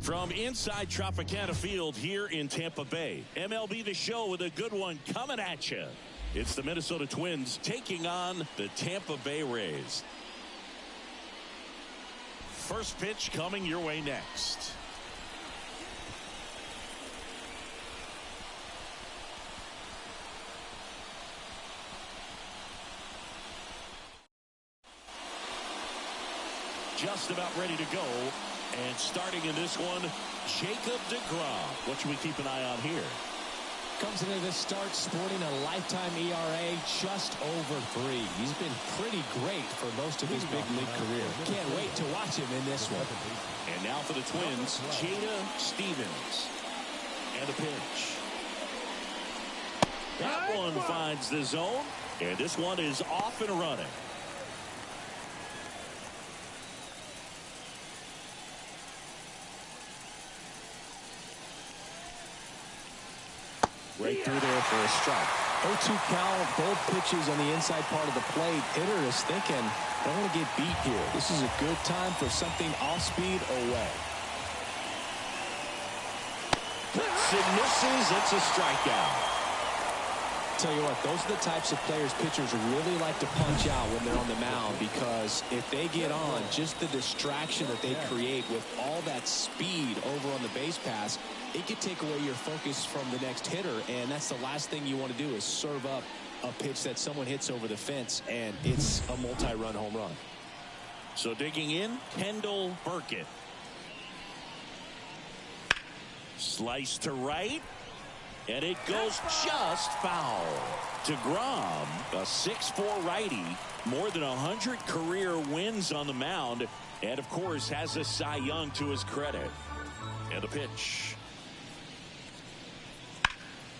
From inside Tropicana Field here in Tampa Bay, MLB The Show with a good one coming at you. It's the Minnesota Twins taking on the Tampa Bay Rays. First pitch coming your way next. Just about ready to go. And starting in this one, Jacob deGrom. What should we keep an eye on here? Comes into this start sporting a lifetime ERA just over 3. He's been pretty great for most of his big league career. Can't wait to watch him in this one. And now for the Twins, Jada Stevens. And a pitch. That one finds the zone. And this one is off and running. Right through there for a strike. 0-2 count, both pitches on the inside part of the plate. Hitter is thinking, I don't want to get beat here. This is a good time for something off speed away. It misses. It's a strikeout. Tell you what, those are the types of players pitchers really like to punch out when they're on the mound, because if they get on, just the distraction that they create with all that speed over on the base pass, it could take away your focus from the next hitter, and that's the last thing you want to do is serve up a pitch that someone hits over the fence, and it's a multi-run home run. So digging in, Kendall Burkett. Slice to right. And it goes just foul. deGrom, a 6'4" righty, more than 100 career wins on the mound, and of course has a Cy Young to his credit. And a pitch.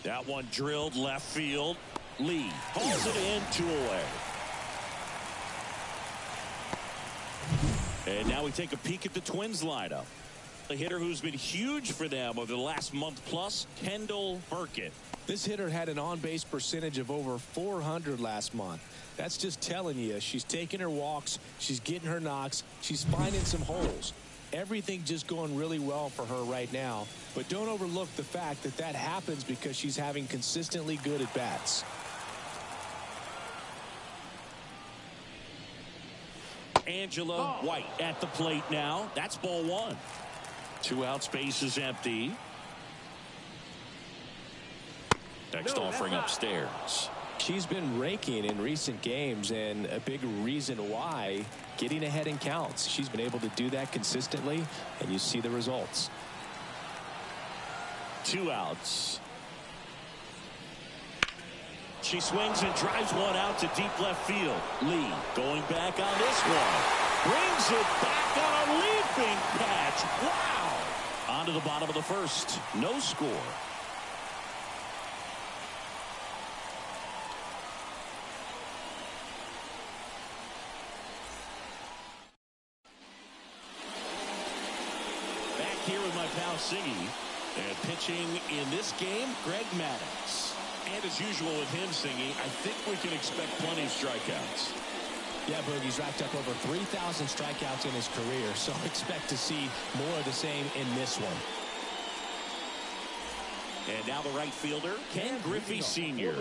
That one drilled left field. Lee hauls it in, 2 away. And now we take a peek at the Twins lineup. A hitter who's been huge for them over the last month plus, Kendall Burkett. This hitter had an on-base percentage of over 400 last month. That's just telling you she's taking her walks, she's getting her knocks, she's finding some holes. Everything just going really well for her right now. But don't overlook the fact that that happens because she's having consistently good at-bats. Angela White at the plate now. That's ball 1. 2 outs, base is empty. Next offering upstairs. She's been raking in recent games, and a big reason why, getting ahead in counts. She's been able to do that consistently, and you see the results. 2 outs. She swings and drives one out to deep left field. Lee going back on this one. Brings it back on a leaping catch. Wow! On to the bottom of the first. No score. Back here with my pal Siggy. And pitching in this game, Greg Maddux. And as usual with him, Siggy, I think we can expect plenty of strikeouts. Yeah, Boogie's racked up over 3,000 strikeouts in his career, so expect to see more of the same in this one. And now the right fielder, Ken Griffey Sr.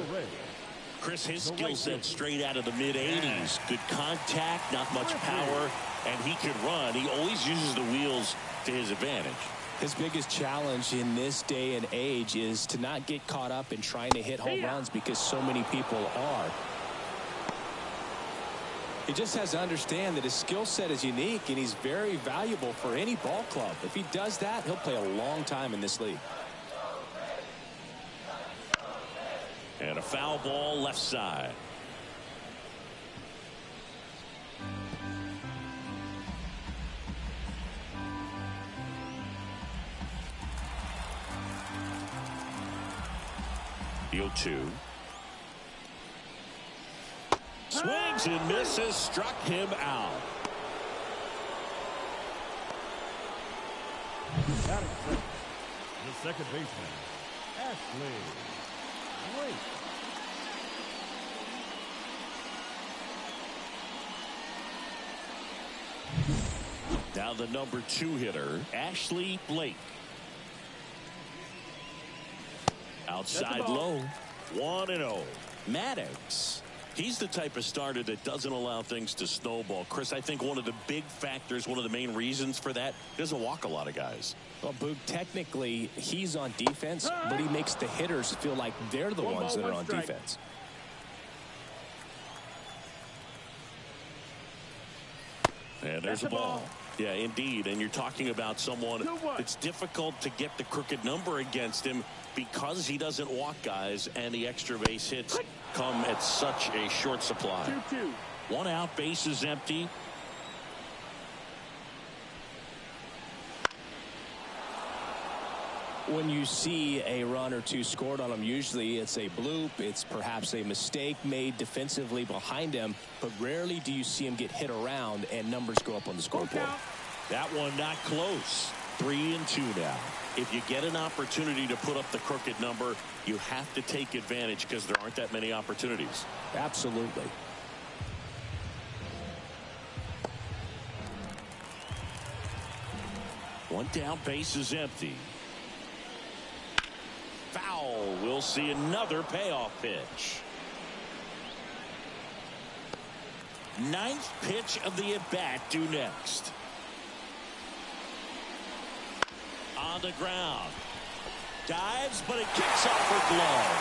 Chris, his skill set straight out of the mid-'80s. Good contact, not much power, and he could run. He always uses the wheels to his advantage. His biggest challenge in this day and age is to not get caught up in trying to hit home runs because so many people are. He just has to understand that his skill set is unique, and he's very valuable for any ball club. If he does that, he'll play a long time in this league. And a foul ball left side. The 0-2. Swings and misses, struck him out. The second baseman, Ashley Wait. Now the number 2 hitter, Ashley Blake. Outside low, 1-0. Maddox. He's the type of starter that doesn't allow things to snowball. Chris, I think one of the big factors, one of the main reasons for that, he doesn't walk a lot of guys. Well, Boog, technically, he's on defense, but he makes the hitters feel like they're the ones that are on defense. And there's a ball. Yeah, indeed. And you're talking about someone it's difficult to get the crooked number against him because he doesn't walk guys, and the extra base hits come at such a short supply. 2-2. 1 out, base is empty. When you see a run or two scored on him, usually it's a bloop, it's perhaps a mistake made defensively behind him, but rarely do you see him get hit around and numbers go up on the scoreboard. That one not close. 3-2 now. If you get an opportunity to put up the crooked number, you have to take advantage because there aren't that many opportunities. Absolutely. One down, base is empty. Foul. We'll see another payoff pitch. 9th pitch of the at-bat due next. On the ground. Dives, but it kicks off her glove.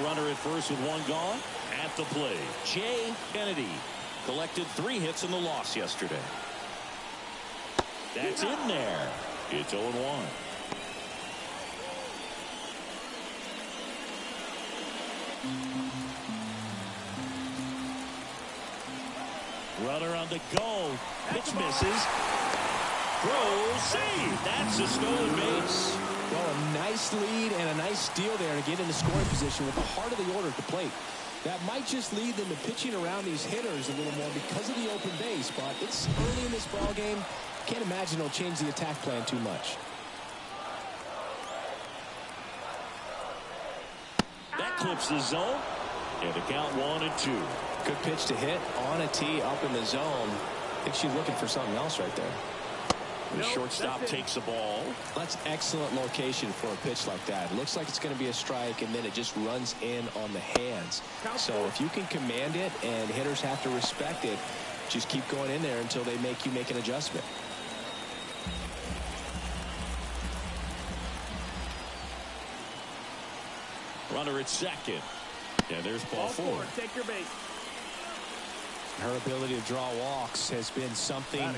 Runner at first with 1 gone. At the plate, Jay Kennedy collected 3 hits in the loss yesterday. That's in there. It's 0-1. Runner on the go. Pitch misses. Throw, save. That's a stolen base. Well, a nice lead and a nice steal there to get into scoring position with the heart of the order at the plate. That might just lead them to pitching around these hitters a little more because of the open base, but it's early in this ball game. Can't imagine it'll change the attack plan too much. That clips the zone, and the count 1-2. Good pitch to hit on a tee up in the zone. I think she's looking for something else right there. The shortstop takes the ball. That's excellent location for a pitch like that. It looks like it's going to be a strike, and then it just runs in on the hands. So if you can command it and hitters have to respect it, just keep going in there until they make you make an adjustment. Runner at second. And there's ball 4. Take your base. Her ability to draw walks has been something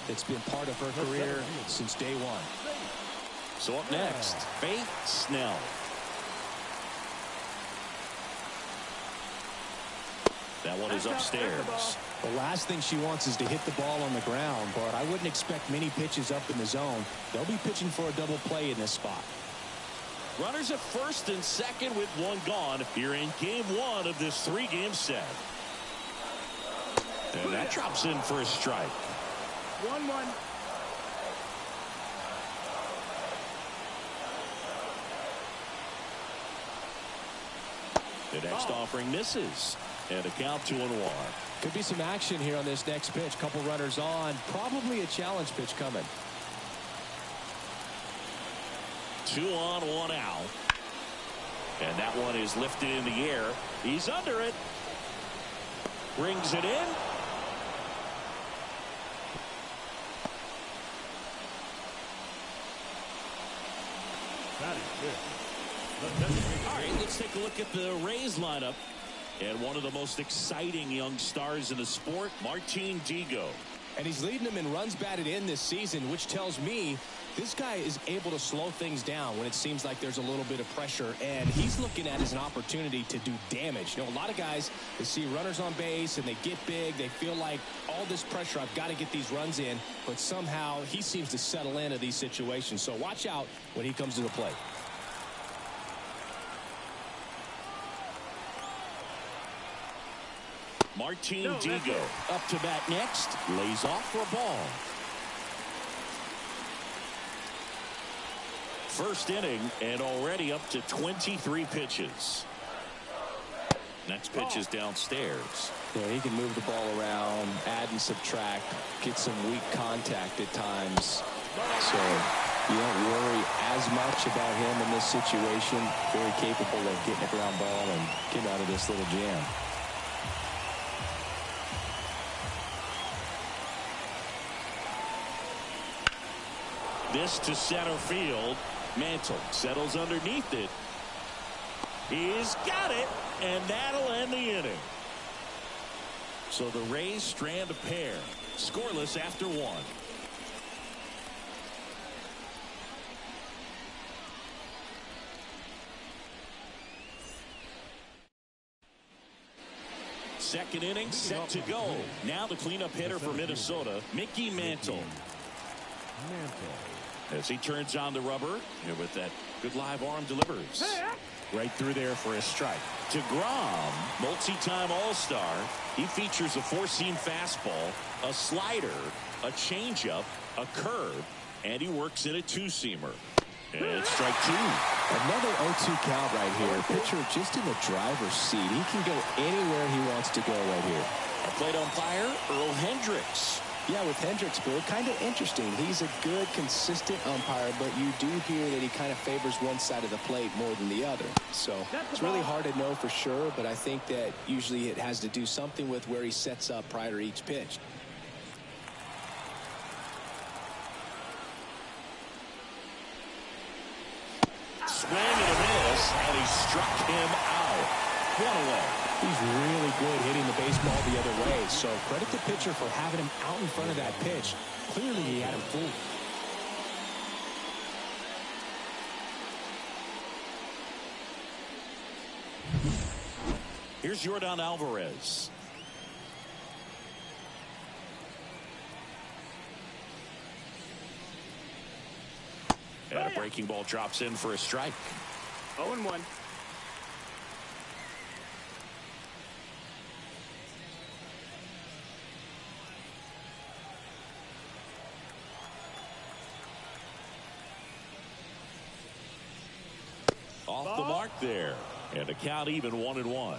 that's been part of her career since day 1. So up next, Faith Snell. That one is upstairs. The last thing she wants is to hit the ball on the ground, but I wouldn't expect many pitches up in the zone. They'll be pitching for a double play in this spot. Runners at first and second with 1 gone here in game 1 of this 3-game set. And that drops in for a strike. 1-1. The next offering misses. And a count 2-1. Could be some action here on this next pitch. Couple runners on. Probably a challenge pitch coming. 2 on, 1 out. And that one is lifted in the air. He's under it. Brings it in. All right, let's take a look at the Rays lineup. And one of the most exciting young stars in the sport, Martin Digo. And he's leading them in runs batted in this season, which tells me this guy is able to slow things down when it seems like there's a little bit of pressure. And he's looking at it as an opportunity to do damage. You know, a lot of guys, they see runners on base and they get big. They feel like all this pressure, I've got to get these runs in. But somehow he seems to settle into these situations. So watch out when he comes to the plate. Martin Digo up to bat next. Lays off for a ball. first inning and already up to 23 pitches. Next pitch is downstairs. Yeah, he can move the ball around, add and subtract, get some weak contact at times. So you don't worry as much about him in this situation. Very capable of getting a ground ball and getting out of this little jam. This to center field. Mantle settles underneath it. He's got it, and that'll end the inning. So the Rays strand a pair, scoreless after one. Second inning set to go. Now the cleanup hitter for Minnesota, Mickey Mantle. As he turns on the rubber, and with that good live arm delivers. Right through there for a strike. DeGrom, multi-time All-Star. He features a four-seam fastball, a slider, a changeup, a curve, and he works in a two-seamer. And strike two. Another 0-2 count right here. Pitcher just in the driver's seat. He can go anywhere he wants to go right here. Our plate umpire, Earl Hendricks. Yeah, with Hendricks, Bill, kind of interesting. He's a good, consistent umpire, but you do hear that he kind of favors one side of the plate more than the other. So it's really hard to know for sure, but I think that usually it has to do something with where he sets up prior to each pitch. Swing and a miss, and he struck him out. One away. He's really good hitting the baseball the other way, so credit the pitcher for having him out in front of that pitch. Clearly he had him fooled. Here's Yordan Alvarez. And a breaking ball drops in for a strike. 0-1. Off the mark there. And the count even 1-1.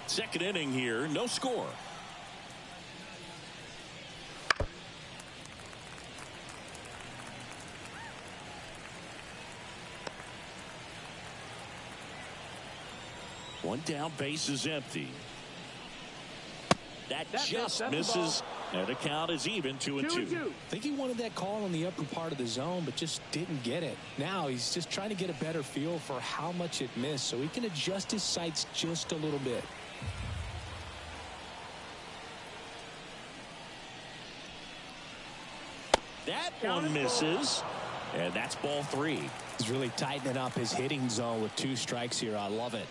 Second inning here, no score. One down, base is empty. That just misses, and the count is even 2-2. I think he wanted that call on the upper part of the zone, but just didn't get it. Now he's just trying to get a better feel for how much it missed so he can adjust his sights just a little bit. That one misses, and that's ball three. He's really tightening up his hitting zone with 2 strikes here. I love it.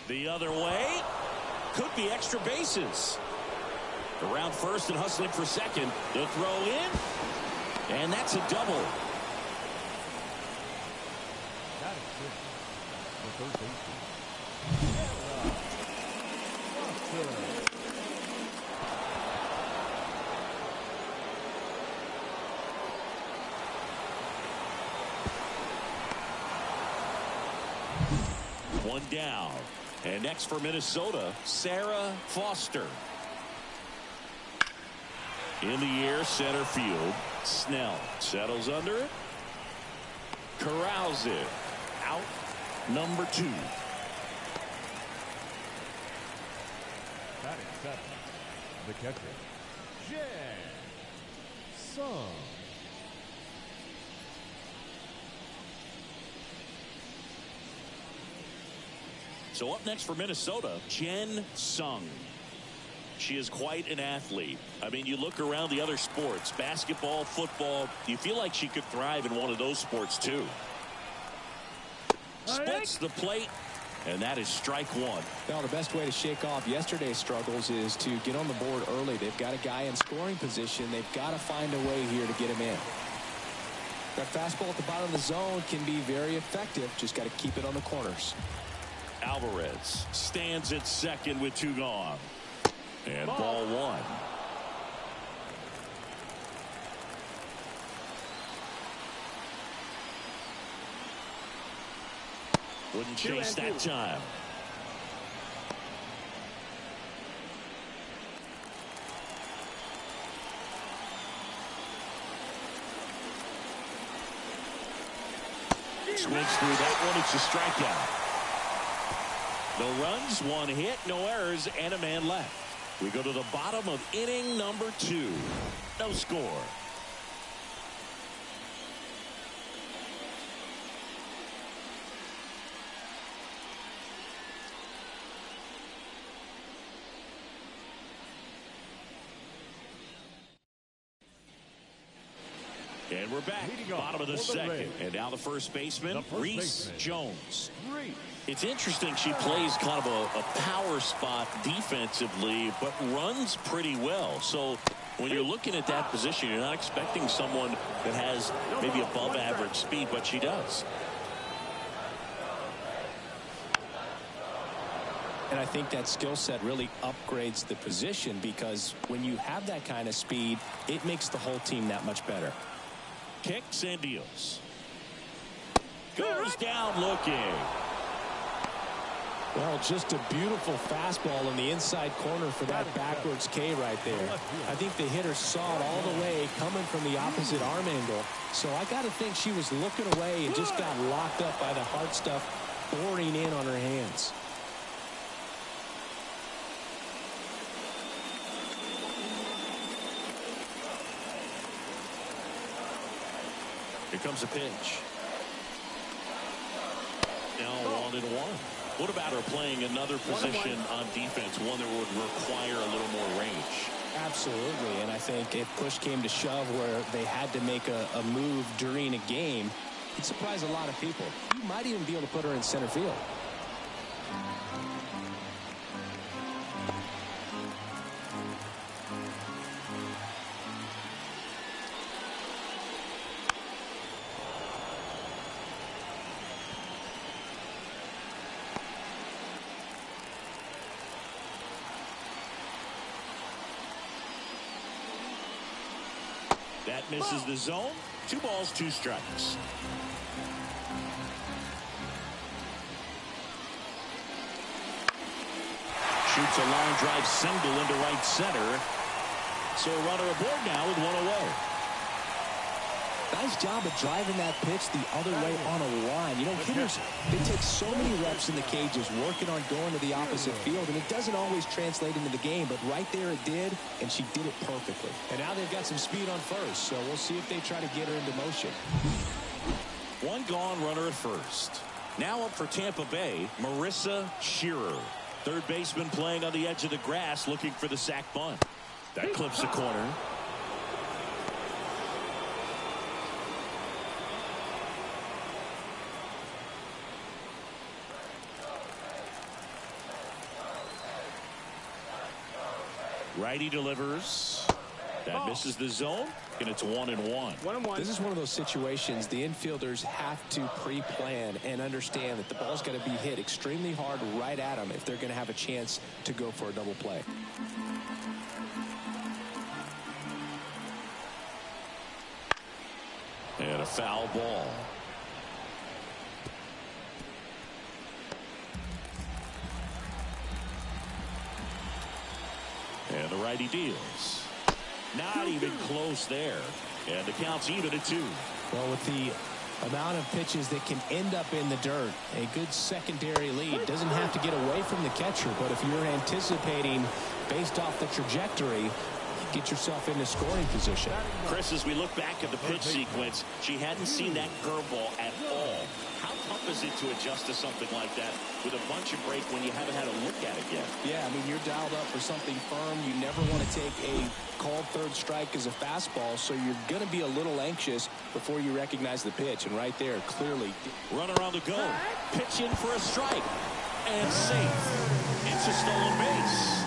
The other way. Could be extra bases. Around first and hustling for second. The throw in. And that's a double. That is it. The third baseman. One down. And next for Minnesota, Sarah Foster. In the air, center field. Snell settles under it. Corrals it. Out number 2. Batting seven. The catcher, Jan Sung. So up next for Minnesota, Jen Sung. She is quite an athlete. I mean, you look around the other sports, basketball, football, you feel like she could thrive in one of those sports too. Splits the plate, and that is strike one. Now, the best way to shake off yesterday's struggles is to get on the board early. They've got a guy in scoring position. They've got to find a way here to get him in. That fastball at the bottom of the zone can be very effective. Just got to keep it on the corners. Alvarez stands at second with 2 gone. And ball 1. Wouldn't chase that time. Swings through that one. It's a strikeout. No runs, one hit, no errors, and a man left. We go to the bottom of inning number 2. No score. And we're back, bottom of the second. And now the first baseman, Reese Jones. It's interesting, she plays kind of a power spot defensively, but runs pretty well. So when you're looking at that position, you're not expecting someone that has maybe above average speed, but she does. And I think that skill set really upgrades the position, because when you have that kind of speed, it makes the whole team that much better. Kicks and deals. Goes down looking. Well, just a beautiful fastball in the inside corner for that backwards K right there. I think the hitter saw it all the way coming from the opposite arm angle. So I got to think she was looking away and just got locked up by the hard stuff boring in on her hands. Here comes a pitch. Now 1-1. What about her playing another position on defense, one that would require a little more range? Absolutely, and I think if push came to shove where they had to make a move during a game, it'd surprise a lot of people. You might even be able to put her in center field. That misses the zone. 2 balls, 2 strikes. Shoots a line drive single into right center. So a runner aboard now with 1 away. Nice job of driving that pitch the other way on a line. You know, hitters, they take so many reps in the cages working on going to the opposite field, and it doesn't always translate into the game, but right there it did, and she did it perfectly. And now they've got some speed on first, so we'll see if they try to get her into motion. 1 gone, runner at first. Now up for Tampa Bay, Marissa Shearer. Third baseman playing on the edge of the grass, looking for the sac bunt. That clips the corner. Righty delivers. That misses the zone, and it's 1-1. 1-1. This is one of those situations the infielders have to pre-plan and understand that the ball's got to be hit extremely hard right at them if they're going to have a chance to go for a double play. And a foul ball. And the righty deals. Not even close there. And the count's even at 2. Well, with the amount of pitches that can end up in the dirt, a good secondary lead doesn't have to get away from the catcher, but if you're anticipating based off the trajectory, get yourself into scoring position. Chris, as we look back at the pitch sequence, she hadn't seen that curveball at all. How tough is it to adjust to something like that with a bunch of break when you haven't had a look at it yet? Yeah, I mean, you're dialed up for something firm. You never want to take a called third strike as a fastball, so you're going to be a little anxious before you recognize the pitch. And right there, clearly. Runner on the go. Pitch in for a strike. And safe. It's a stolen base.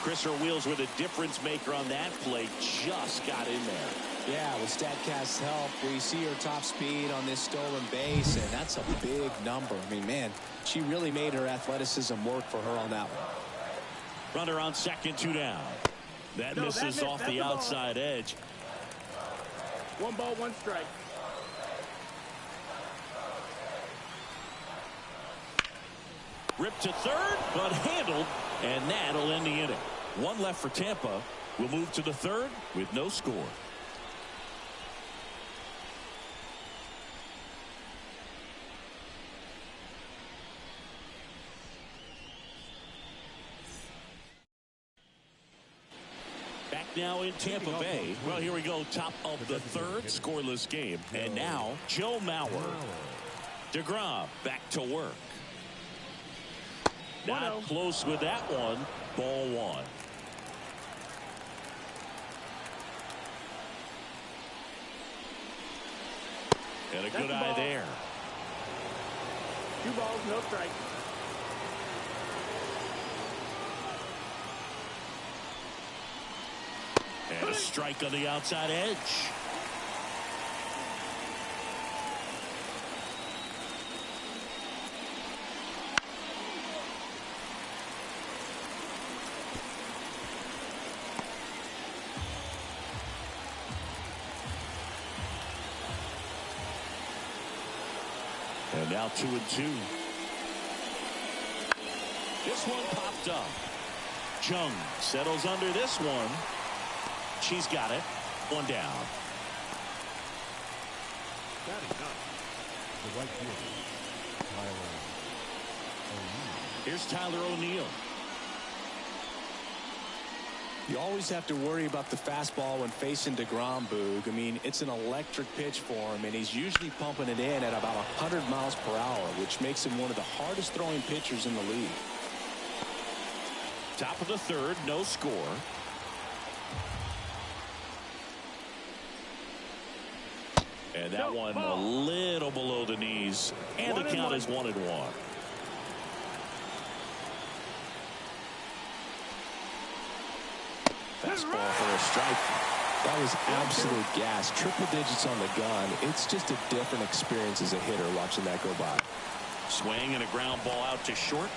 Chris, her wheels were the difference maker on that play. Just got in there. Yeah, with StatCast's help, we see her top speed on this stolen base, and that's a big number. I mean, man, she really made her athleticism work for her on that one. Runner on second, 2 down. That misses off the outside edge. 1 ball, 1 strike. Ripped to third, but handled, and that'll end the inning. One left for Tampa. We'll move to the third with no score. Back now in Tampa Bay. Well, here we go. Top of the third, scoreless game. And now, Joe Mauer. DeGrom back to work. Not close with that one. Ball one. And a good eye there. 2 balls, no strike. And a strike on the outside edge. And now 2-2. This one popped up. Jung settles under this one. She's got it. One down. Batting up. The right fielder, Tyler O'Neill. Here's Tyler O'Neill. You always have to worry about the fastball when facing DeGrom, Boog. I mean, it's an electric pitch for him, and he's usually pumping it in at about 100 miles per hour, which makes him one of the hardest throwing pitchers in the league. Top of the third, no score. And that one a little below the knees. And the count is 1-1. Fastball for a strike. That was absolute gas. Triple digits on the gun. It's just a different experience as a hitter watching that go by. Swing and a ground ball out to short.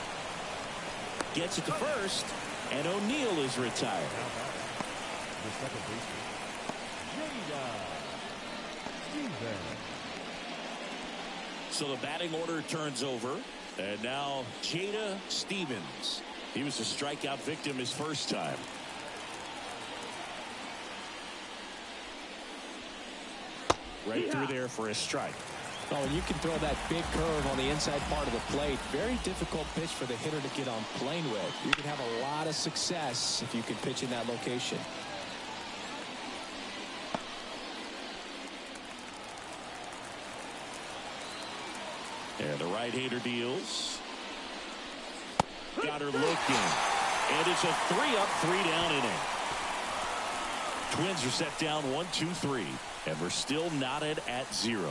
Gets it to first. And O'Neill is retired. The second baseman, Steven. So the batting order turns over. And now Jada Stevens. He was a strikeout victim his first time. Right through there for a strike. Oh, and you can throw that big curve on the inside part of the plate. Very difficult pitch for the hitter to get on plane with. You can have a lot of success if you can pitch in that location. And the right-hander deals. Got her looking. And it's a 3-up, 3-down inning. Twins are set down 1-2-3. And we're still knotted at 0.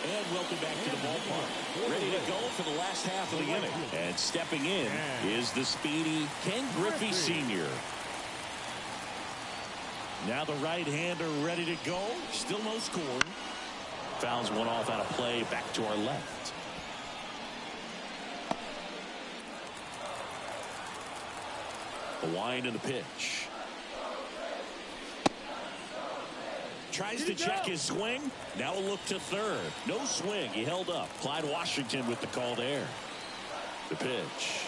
And welcome back to the ballpark. Ready to go for the last half of the inning. And stepping in is the speedy Ken Griffey Sr. Now the right-hander ready to go. Still no score. Fouls one off out of play back to our left. A wind in the pitch. Tries to check his swing. Now a look to third. No swing. He held up. Clyde Washington with the call there. The pitch.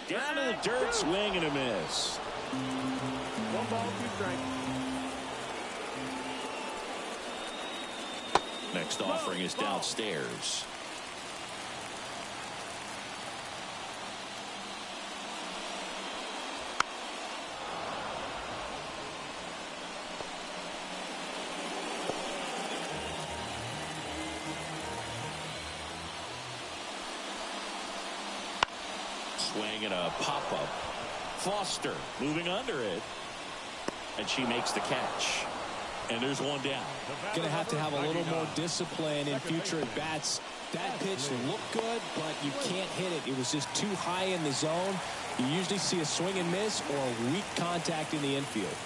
Down to the dirt. Swing and a miss. 1 ball, 2 strikes. Next offering is downstairs. Swing and a pop-up. Foster moving under it. And she makes the catch. And there's one down. Going to have a little more discipline in future at-bats. That pitch looked good, but you can't hit it. It was just too high in the zone. You usually see a swing and miss or weak contact in the infield.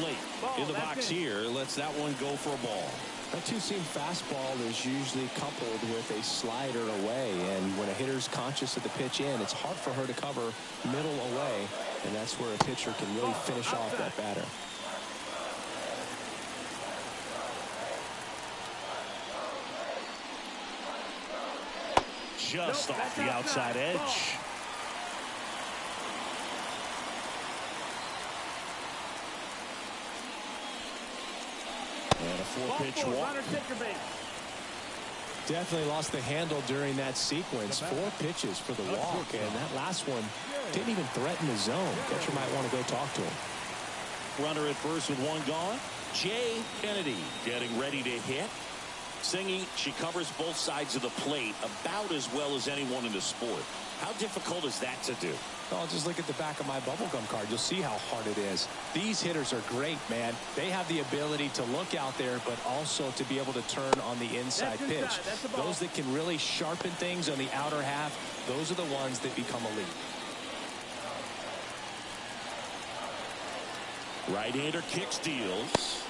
Late in the box here. Lets that one go for a ball. A two-seam fastball is usually coupled with a slider away, and when a hitter's conscious of the pitch in, it's hard for her to cover middle away, and that's where a pitcher can really finish off that batter. Just off the outside edge. And a 4-pitch walk. Definitely lost the handle during that sequence. 4 pitches for the walk, and that last one didn't even threaten the zone. Catcher might want to go talk to him. Runner at first with 1 gone. Jay Kennedy getting ready to hit. Singy, she covers both sides of the plate about as well as anyone in the sport. How difficult is that to do? Well, just look at the back of my bubblegum card. You'll see how hard it is. These hitters are great, man. They have the ability to look out there, but also to be able to turn on the inside pitch. Those that can really sharpen things on the outer half, those are the ones that become elite. Right-hander kick steals.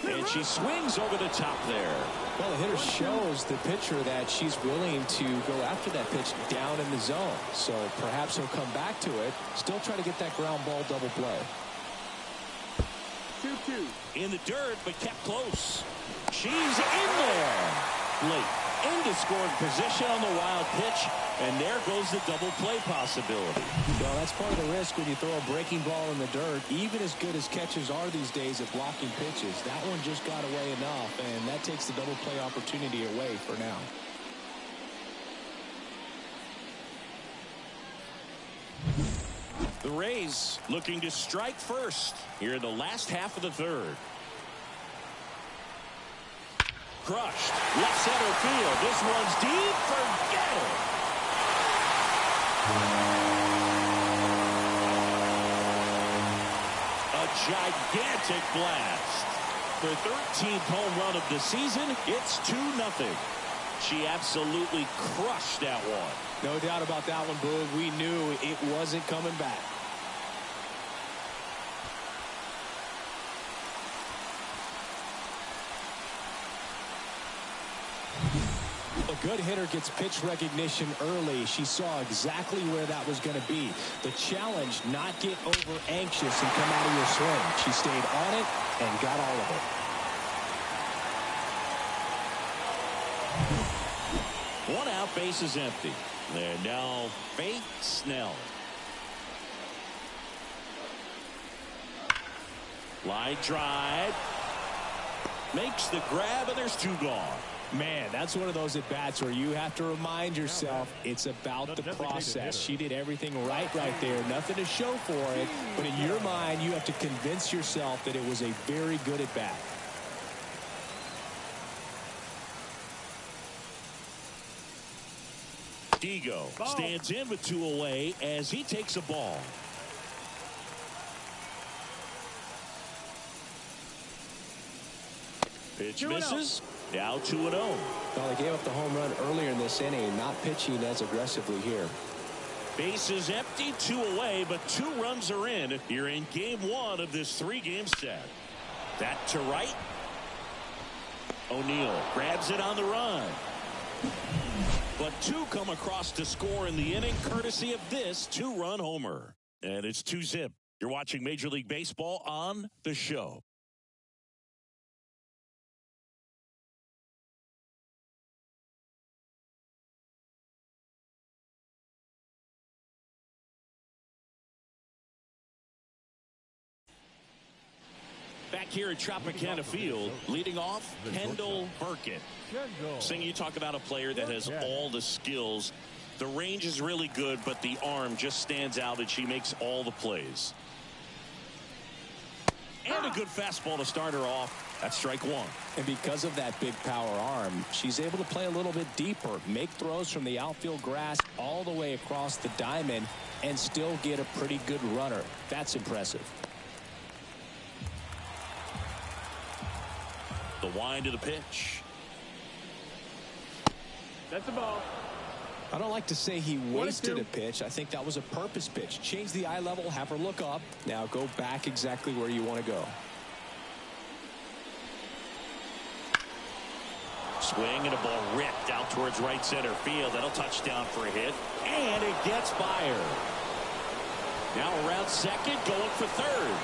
And she swings over the top there. Well, the hitter shows the pitcher that she's willing to go after that pitch down in the zone. So perhaps he'll come back to it, still try to get that ground ball double play. 2-2. In the dirt, but kept close. She's in there. Late into scoring position on the wild pitch. And there goes the double play possibility. Well, that's part of the risk when you throw a breaking ball in the dirt. Even as good as catchers are these days at blocking pitches, that one just got away enough, and that takes the double play opportunity away for now. The Rays looking to strike first here in the last half of the third. Crushed. Left center field. This one's deep. Forget it. A gigantic blast. Her 13th home run of the season. It's 2-0. She absolutely crushed that one. No doubt about that one, Boog. We knew it wasn't coming back. A good hitter gets pitch recognition early. She saw exactly where that was going to be. The challenge, not get over anxious and come out of your swing. She stayed on it and got all of it. 1 out, base is empty. And now Faith Snell. Line drive. Makes the grab, and there's 2 gone. Man, that's one of those at-bats where you have to remind yourself it's about the process. She did everything right there. Nothing to show for it. But in your mind, you have to convince yourself that it was a very good at-bat. Digo stands in with 2 away as he takes a ball. Pitch misses. Now 2-0. Well, they gave up the home run earlier in this inning, not pitching as aggressively here. Base is empty, 2 away, but 2 runs are in here in game 1 of this 3-game set. That to right. O'Neill grabs it on the run. But 2 come across to score in the inning, courtesy of this 2-run homer. And it's 2-0. You're watching Major League Baseball on The Show. Back here at Tropicana Field, leading off, Kendall Burkett. Sing, you talk about a player that has all the skills. The range is really good, but the arm just stands out, and she makes all the plays. And a good fastball to start her off. That's strike 1. And because of that big power arm, she's able to play a little bit deeper, make throws from the outfield grass all the way across the diamond, and still get a pretty good runner. That's impressive. The wind of the pitch. That's the ball. I don't like to say he wasted a pitch. I think that was a purpose pitch. Change the eye level, have her look up. Now go back exactly where you want to go. Swing and a ball ripped out towards right center field. That'll touch down for a hit. And it gets fired. Now around second, going for third.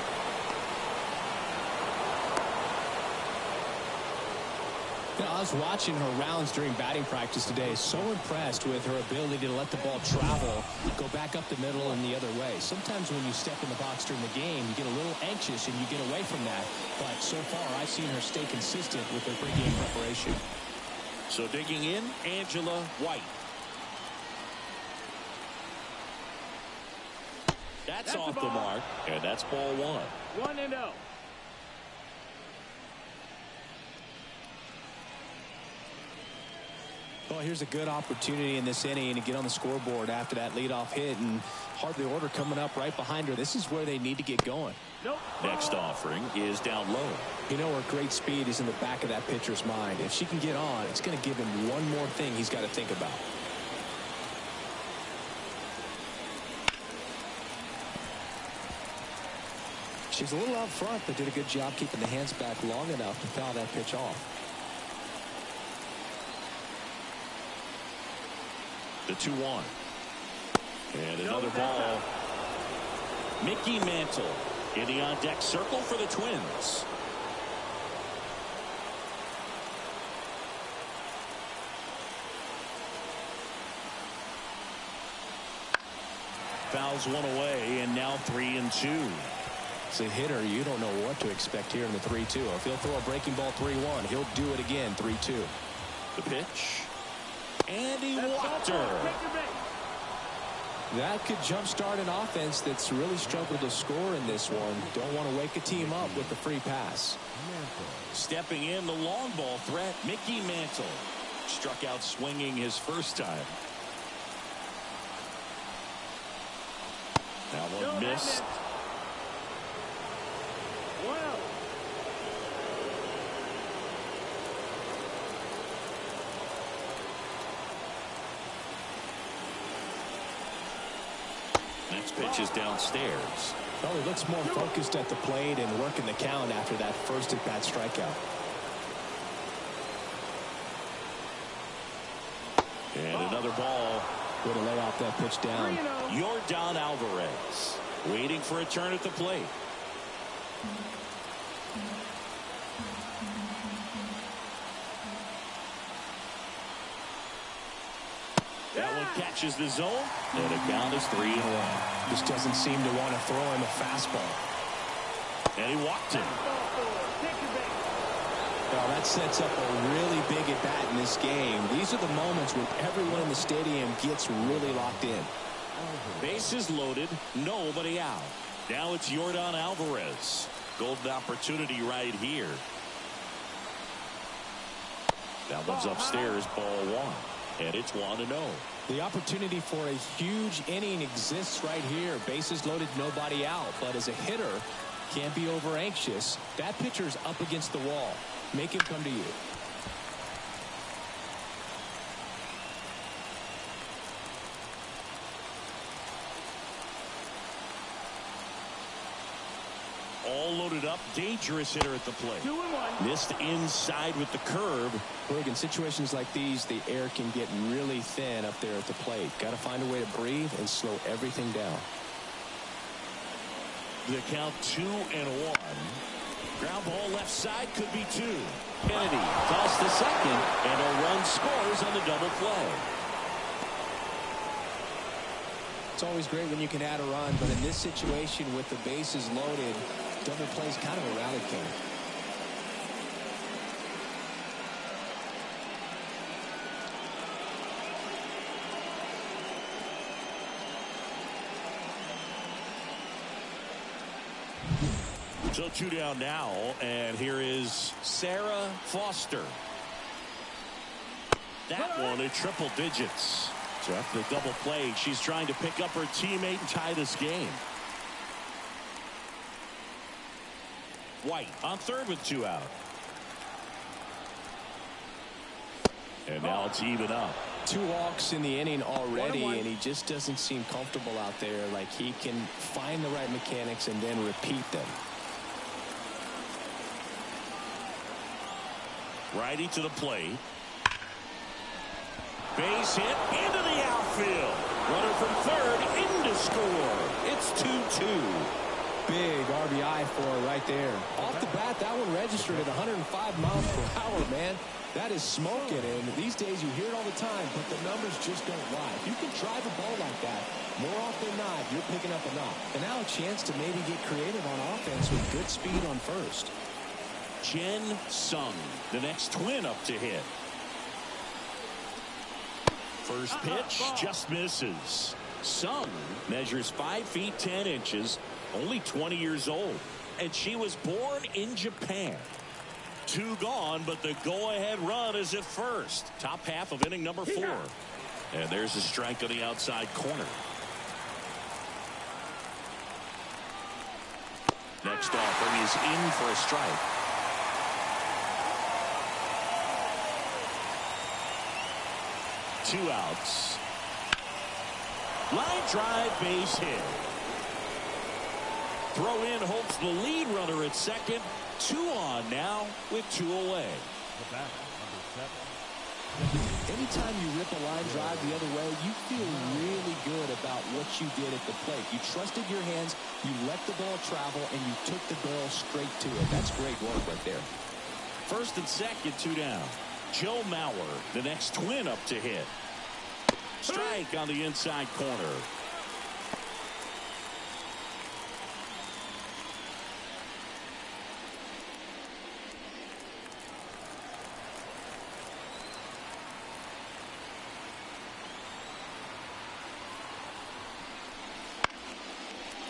You know, I was watching her rounds during batting practice today. So impressed with her ability to let the ball travel, go back up the middle and the other way. Sometimes when you step in the box during the game, you get a little anxious and you get away from that. But so far, I've seen her stay consistent with her pregame preparation. So digging in, Angela White. That's off the mark, and that's ball one. 1-0. Well, here's a good opportunity in this inning to get on the scoreboard after that leadoff hit, and hardly order coming up right behind her. This is where they need to get going. Nope. Next offering is down low. You know, her great speed is in the back of that pitcher's mind. If she can get on, it's going to give him one more thing he's got to think about. She's a little out front, but did a good job keeping the hands back long enough to foul that pitch off. The 2-1. And another ball. Mickey Mantle in the on-deck circle for the Twins. Fouls one away, and now 3-2. As a hitter, you don't know what to expect here in the 3-2. If he'll throw a breaking ball 3-1, he'll do it again 3-2. The pitch. And he walked her. That could jumpstart an offense that's really struggled to score in this one. Don't want to wake a team up with the free pass. Stepping in, the long ball threat, Mickey Mantle. Struck out swinging his first time. That one missed. Wow. Next pitch is downstairs. Well, he looks more focused at the plate and working the count after that first at-bat strikeout. And another ball. Way to lay off that pitch down. Yordan Alvarez waiting for a turn at the plate. That one catches the zone, and the count is 3-1. Just doesn't seem to want to throw him a fastball. And he walked him. Well, that sets up a really big at-bat in this game. These are the moments when everyone in the stadium gets really locked in. Bases loaded, nobody out. Now it's Yordan Alvarez. Golden opportunity right here. That one's upstairs, ball one. And it's 1-0. The opportunity for a huge inning exists right here. Bases loaded, nobody out. But as a hitter, can't be over anxious. That pitcher's up against the wall. Make him come to you. All loaded up, dangerous hitter at the plate. 2-1. Missed inside with the curve. Look, in situations like these, the air can get really thin up there at the plate. Got to find a way to breathe and slow everything down. The count 2-1. Ground ball left side, could be two. Kennedy tossed to second, and a run scores on the double play. It's always great when you can add a run, but in this situation with the bases loaded, double play is kind of a rally point. So 2 down now, and here is Sarah Foster. That one in triple digits. So after the double play, she's trying to pick up her teammate and tie this game. White on third with 2 out. And now it's even up. 2 walks in the inning already, and he just doesn't seem comfortable out there. Like he can find the right mechanics and then repeat them. Righty to the plate. Base hit into the outfield. Runner from third in to score. It's 2-2. Big RBI for her right there. Off the bat, that one registered at 105 miles per hour, man. That is smoking, and these days you hear it all the time, but the numbers just don't lie. If you can drive a ball like that, more often than not, you're picking up a knock. And now a chance to maybe get creative on offense with good speed on first. Jen Sung, the next twin up to hit. First pitch just misses. Sung measures 5 feet 10 inches, only 20 years old, and she was born in Japan. 2 gone, but the go-ahead run is at first. Top half of inning number 4. And there's a strike on the outside corner. Next offering is in for a strike. Two outs. Line drive, base hit. Throw in hopes the lead runner at second. 2 on now with 2 away. The batter, number 7. Anytime you rip a line drive the other way, you feel really good about what you did at the plate. You trusted your hands, you let the ball travel, and you took the barrel straight to it. That's great work right there. First and second, 2 down. Joe Mauer, the next twin up to hit. Strike on the inside corner.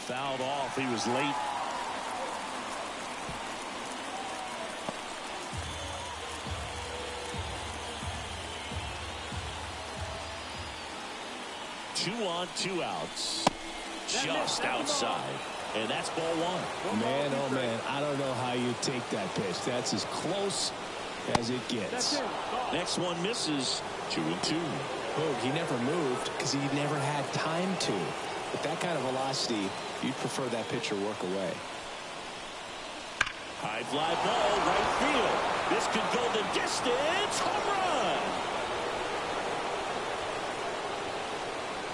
Fouled off. He was late. Two on, 2 outs. Just outside. And that's ball 1. Man, oh man, I don't know how you take that pitch. That's as close as it gets. Next one misses. 2-2. Oh, he never moved because he never had time to. With that kind of velocity, you'd prefer that pitcher work away. High fly ball, right field. This could go the distance. Home run.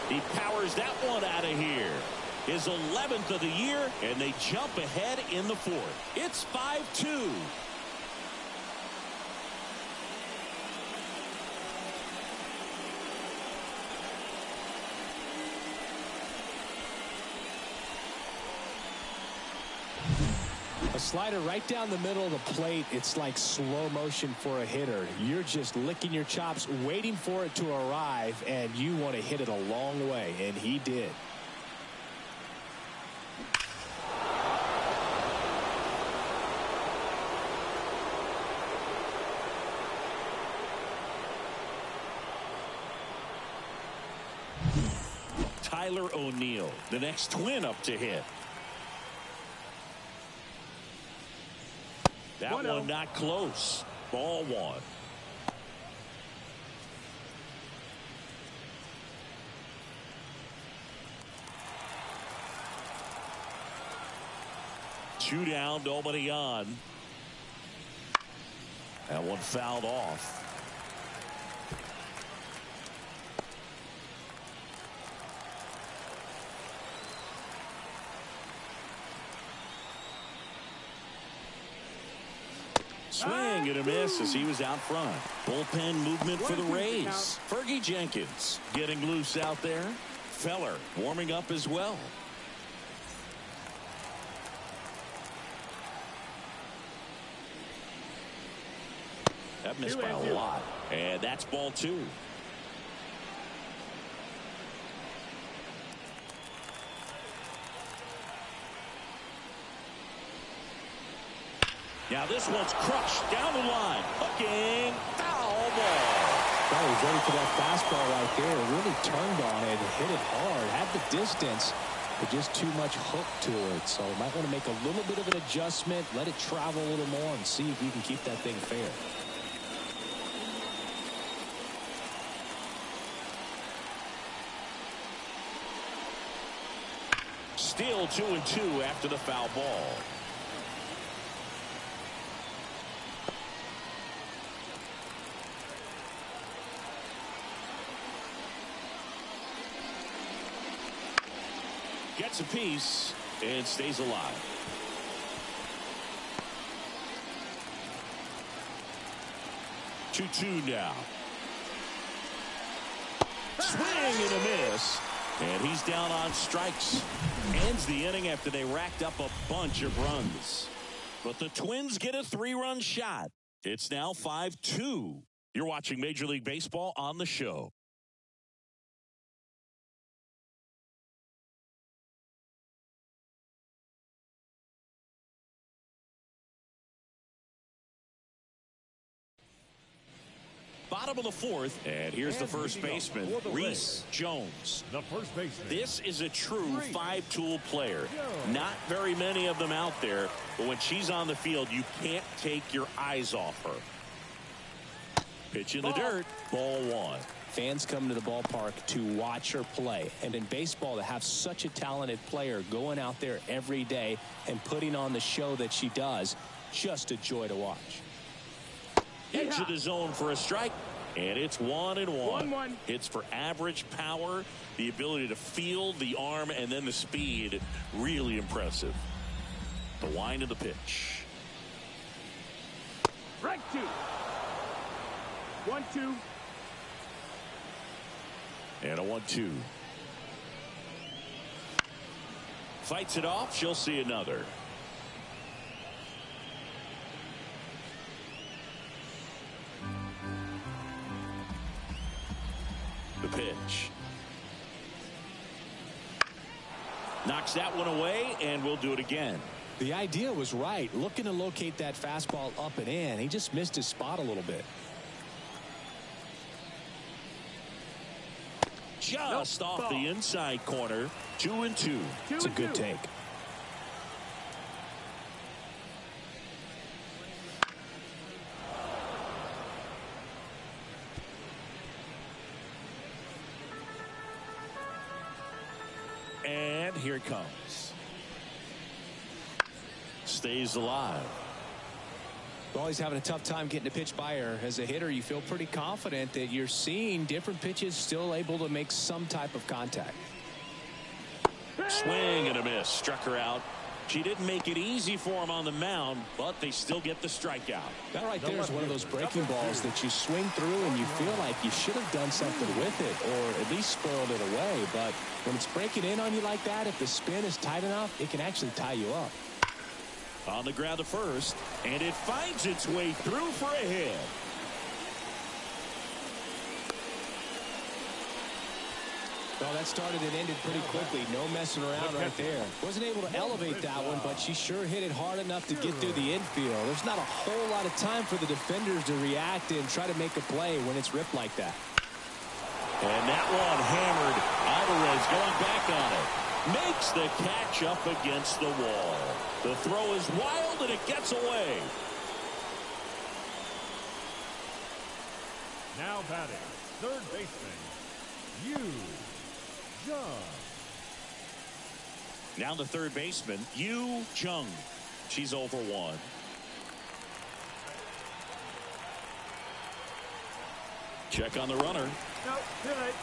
He powers that one out of here. His 11th of the year, and they jump ahead in the 4th. It's 5-2. A slider right down the middle of the plate. It's like slow motion for a hitter. You're just licking your chops, waiting for it to arrive, and you want to hit it a long way, and he did. Tyler O'Neill, the next twin up to hit. That one not close. Ball 1. Two down, nobody on. That one fouled off. Swing and a miss as he was out front. Bullpen movement for the Rays. Fergie Jenkins getting loose out there. Feller warming up as well. That missed by a lot. And that's ball 2. Now this one's crushed down the line. Hooking. Foul ball. Well, he's ready for that fastball right there. Really turned on it and hit it hard. Had the distance, but just too much hook to it. So might want to make a little bit of an adjustment, let it travel a little more, and see if you can keep that thing fair. Still 2-2 after the foul ball. Gets a piece and stays alive. 2-2 now. Swing and a miss. And he's down on strikes. Ends the inning after they racked up a bunch of runs. But the Twins get a 3-run shot. It's now 5-2. You're watching Major League Baseball on the show. Bottom of the fourth, and here's the first baseman, Reese Jones. The first baseman. This is a true five-tool player. Not very many of them out there, but when she's on the field, you can't take your eyes off her. Pitch in the dirt, ball one. Fans come to the ballpark to watch her play, and in baseball to have such a talented player going out there every day and putting on the show that she does, just a joy to watch. Edge of the zone for a strike, and it's 1-1. 1-1. It's for average power, the ability to field the arm, and then the speed. Really impressive. The wind of the pitch. Strike 2. 1-2. And a 1-2. Fights it off. She'll see another. The pitch. Knocks that one away, and we'll do it again. The idea was right. Looking to locate that fastball up and in. He just missed his spot a little bit. Just off the inside corner. 2-2. It's a good take. And here it comes. Stays alive. Well, he's having a tough time getting a pitch by her. As a hitter, you feel pretty confident that you're seeing different pitches still able to make some type of contact. Swing and a miss. Struck her out. She didn't make it easy for him on the mound, but they still get the strikeout. That right there is one of those breaking balls that you swing through and you feel like you should have done something with it or at least spoiled it away. But when it's breaking in on you like that, if the spin is tight enough, it can actually tie you up. On the ground to first, and it finds its way through for a hit. Well, that started and ended pretty quickly. No messing around right there. Wasn't able to elevate that one, but she sure hit it hard enough to get through the infield. There's not a whole lot of time for the defenders to react and try to make a play when it's ripped like that. And that one hammered. Alvarez going back on it. Makes the catch up against the wall. The throw is wild, and it gets away. Now batting, third baseman, Yu Jung. Now the third baseman, Yu Jung. She's over 1. Check on the runner. No, good.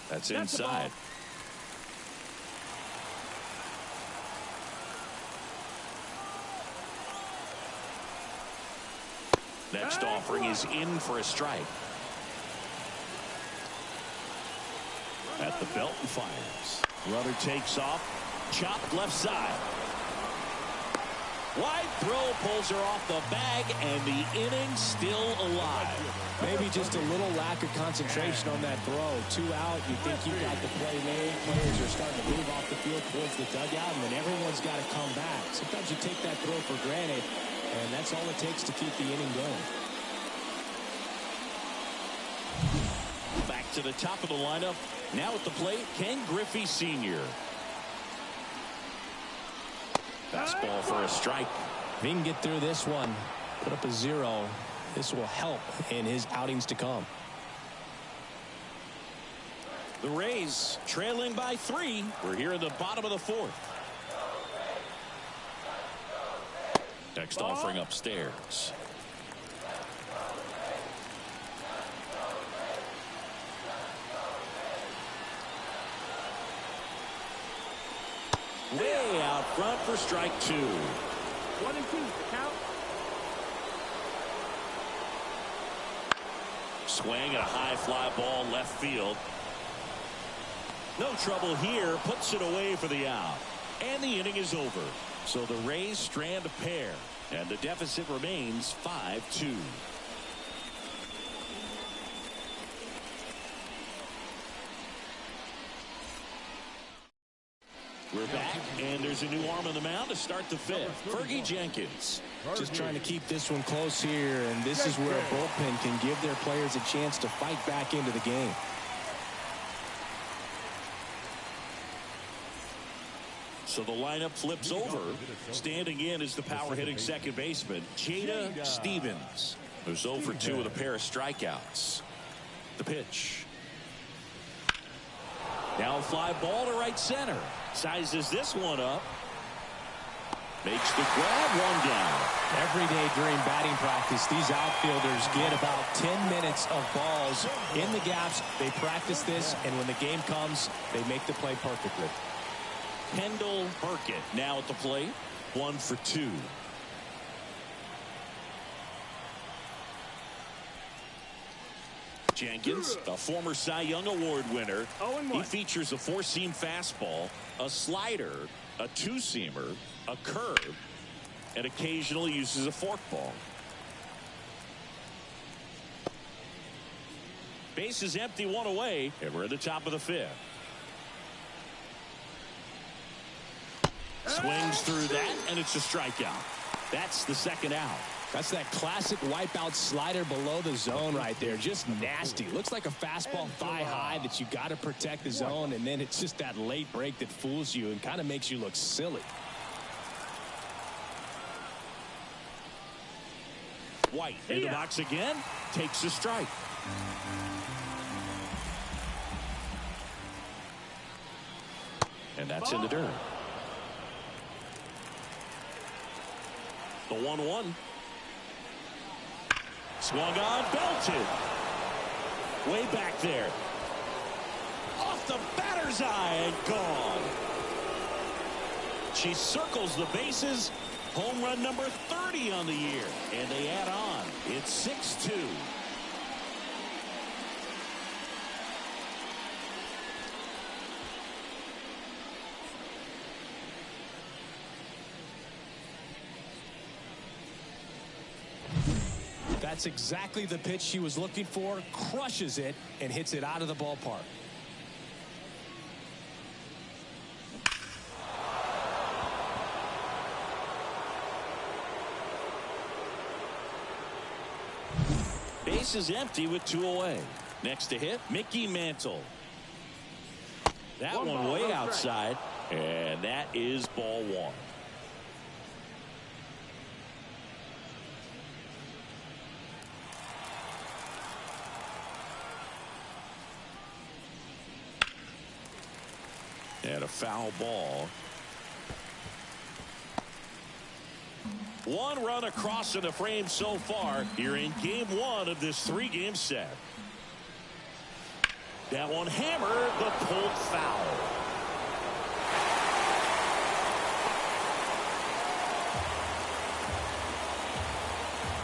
That's inside. Next offering is in for a strike. At the belt and fires. Runner takes off. Chopped left side. Wide throw pulls her off the bag, and the inning still alive. Maybe just a little lack of concentration on that throw. 2 out, you think you got the play made. Players are starting to move off the field towards the dugout, and then everyone's got to come back. Sometimes you take that throw for granted, and that's all it takes to keep the inning going. Back to the top of the lineup. Now at the plate, Ken Griffey Sr. Fastball for a strike. If he can get through this one, Put up a 0. This will help in his outings to come. The Rays trailing by 3. We're here in the bottom of the 4th. Next offering upstairs. Way out front for strike 2. 1 and 2 the count. Swing and a high fly ball left field. No trouble here. Puts it away for the out. And the inning is over. So the Rays strand a pair. And the deficit remains 5-2. We're back, and there's a new arm on the mound to start the 5th. Fergie Jenkins. Just trying to keep this one close here, and this is where a bullpen can give their players a chance to fight back into the game. So the lineup flips over. Standing in is the power-hitting second baseman, Jada Stevens, who's 0 for 2 with a pair of strikeouts. The pitch. Now a fly ball to right center. Sizes this one up. Makes the grab, 1 down. Every day during batting practice, these outfielders get about 10 minutes of balls in the gaps. They practice this, and when the game comes, they make the play perfectly. Kendall Burkett now at the plate. 1 for 2. Jenkins, a former Cy Young Award winner. He features a 4-seam fastball, a slider, a 2-seamer, a curve, and occasionally uses a forkball. Base is empty, 1 away, and we're at the top of the 5th. Swings through that, and it's a strikeout. That's the 2nd out. That's that classic wipeout slider below the zone right there. Just nasty. Looks like a fastball thigh high that you got to protect the zone, and then it's just that late break that fools you and kind of makes you look silly. White in the box again. Takes a strike. And that's in the dirt. The 1-1. Swung on, belted. Way back there. Off the batter's eye and gone. She circles the bases. Home run number 30 on the year. And they add on. It's 6-2. That's exactly the pitch she was looking for. Crushes it and hits it out of the ballpark. Base is empty with 2 away. Next to hit, Mickey Mantle. That one way outside, and that is ball 1. And a foul ball. 1 run across in the frame so far. You're in game 1 of this 3-game set. That one hammered, but pulled foul.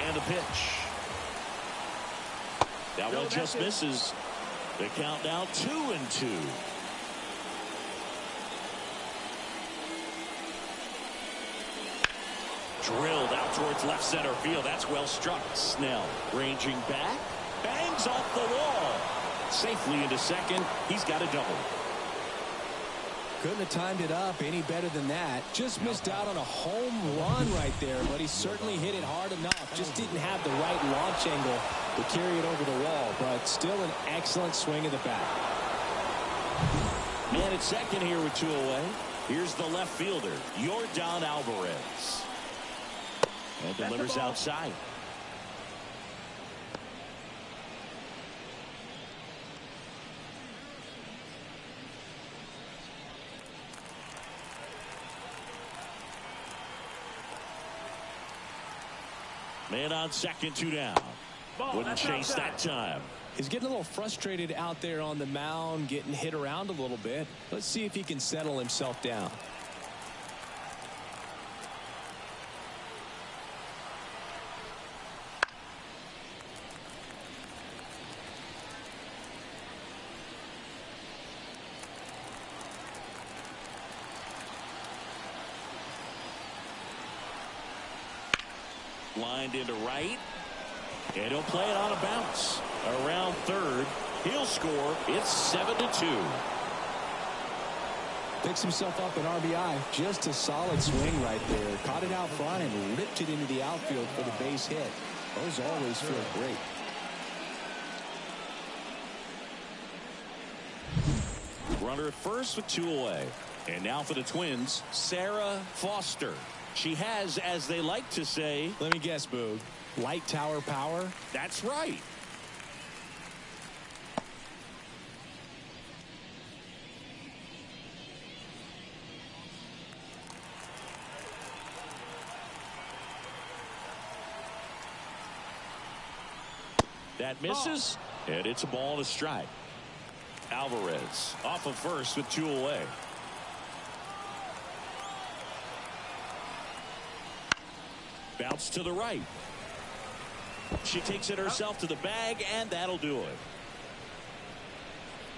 And the pitch. That one just misses. The count now 2-2. Drilled out towards left center field. That's well struck. Snell ranging back. Bangs off the wall. Safely into second. He's got a double. Couldn't have timed it up any better than that. Just missed out on a home run right there, but he certainly hit it hard enough. Just didn't have the right launch angle to carry it over the wall, but still an excellent swing of the bat. Man at second here with 2 away. Here's the left fielder, Yordan Alvarez. And delivers outside. Man on second, 2 down. Wouldn't chase that time. He's getting a little frustrated out there on the mound, getting hit around a little bit. Let's see if he can settle himself down. Lined into right. And he'll play it on a bounce. Around third. He'll score. It's 7-2. Picks himself up an RBI. Just a solid swing right there. Caught it out front and ripped it into the outfield for the base hit. Those always feel great. Runner at first with 2 away. And now for the Twins, Sarah Foster. She has, as they like to say, let me guess, Boog, light tower power? That's right. That misses, and it's a ball and a strike. Alvarez off of first with 2 away. Bounce to the right. She takes it herself to the bag, and that'll do it.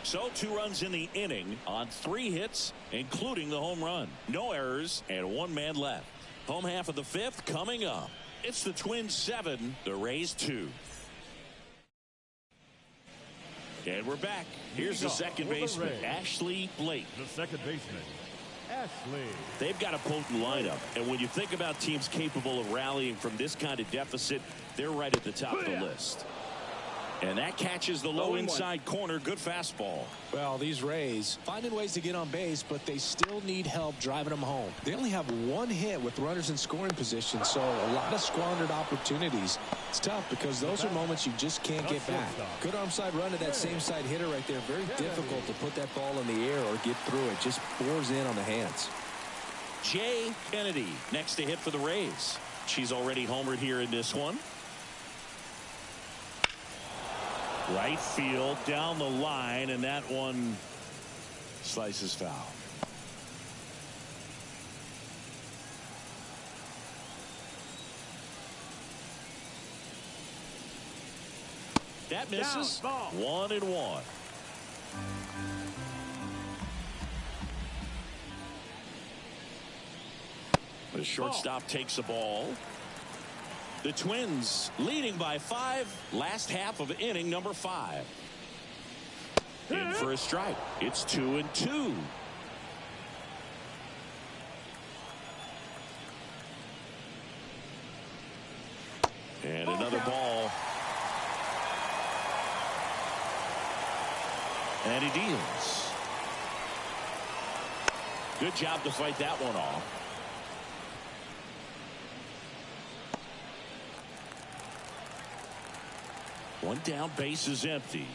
So 2 runs in the inning on 3 hits, including the home run. No errors, and 1 man left. Home half of the 5th coming up. It's the Twins 7, the Rays 2. And we're back. Here's the second baseman, Ashley Blake. The second baseman, Ashley. They've got a potent lineup, and when you think about teams capable of rallying from this kind of deficit, they're right at the top of the list. And that catches the low inside corner. Good fastball. Well, these Rays finding ways to get on base, but they still need help driving them home. They only have 1 hit with runners in scoring position, so a lot of squandered opportunities. It's tough because those are moments you just can't get back. Good arm side run to that same side hitter right there. Very difficult to put that ball in the air or get through it. Just bores in on the hands. Jay Kennedy next to hit for the Rays. She's already homered here in this one. Right field down the line, and that one slices foul. That misses. 1-1. The shortstop takes the ball. The Twins leading by 5. Last half of inning number 5. In for a strike. It's 2-2. And another ball. And he deals. Good job to fight that one off. One down, base is empty.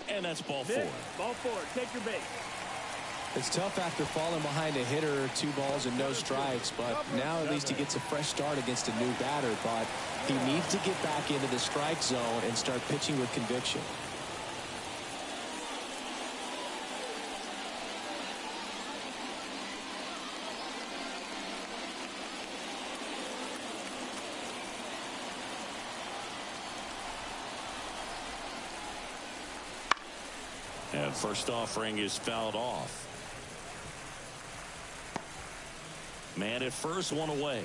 And that's ball 4. Ball 4, take your base. It's tough after falling behind a hitter, 2 balls and no strikes, but now at least he gets a fresh start against a new batter. But he needs to get back into the strike zone and start pitching with conviction. And first offering is fouled off. Man at first, 1 away.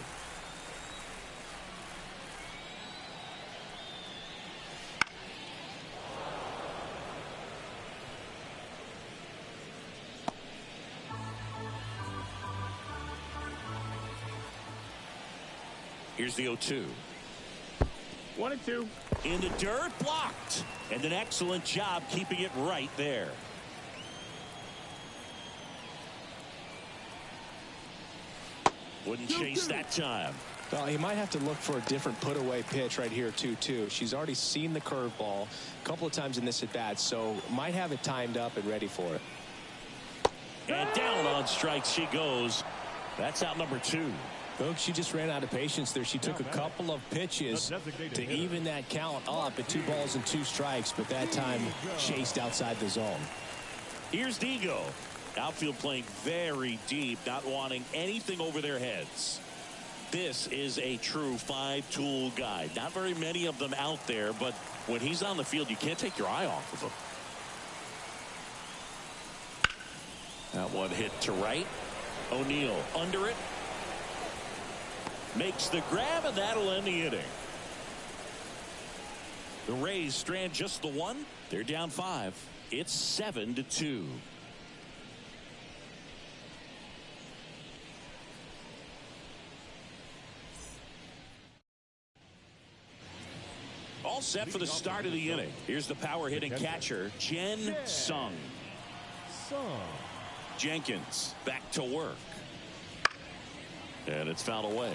Here's the 0-2. 1-2. In the dirt, blocked. And an excellent job keeping it right there. Wouldn't chase that time. Well, he might have to look for a different put-away pitch right here, too. She's already seen the curveball a couple of times in this at-bat, so might have it timed up and ready for it. And down on strikes she goes. That's out number 2. Folks, she just ran out of patience there. She took a couple of pitches to even that count up at 2 balls and 2 strikes, but that time chased outside the zone. Here's Digo. Outfield playing very deep, not wanting anything over their heads. This is a true 5-tool guy. Not very many of them out there, but when he's on the field, you can't take your eye off of him. That one hit to right. O'Neill under it. Makes the grab, and that'll end the inning. The Rays strand just the one. They're down 5. It's 7-2. All set for the start of the inning. Here's the power hitting catcher, Jen Sung. Jenkins back to work. And it's fouled away.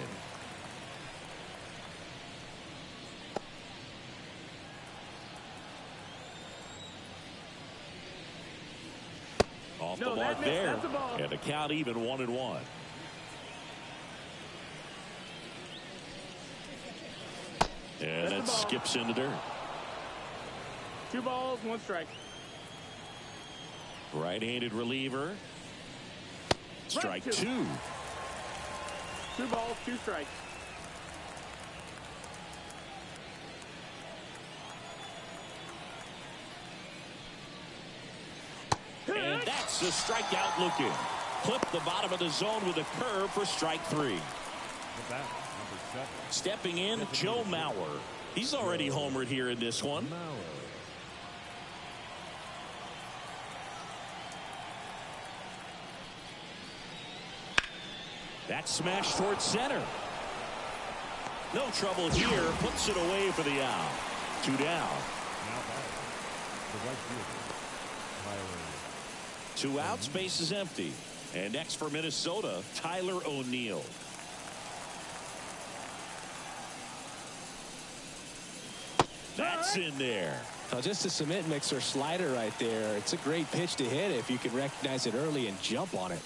Off the mark there. And the count even 1-1. And that skips in the dirt. 2 balls, 1 strike. Right-handed reliever. Strike 2. 2 balls, 2 strikes. And that's the strikeout looking. Clip the bottom of the zone with a curve for strike 3. Stepping in, Joe Mauer. He's already homered here in this one. That smash towards center. No trouble here. Puts it away for the out. 2 down. 2 outs, base is empty. And next for Minnesota, Tyler O'Neill. That's in there. Now just a cement mixer slider right there. It's a great pitch to hit if you can recognize it early and jump on it.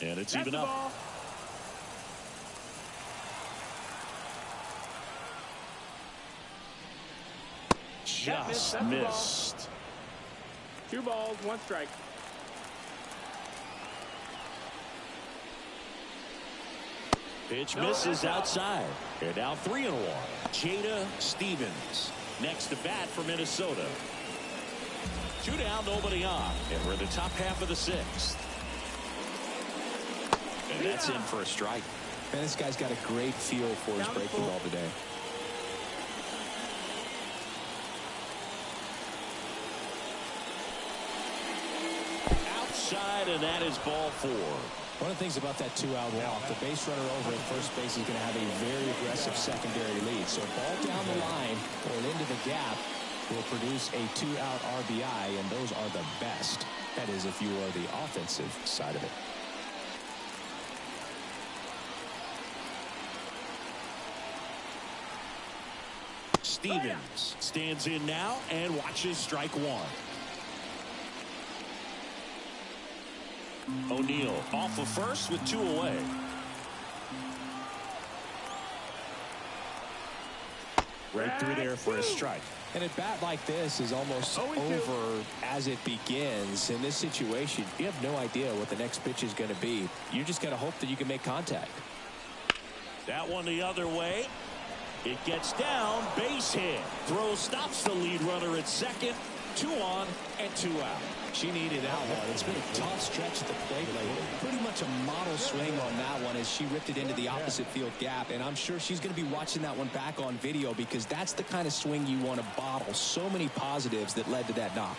And it's even up. Just missed. 2 balls, 1 strike. Pitch misses outside. And now 3-1. Jada Stevens next to bat for Minnesota. 2 down, nobody on. And we're in the top half of the 6th. And that's in for a strike. Man, this guy's got a great feel for his breaking ball today. Outside, and that is ball 4. One of the things about that 2-out walk, the base runner over at first base is going to have a very aggressive secondary lead. So a ball down the line or into the gap will produce a 2-out RBI, and those are the best. That is, if you are the offensive side of it. Stevens stands in now and watches strike 1. O'Neill off of first with 2 away. Right through there for a strike. And a bat like this is almost over as it begins. In this situation, you have no idea what the next pitch is going to be. You just got to hope that you can make contact. That one the other way. It gets down, base hit. Throw stops the lead runner at second. 2 on and 2 out. She needed that one. It's been a tough stretch at the plate lately. Pretty much a model swing on that one as she ripped it into the opposite field gap. And I'm sure she's going to be watching that one back on video because that's the kind of swing you want to bottle. So many positives that led to that knock.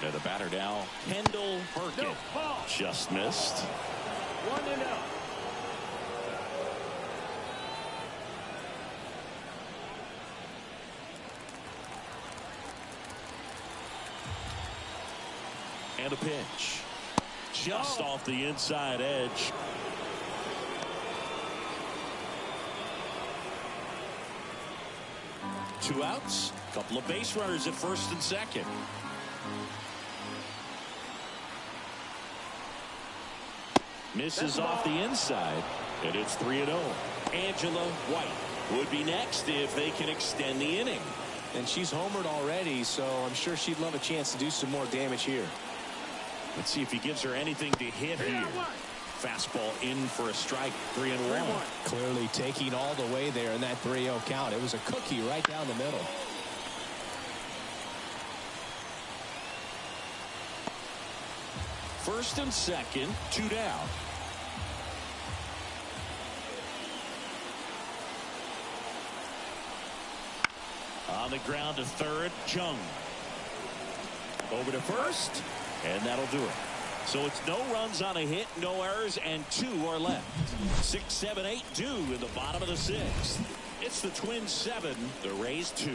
And the batter now, Kendall Burkett. Just missed. 1-0. And a pitch. Just off the inside edge. 2 outs. Couple of base runners at first and second. Misses off the inside, and it's 3-0. Angela White would be next if they can extend the inning. And she's homered already, so I'm sure she'd love a chance to do some more damage here. Let's see if he gives her anything to hit here. Fastball in for a strike, 3-1. Clearly taking all the way there in that 3-0 count. It was a cookie right down the middle. First and second, 2 down. On the ground to third, Chung. Over to first, and that'll do it. So it's no runs on a hit, no errors, and 2 are left. 6, 7, 8 due in the bottom of the 6th. It's the Twins 7, the Rays 2.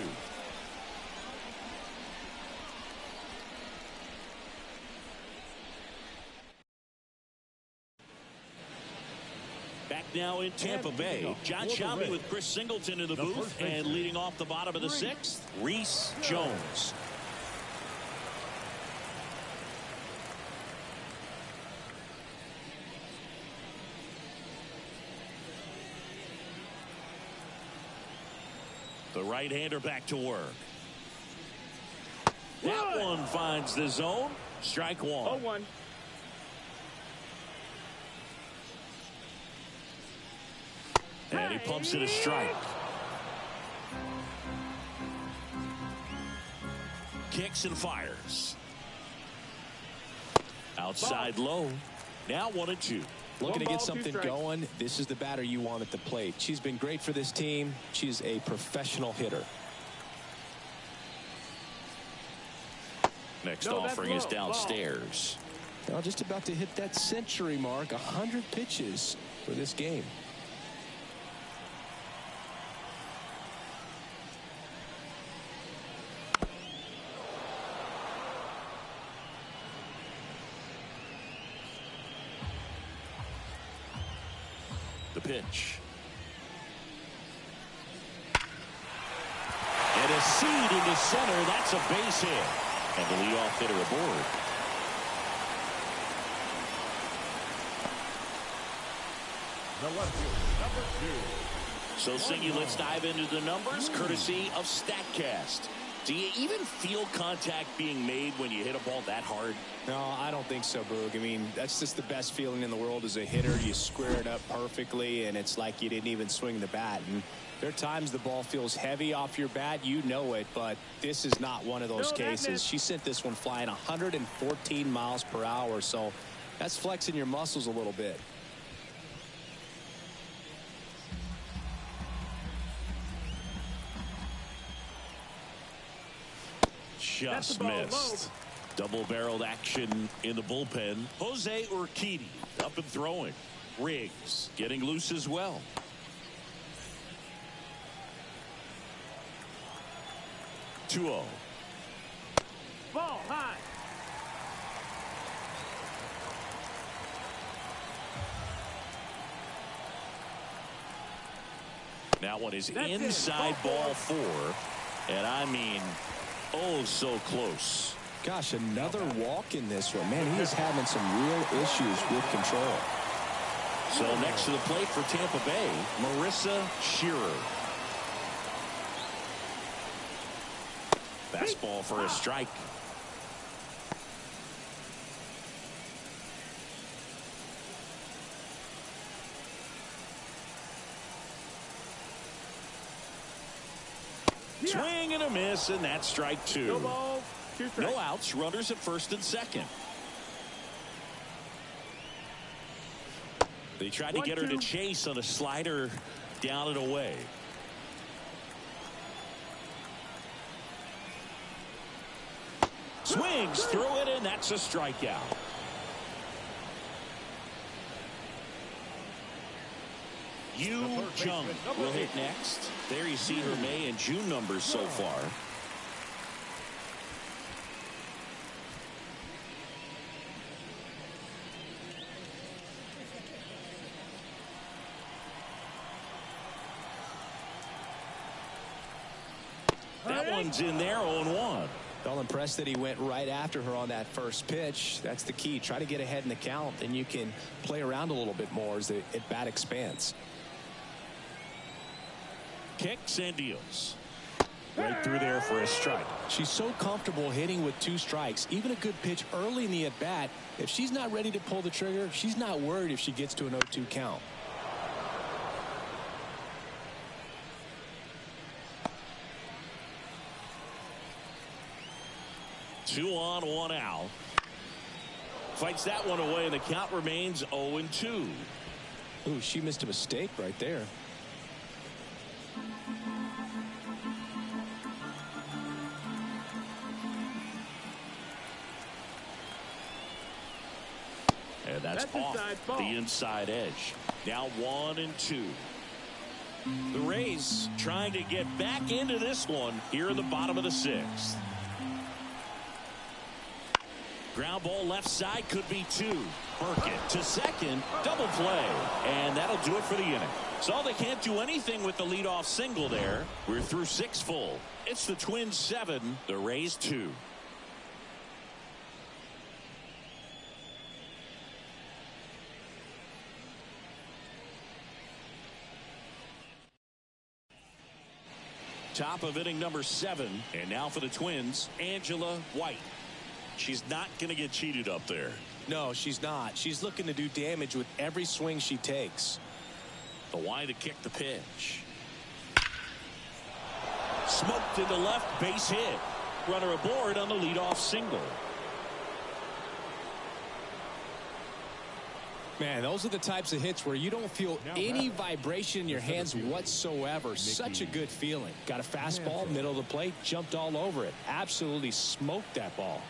Back now in Tampa Bay. John Shelby with Chris Singleton in the booth, and leading off the bottom of the 6th, Reese Jones. The right-hander back to work. That one finds the zone. Strike 1. 0-1. And he pumps it a strike. Kicks and fires. Outside low. Now 1-2. Looking to get something going. This is the batter you want at the plate. She's been great for this team. She's a professional hitter. Next offering is downstairs. Now just about to hit that century mark. 100 pitches for this game. The pitch. And a seed into center. That's a base hit. And the leadoff hitter aboard. The left fielder, number 2. So, Singy, let's dive into the numbers, courtesy of StatCast. Do you even feel contact being made when you hit a ball that hard? No, I don't think so, Boog. I mean, that's just the best feeling in the world as a hitter. You square it up perfectly, and it's like you didn't even swing the bat. And there are times the ball feels heavy off your bat. You know it, but this is not one of those cases. She sent this one flying 114 miles per hour, so that's flexing your muscles a little bit. Just missed. Double-barreled action in the bullpen. Jose Urquidy up and throwing. Riggs getting loose as well. Two-0. Ball high. That one is inside ball 4. And I mean, oh, so close. Gosh, another walk in this one. Man, he is having some real issues with control. So next to the plate for Tampa Bay, Marissa Shearer. Fastball for a strike. Swing and a miss, and that's strike 2. No balls, 2 strikes. No outs, runners at first and second. They tried to get her to chase on a slider down and away. Swings through it, and that's a strikeout. Yu Jung will hit next. There you see her May and June numbers so far. That one's in there, 0-1. Well, impressed that he went right after her on that first pitch. That's the key. Try to get ahead in the count, then you can play around a little bit more as the at-bat expands. Kicks and deals. Right through there for a strike. She's so comfortable hitting with 2 strikes. Even a good pitch early in the at-bat, if she's not ready to pull the trigger, she's not worried if she gets to an 0-2 count. Two on, 1 out. Fights that one away, and the count remains 0-2. Ooh, she missed a mistake right there. And that's off the inside edge. Now 1-2. The Rays trying to get back into this one here in the bottom of the 6th. Ground ball left side, could be 2. Burkett to second, double play, and that'll do it for the inning. So they can't do anything with the leadoff single there. We're through 6 full. It's the Twins 7, the Rays 2. Top of inning number 7, and now for the Twins, Angela White. She's not going to get cheated up there. No, she's not. She's looking to do damage with every swing she takes. The Y to kick the pitch. Smoked into left, base hit. Runner aboard on the leadoff single. Man, those are the types of hits where you don't feel any vibration in your hands whatsoever. Such a good feeling. Got a fastball, middle of the plate, jumped all over it. Absolutely smoked that ball.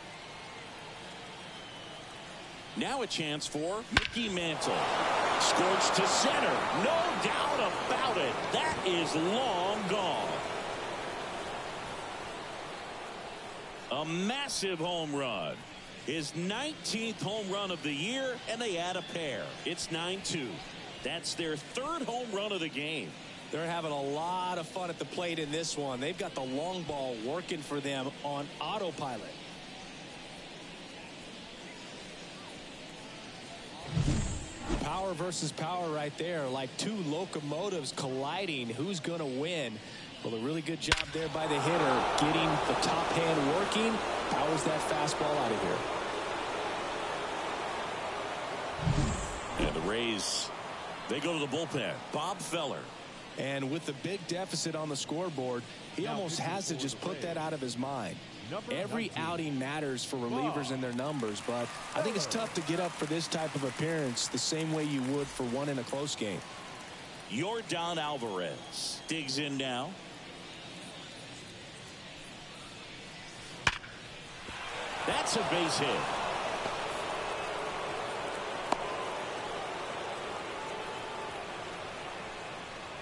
Now a chance for Mickey Mantle. Scorched to center. No doubt about it. That is long gone. A massive home run. His 19th home run of the year, and they add a pair. It's 9-2. That's their 3rd home run of the game. They're having a lot of fun at the plate in this one. They've got the long ball working for them on autopilot. Power versus power right there, like 2 locomotives colliding. Who's going to win? Well, a really good job there by the hitter, getting the top hand working. Powers that fastball out of here. And the Rays, they go to the bullpen. Bob Feller. And with the big deficit on the scoreboard, he almost has to just put that out of his mind. Every outing matters for relievers and their numbers, but I think it's tough to get up for this type of appearance the same way you would for one in a close game. Yordan Alvarez digs in now. That's a base hit.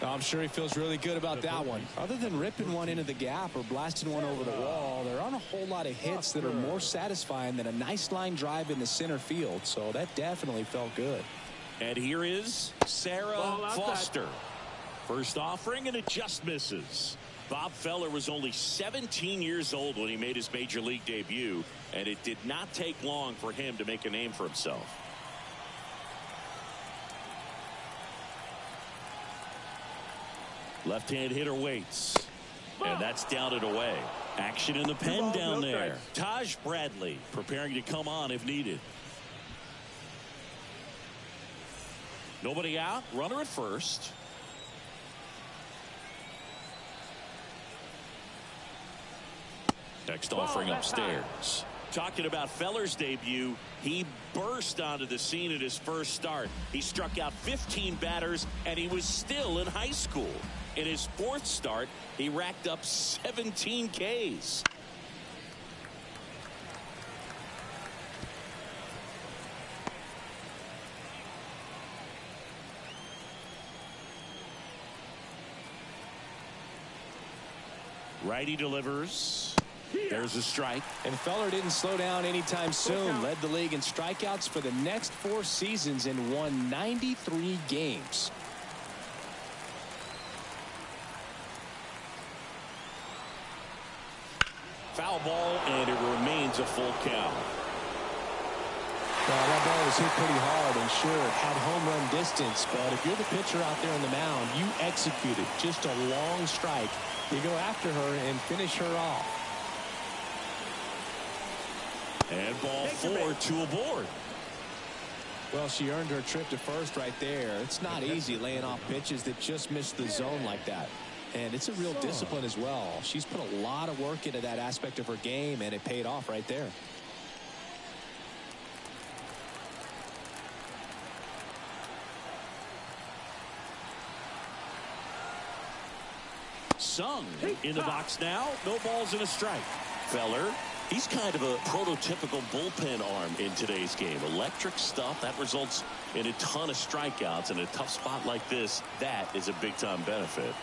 I'm sure he feels really good about that one. Other than ripping one into the gap or blasting one over the wall, there aren't a whole lot of hits that are more satisfying than a nice line drive in the center field. So that definitely felt good. And here is Sarah Foster. First offering, and it just misses. Bob Feller was only 17 years old when he made his major league debut, and it did not take long for him to make a name for himself. Left-hand hitter waits, and that's down and away. Action in the pen down there. Taj Bradley preparing to come on if needed. Nobody out, runner at first. Next offering upstairs. Talking about Feller's debut, he burst onto the scene at his first start. He struck out 15 batters, and he was still in high school. In his 4th start, he racked up 17 Ks. Righty delivers. There's a strike. And Feller didn't slow down anytime soon. Led the league in strikeouts for the next 4 seasons and won 93 games. Foul ball, and it remains a full count. Well, that ball was hit pretty hard, and sure, it had home run distance, but if you're the pitcher out there on the mound, you execute it. Just a long strike. You go after her and finish her off. And ball 4, 2 aboard. Well, she earned her trip to first right there. It's not easy laying off pitches that just miss the zone like that. And it's a real discipline as well. She's put a lot of work into that aspect of her game, and it paid off right there. Sung in the box now. No balls and a strike. Feller, he's kind of a prototypical bullpen arm in today's game. Electric stuff that results in a ton of strikeouts. In a tough spot like this, that is a big-time benefit.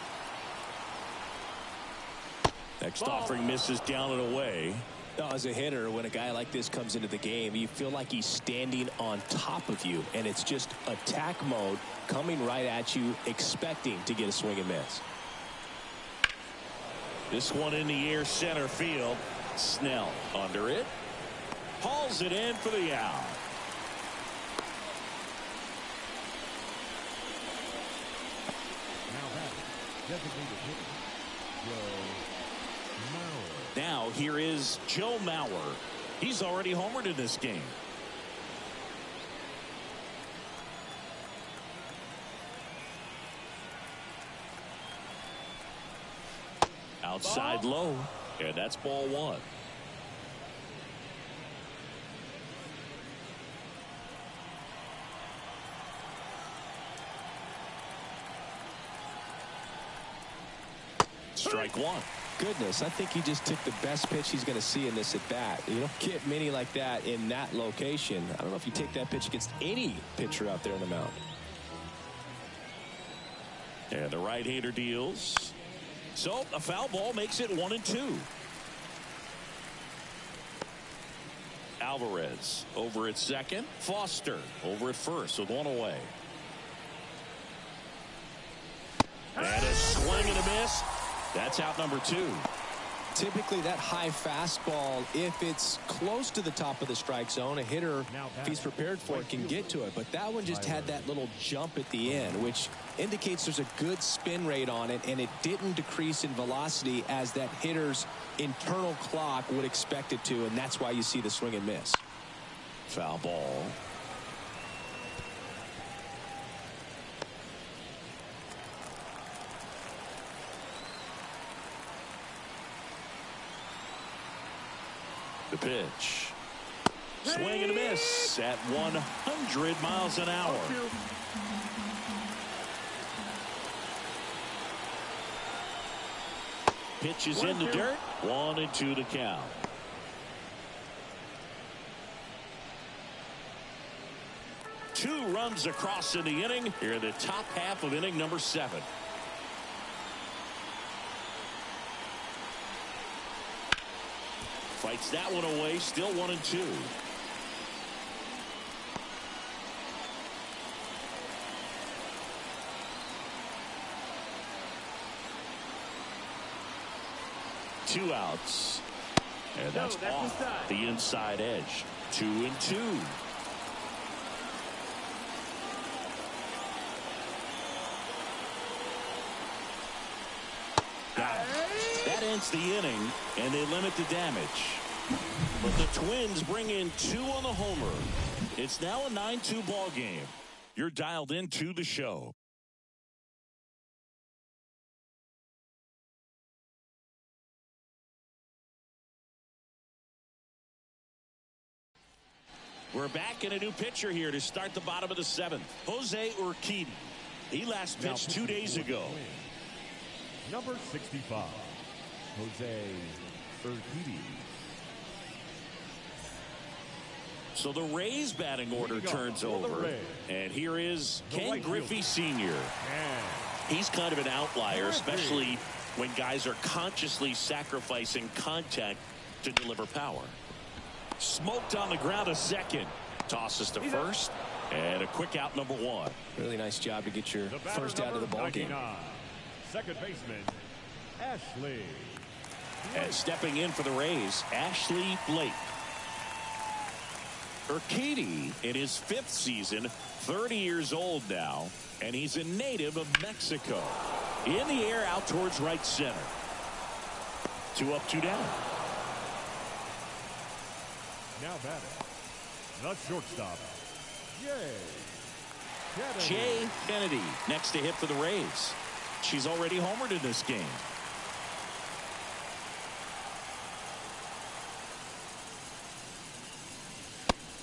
Next offering misses down and away. As a hitter, when a guy like this comes into the game, you feel like he's standing on top of you, and it's just attack mode coming right at you, expecting to get a swing and miss. This one in the air, center field. Snell under it. Hauls it in for the out. Now batting, designated hitter, Joe Mauer. Now here is Joe Mauer. He's already homered in this game. Outside low, and that's ball 1. Strike 1. Goodness, I think he just took the best pitch he's going to see in this at bat. You don't get many like that in that location. I don't know if you take that pitch against any pitcher out there on the mound. And the right-hander deals. So a foul ball makes it 1-2. Alvarez over at second. Foster over at first with 1 away. And a swing and a miss. That's out number 2. Typically that high fastball, if it's close to the top of the strike zone, a hitter, if he's prepared for it, can get to it. But that one just had that little jump at the end, which indicates there's a good spin rate on it, and it didn't decrease in velocity as that hitter's internal clock would expect it to, and that's why you see the swing and miss. Foul ball. The pitch. Swing and a miss at 100 miles an hour. Pitch is in the dirt. 1-2 to count. Two runs across in the inning. Here in the top half of inning number 7. Fights that one away. Still 1-2. Two outs. And that's off the inside edge. 2-2. That ends the inning, and they limit the damage. But the Twins bring in 2 on the homer. It's now a 9-2 ball game. You're dialed into the show. We're back in a new pitcher here to start the bottom of the 7th. Jose Urquidy. He last pitched 2 days ago. Number 65, Jose Urquidy. So the Rays batting order turns over. And here is Ken Griffey Sr. He's kind of an outlier, especially when guys are consciously sacrificing contact to deliver power. Smoked on the ground to second. Tosses to first. And a quick out number 1. Really nice job to get your first out of the ball game. Second baseman, Ashley. And stepping in for the Rays, Ashley Blake. Urquidy in his 5th season, 30 years old now, and he's a native of Mexico. In the air out towards right center. 2 up, 2 down. Now batting, the shortstop, Jay Kennedy next to hit for the Rays. She's already homered in this game.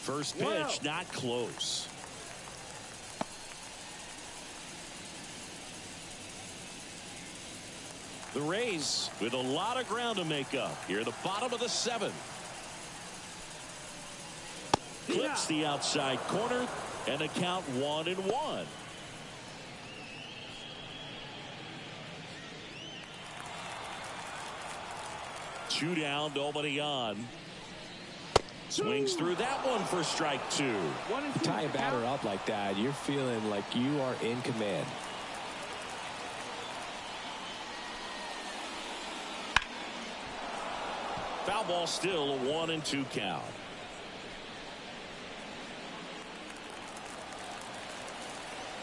First pitch, not close. The Rays with a lot of ground to make up here at the bottom of the 7th. Clips the outside corner and the count 1-1. Two down, nobody on. Swings through that one for strike 2. You tie a batter up like that, you're feeling like you are in command. Foul ball, still a 1-2 count.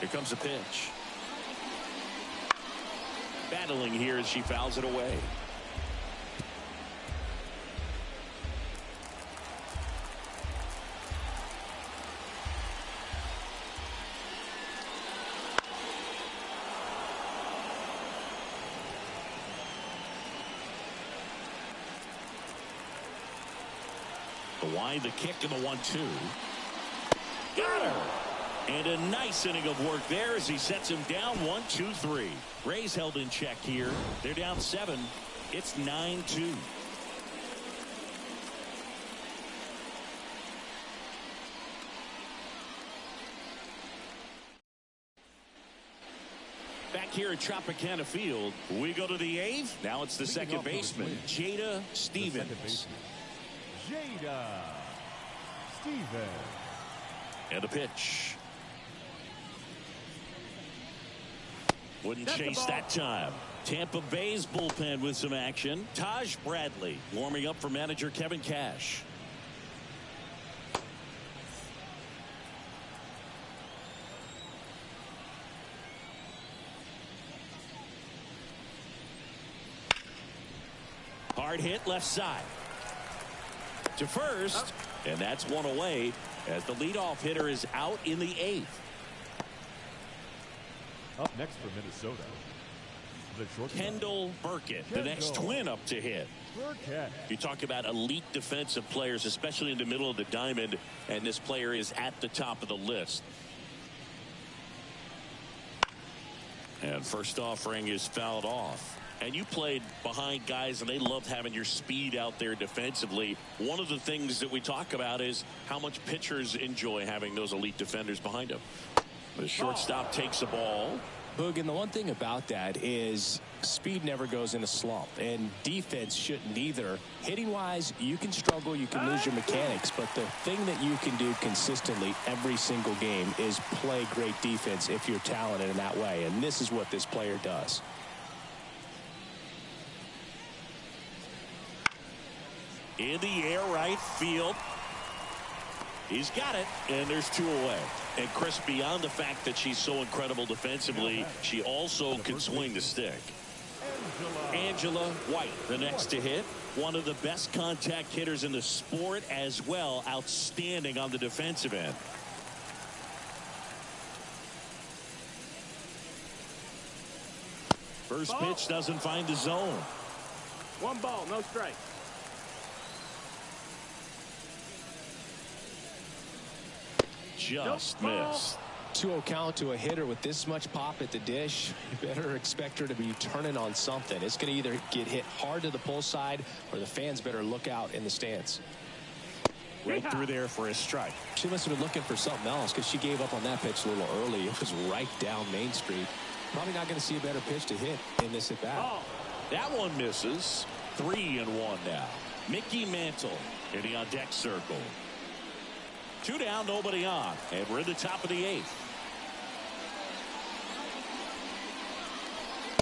Here comes a pitch. Battling here as she fouls it away. The wind, the kick, and the 1-2. Got her. And a nice inning of work there as he sets him down 1-2-3. Rays held in check here. They're down 7. It's 9-2. Back here at Tropicana Field, we go to the 8th. Now it's the second baseman, Jada Stevens. Jada Stevens. And a pitch. Wouldn't chase that time. Tampa Bay's bullpen with some action. Taj Bradley warming up for manager Kevin Cash. Hard hit left side. To first, and that's one away as the leadoff hitter is out in the 8th. Up next for Minnesota, the shortstop, Kendall Burkett, the next twin up to hit. Burkett. You talk about elite defensive players, especially in the middle of the diamond, and this player is at the top of the list. And first offering is fouled off. And you played behind guys, and they loved having your speed out there defensively. One of the things that we talk about is how much pitchers enjoy having those elite defenders behind them. The shortstop takes the ball. Boog, and the one thing about that is speed never goes in a slump, and defense shouldn't either. Hitting-wise, you can struggle, you can lose your mechanics, but the thing that you can do consistently every single game is play great defense if you're talented in that way, and this is what this player does. In the air right field. He's got it, and there's 2 away. And Chris, beyond the fact that she's so incredible defensively, she also can swing the stick. Angela White, the next to hit. One of the best contact hitters in the sport as well. Outstanding on the defensive end. First pitch doesn't find the zone. 1 ball, no strike. Just missed. 2-0 count to a hitter with this much pop at the dish. You better expect her to be turning on something. It's going to either get hit hard to the pull side, or the fans better look out in the stands. Right through there for a strike. She must have been looking for something else, because she gave up on that pitch a little early. It was right down Main Street. Probably not going to see a better pitch to hit in this at bat. Oh, that one misses. 3-1 now. Mickey Mantle in the on deck circle. 2 down, nobody on, and we're in the top of the 8th.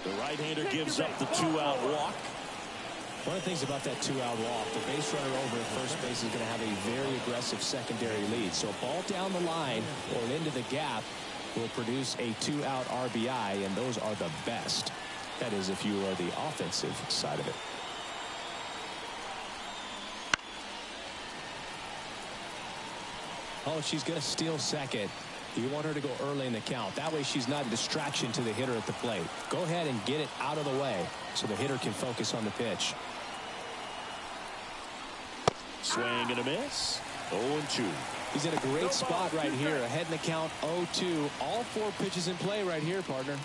The right-hander gives up the 2-out walk. One of the things about that two-out walk, the base runner over at first base is going to have a very aggressive secondary lead. So a ball down the line or into the gap will produce a two-out RBI, and those are the best. That is, if you are the offensive side of it. Oh, she's going to steal second. You want her to go early in the count. That way she's not a distraction to the hitter at the plate. Go ahead and get it out of the way so the hitter can focus on the pitch. Swing and a miss. 0-2. He's in a great spot right here. Ahead in the count, 0-2. All 4 pitches in play right here, partner.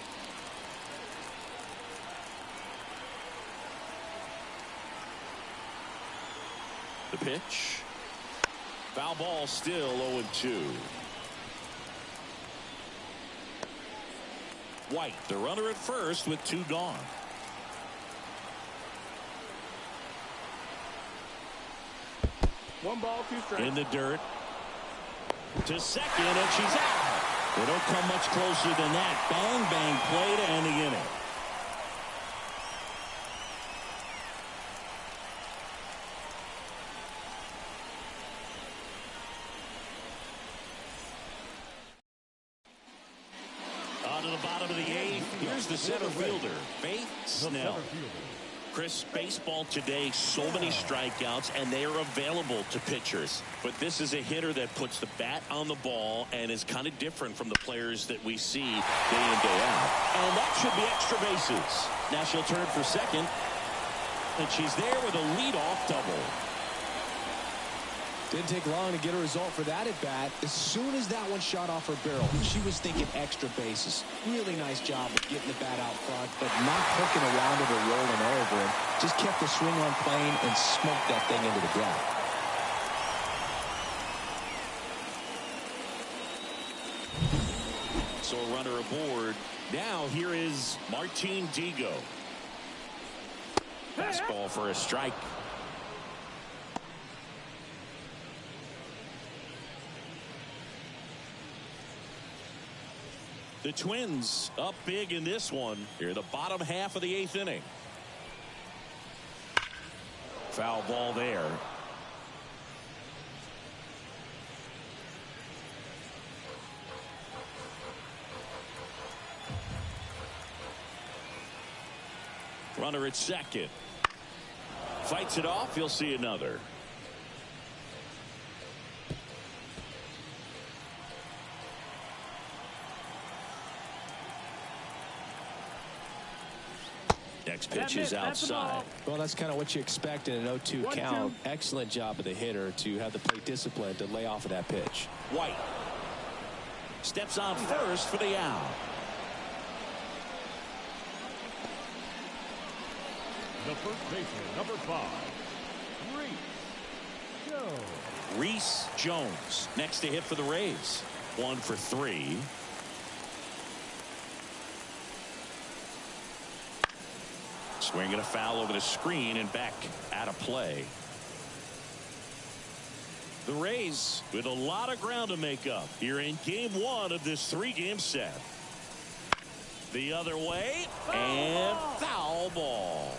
The pitch. Foul ball, still 0-2. White, the runner at first with 2 gone. One ball, 2 strikes. In the dirt. To second, and she's out. They don't come much closer than that. Bang, bang play to end the inning. On to the bottom of the 8th. Here's the center fielder, Faith Snell. Chris, baseball today, so many strikeouts, and they are available to pitchers. But this is a hitter that puts the bat on the ball and is kind of different from the players that we see day in, day out. And that should be extra bases. Now she'll turn for second, and she's there with a leadoff double. Didn't take long to get a result for that at bat. As soon as that one shot off her barrel, she was thinking extra bases. Really nice job of getting the bat out front, but not hooking around it or rolling over, and just kept the swing on plane and smoked that thing into the gap. So a runner aboard. Now here is Martin Digo. Fastball for a strike. The Twins up big in this one. Here, the bottom half of the 8th inning. Foul ball there. Runner at second. Fights it off. You'll see another. Next pitch is outside. Well, that's kind of what you expect in an 0-2 count. Excellent job of the hitter to have the plate discipline to lay off of that pitch. White steps on first for the out. The first baseman, number 5, Reese Jones next to hit for the Rays. 1 for 3. Swinging a foul over the screen and back out of play. The Rays with a lot of ground to make up here in game 1 of this 3-game set. The other way, and foul ball.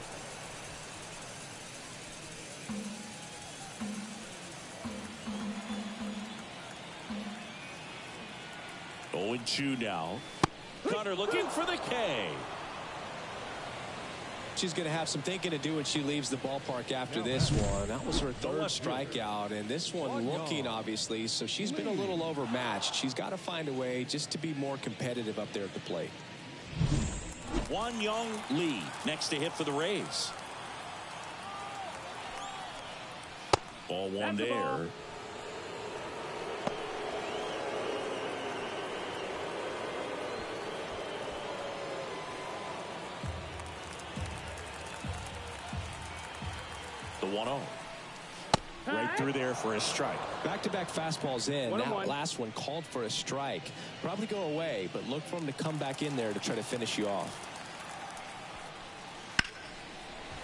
Oh, 0-2 now. Cutter looking for the K. She's going to have some thinking to do when she leaves the ballpark after this one. That was her 3rd strikeout, and this one looking, obviously, so she's been a little overmatched. She's got to find a way just to be more competitive up there at the plate. Won Young Lee next to hit for the Rays. Ball 1 there. The 1-0. Right through there for a strike. Back-to-back fastballs in. That last one called for a strike. Probably go away, but look for him to come back in there to try to finish you off.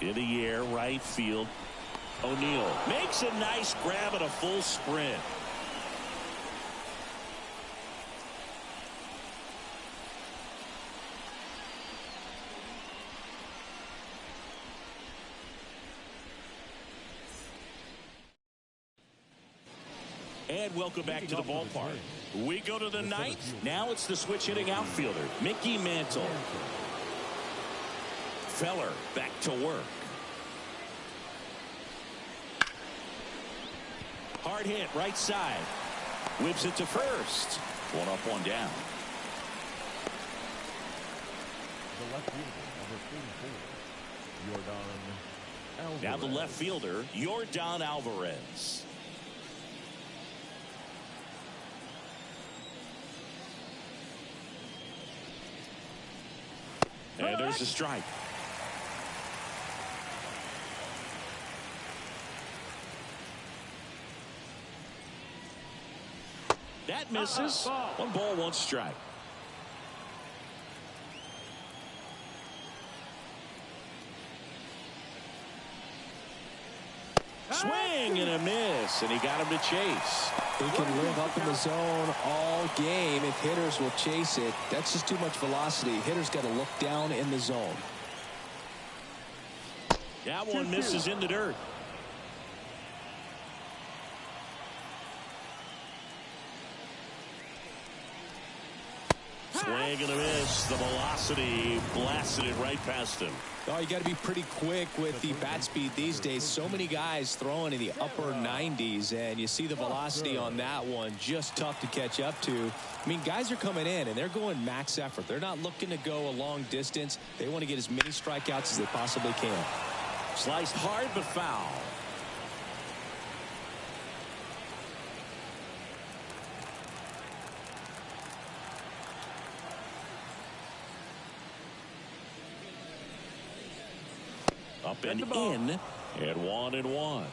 In the air, right field. O'Neill makes a nice grab at a full sprint. And welcome back to the ballpark. We go to the ninth. Now it's the switch hitting outfielder, Mickey Mantle. Feller back to work. Hard hit right side. Whips it to first. One up, one down. The left fielder, number 44, Yordan Alvarez. Now the left fielder, Yordan Alvarez. And there's a strike. That misses. 1 ball, 1 strike. Swing and a miss, and he got him to chase. He can live up in the zone all game if hitters will chase it. That's just too much velocity. Hitters got to look down in the zone. That one misses in the dirt. Swing and a miss. The velocity blasted it right past him. Oh, you got to be pretty quick with the bat speed these days. So many guys throwing in the upper 90s, and you see the velocity on that one. Just tough to catch up to. I mean, guys are coming in, and they're going max effort. They're not looking to go a long distance. They want to get as many strikeouts as they possibly can. Sliced hard but foul. Up and in, and 1-1.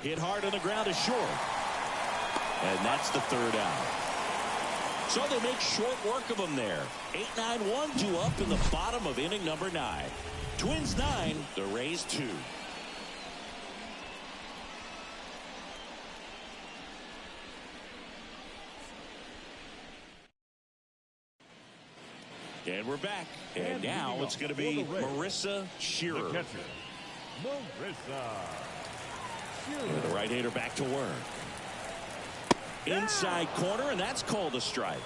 Hit hard on the ground is short. And that's the 3rd out. So they make short work of them there. 8-9-1, 2 up in the bottom of inning number 9. Twins 9, the Rays 2. And we're back. And now it's going to be Marissa Shearer. The catcher, Marissa Shearer. And the right-hander back to work. Inside corner, and that's called a strike.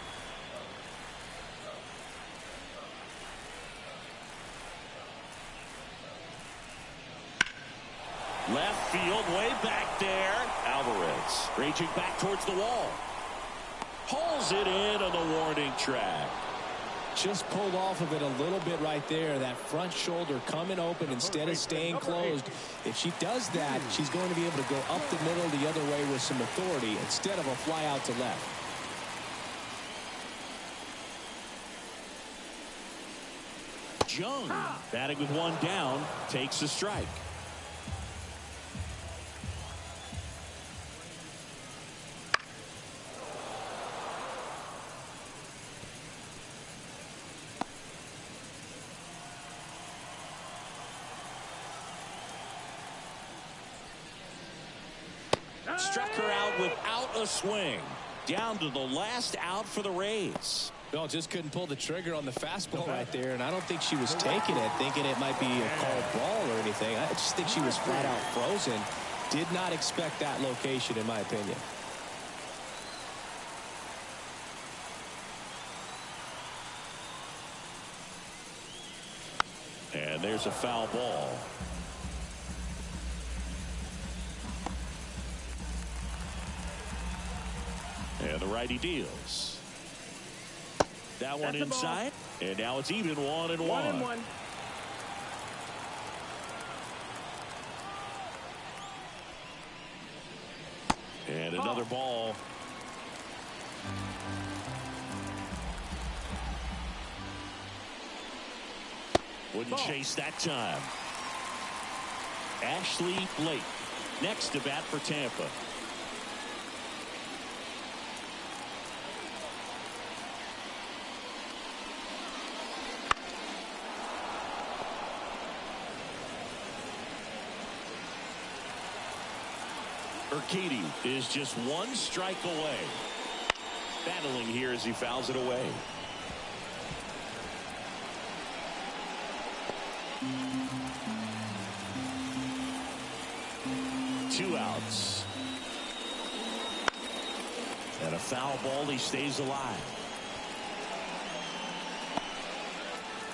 Left field, way back there. Alvarez reaching back towards the wall. Pulls it in on the warning track. Just pulled off of it a little bit right there. That front shoulder coming open instead of staying closed. If she does that, she's going to be able to go up the middle the other way with some authority instead of a fly out to left. Jung, batting with 1 down, takes a strike. Struck her out without a swing. Down to the last out for the Rays. Well, just couldn't pull the trigger on the fastball right there, and I don't think she was taking it, thinking it might be a called ball or anything. I just think she was flat out frozen. Did not expect that location, in my opinion. And there's a foul ball. And the righty deals. That one inside. And now it's even 1-1. 1-1. And another ball. Wouldn't chase that time. Ashley Blake next to bat for Tampa. Urquidy is just 1 strike away. Battling here as he fouls it away. Two outs. And a foul ball. He stays alive.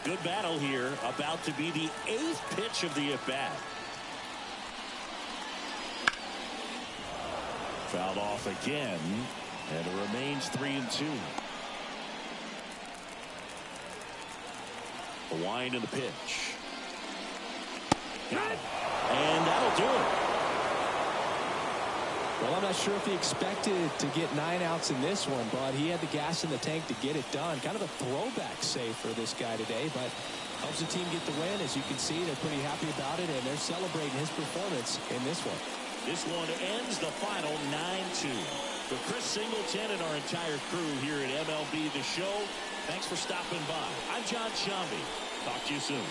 Good battle here. About to be the 8th pitch of the at-bat. Fouled off again. And it remains 3-2. The wind and the pitch. Got it. And that'll do it. Well, I'm not sure if he expected to get 9 outs in this one, but he had the gas in the tank to get it done. Kind of a throwback save for this guy today, but helps the team get the win. As you can see, they're pretty happy about it, and they're celebrating his performance in this one. This one ends the final 9-2. For Chris Singleton and our entire crew here at MLB The Show, thanks for stopping by. I'm John Shambi. Talk to you soon.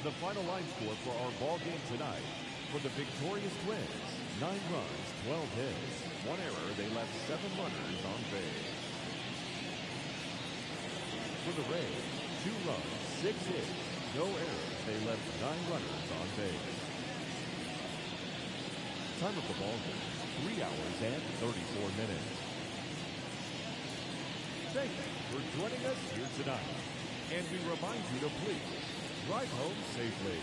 The final line score for our ball game tonight. For the victorious Twins, 9 runs, 12 hits, 1 error. They left 7 runners on base. For the Rays, 2 runs, 6 hits, no errors. They left 9 runners on base. Time of the ball game, 3 hours and 34 minutes. Thank you for joining us here tonight. And we remind you to please drive home safely.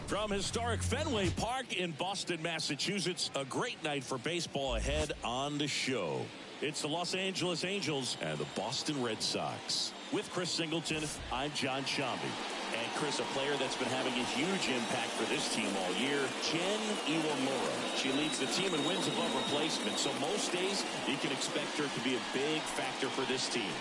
From historic Fenway Park in Boston, Massachusetts, a great night for baseball ahead on the show. It's the Los Angeles Angels and the Boston Red Sox. With Chris Singleton, I'm John Shambi. And Chris, a player that's been having a huge impact for this team all year, Jen Iwamura. She leads the team in wins above replacement, so most days you can expect her to be a big factor for this team.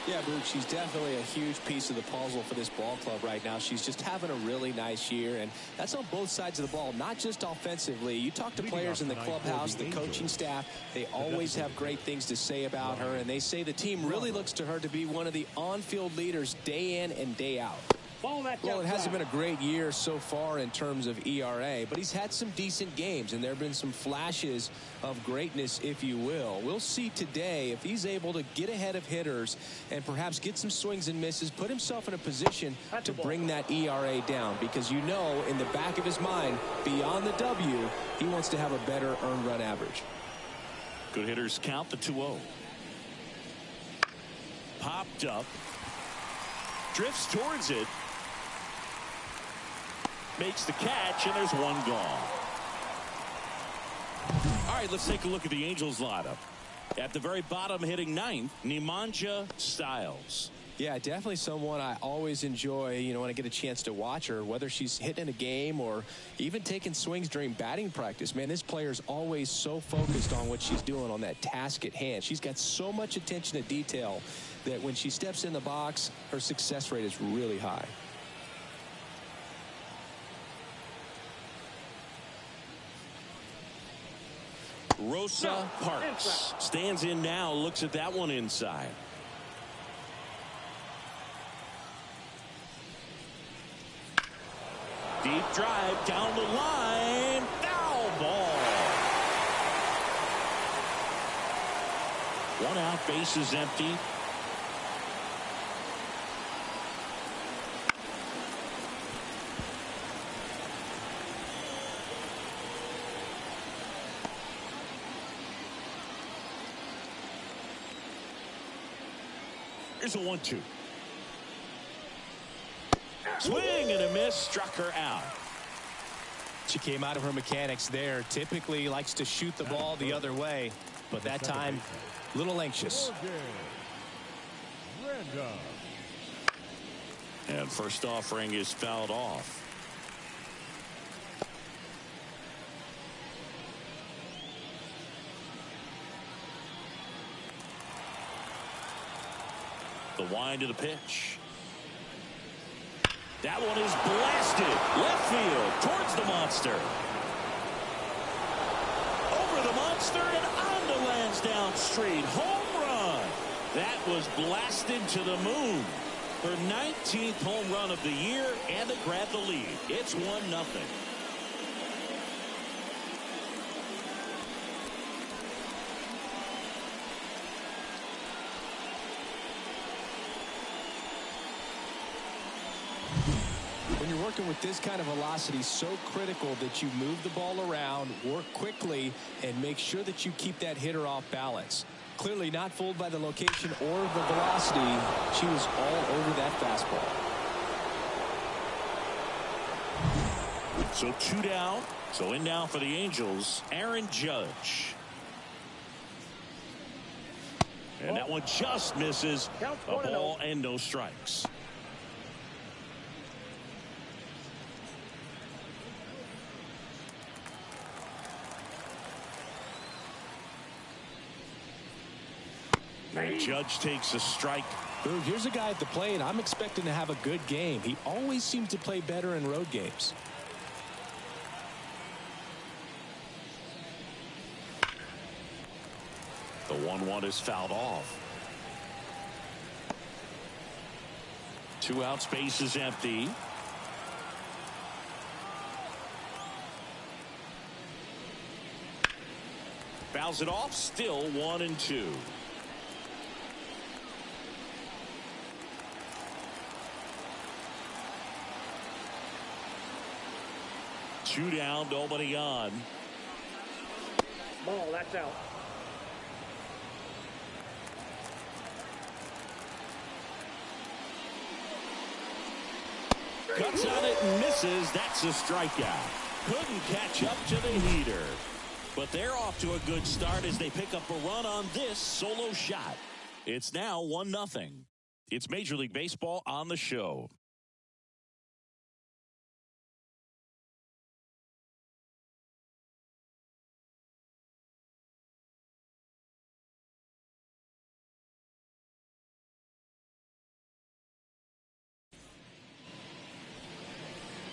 Yeah, Boog, she's definitely a huge piece of the puzzle for this ball club right now. She's just having a really nice year, and that's on both sides of the ball, not just offensively. You talk to players in the clubhouse, the coaching staff, they always have great things to say about her, and they say the team really looks to her to be one of the on-field leaders day in and day out. Well, it hasn't been a great year so far in terms of ERA, but he's had some decent games, and there have been some flashes of greatness, if you will. We'll see today if he's able to get ahead of hitters and perhaps get some swings and misses, put himself in a position to bring that ERA down, because you know in the back of his mind, beyond the W, he wants to have a better earned run average. Good hitters count the 2-0. Popped up. Drifts towards it. Makes the catch, and there's one gone. All right, let's take a look at the Angels lineup. At the very bottom, hitting ninth, Nemanja Styles. Yeah, definitely someone I always enjoy, when I get a chance to watch her, whether she's hitting a game or even taking swings during batting practice. Man, this player's always so focused on what she's doing on that task at hand. She's got so much attention to detail that when she steps in the box, her success rate is really high. Rosa Parks stands in now, looks at that one inside. Deep drive down the line. Foul ball. One out, base is empty. Here's a 1-2. Swing and a miss, struck her out. She came out of her mechanics there. Typically likes to shoot the ball the other way, but that time a little anxious. And first offering is fouled off. The wind of the pitch. That one is blasted left field towards the monster. Over the monster and on to Lansdowne Street. Home run. That was blasted to the moon. Her 19th home run of the year, and they grab the lead. It's 1-0. When you're working with this kind of velocity, so critical that you move the ball around, work quickly, and make sure that you keep that hitter off balance. Clearly not fooled by the location or the velocity. She was all over that fastball. So 2 down. So in now for the Angels, Aaron Judge. And that one just misses. A ball and no strikes. And Judge takes a strike Boog, here's a guy at the plate. I'm expecting to have a good game. He always seems to play better in road games. The 1-1 is fouled off. 2 out, space is empty. Fouls it off, still 1-2. Two down, nobody on. Ball, that's out. Cuts on it and misses. That's a strikeout. Couldn't catch up to the heater. But they're off to a good start as they pick up a run on this solo shot. It's now 1-0. It's Major League Baseball on the show.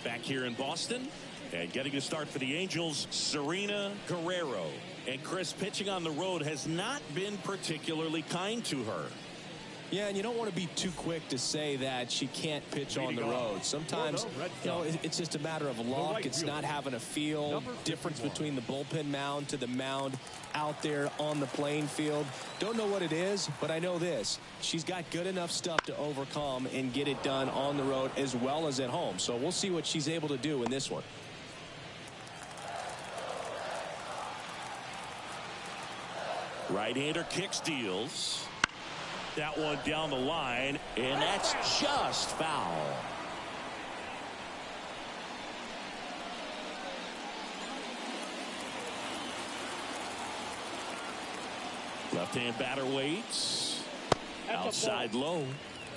Back here in Boston, and getting a start for the Angels, Serena Guerrero. And Chris, pitching on the road has not been particularly kind to her. Yeah, and you don't want to be too quick to say that she can't pitch on the road. Sometimes, you know, it's just a matter of luck. It's not having a feel. Difference between the bullpen mound to the mound out there on the playing field. Don't know what it is, but I know this. She's got good enough stuff to overcome and get it done on the road as well as at home. So we'll see what she's able to do in this one. Right-hander kicks, deals. That one down the line, and that's just foul. Left-hand batter waits. Outside low,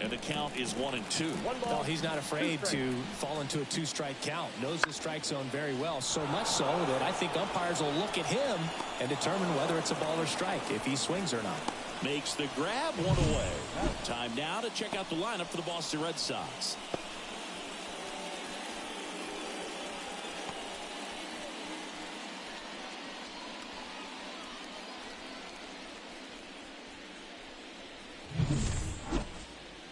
and the count is 1-2. Well, he's not afraid to fall into a 2-strike count. Knows the strike zone very well, so much so that I think umpires will look at him and determine whether it's a ball or strike, if he swings or not. Makes the grab, one away. Time now to check out the lineup for the Boston Red Sox.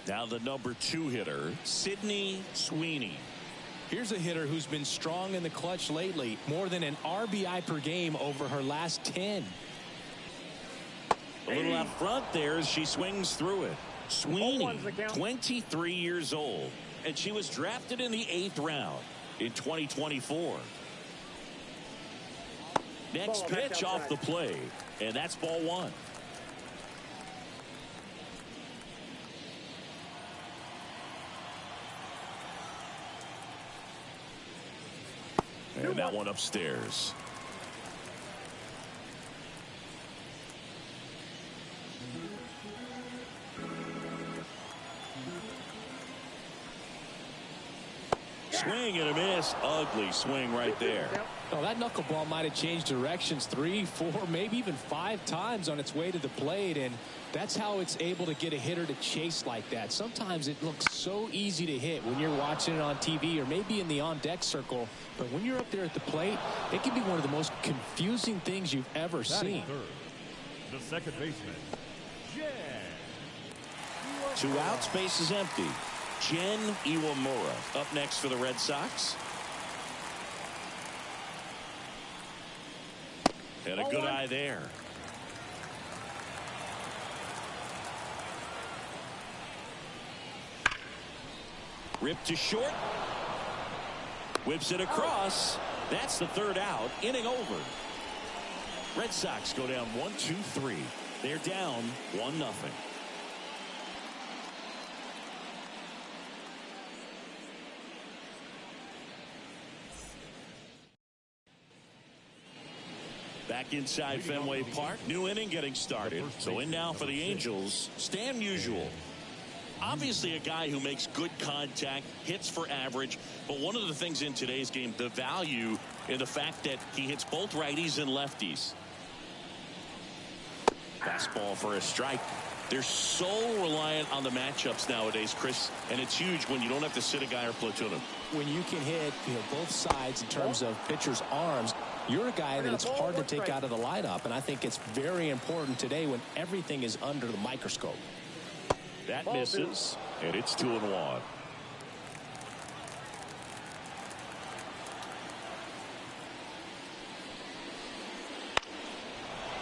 Now the number 2 hitter, Sydney Sweeney. Here's a hitter who's been strong in the clutch lately. More than an RBI per game over her last 10. A little out front there as she swings through it. Sweeney, 23 years old, and she was drafted in the 8th round in 2024. Next pitch off the plate, and that's ball 1. And that one upstairs. Swing and a miss. Ugly swing right there. Oh, that knuckleball might have changed directions 3, 4, maybe even 5 times on its way to the plate, and that's how it's able to get a hitter to chase like that. Sometimes it looks so easy to hit when you're watching it on TV or maybe in the on-deck circle, but when you're up there at the plate, it can be one of the most confusing things you've ever seen. The second baseman, Jen. 2 outs, base is empty. Jen Iwamura up next for the Red Sox. And a good eye there. Ripped to short. Whips it across. That's the 3rd out. Inning over. Red Sox go down 1-2-3. They're down 1-0. Back inside Fenway Park. New inning getting started. So in now for the Angels, Stan Musial. Obviously a guy who makes good contact, hits for average. But one of the things in today's game, the value in the fact that he hits both righties and lefties. Fastball for a strike. They're so reliant on the matchups nowadays, Chris, and it's huge when you don't have to sit a guy or platoon him. When you can hit both sides in terms of pitchers' arms, you're a guy that it's hard to take out of the lineup, and I think it's very important today when everything is under the microscope. That misses, and it's 2-1.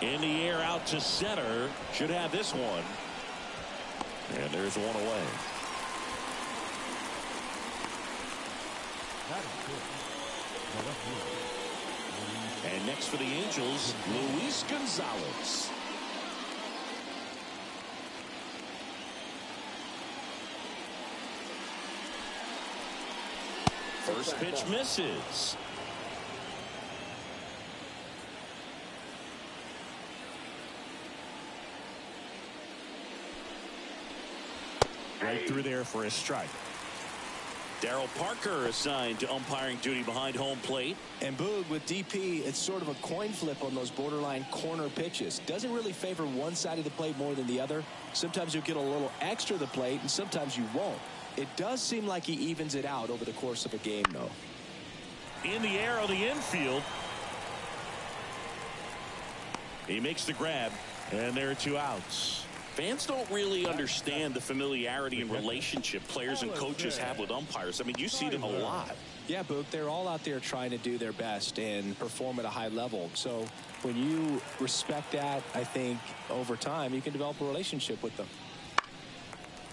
In the air out to center. Should have this one. And there's one away. And next for the Angels, Luis Gonzalez. First pitch misses. Right through there for a strike. Darryl Parker assigned to umpiring duty behind home plate. And Boog, with DP, it's sort of a coin flip on those borderline corner pitches. Doesn't really favor one side of the plate more than the other. Sometimes you'll get a little extra the plate, and sometimes you won't. It does seem like he evens it out over the course of a game, though. In the air on the infield. He makes the grab, and there are 2 outs. Fans don't really understand the familiarity and relationship players and coaches have with umpires. I mean, you see them a lot. Yeah, Boog, they're all out there trying to do their best and perform at a high level. So when you respect that, I think over time you can develop a relationship with them.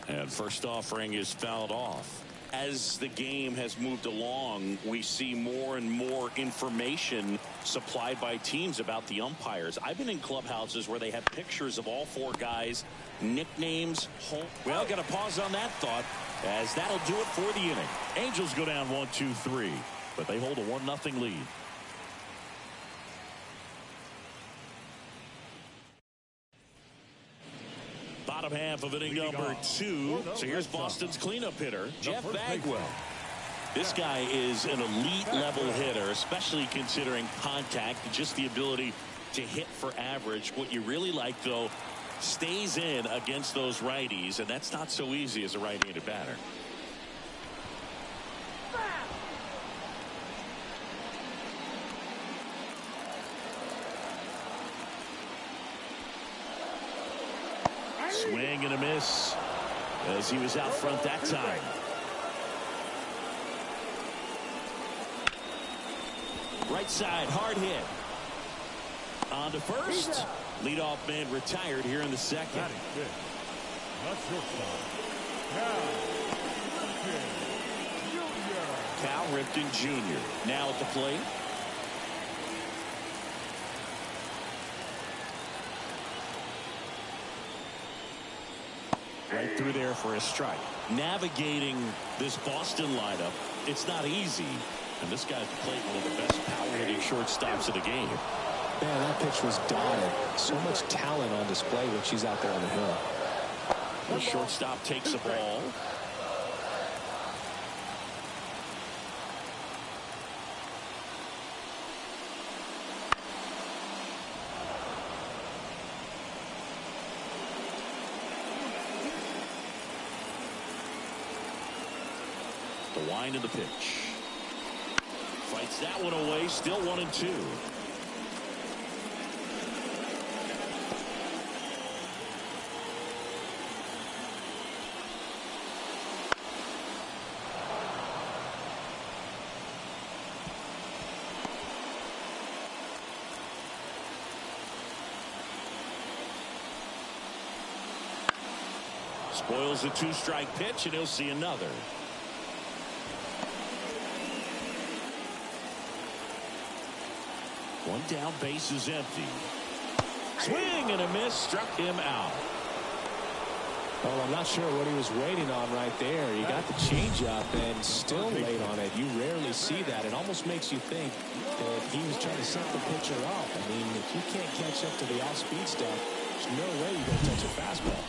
And first offering is fouled off. As the game has moved along, we see more and more information supplied by teams about the umpires. I've been in clubhouses where they have pictures of all 4 guys, nicknames, home. Well, got to pause on that thought, as that'll do it for the inning. Angels go down 1-2-3, but they hold a 1-0 lead. Bottom half of inning number 2. So here's Boston's cleanup hitter, Jeff Bagwell. This guy is an elite level hitter, especially considering contact and just the ability to hit for average. What you really like, though, stays in against those righties, and that's not so easy as a right-handed batter. Swing and a miss as he was out front that time. Right side, hard hit. On to first. Leadoff man retired here in the second. Cal Ripken Jr. now at the plate. Right through there for a strike. Navigating this Boston lineup, it's not easy. And this guy's played one of the best power-hitting shortstops of the game. Man, that pitch was dotted. So much talent on display when she's out there on the hill. The shortstop takes the ball. The wind of the pitch. Fights that one away. Still 1-2. Spoils a 2-strike pitch, and he'll see another. One down, base is empty. Swing and a miss, struck him out. Well, I'm not sure what he was waiting on right there. He got the changeup and still late on it. You rarely see that. It almost makes you think that he was trying to set the pitcher up. I mean, if you can't catch up to the off-speed stuff, there's no way you're going to touch a fastball.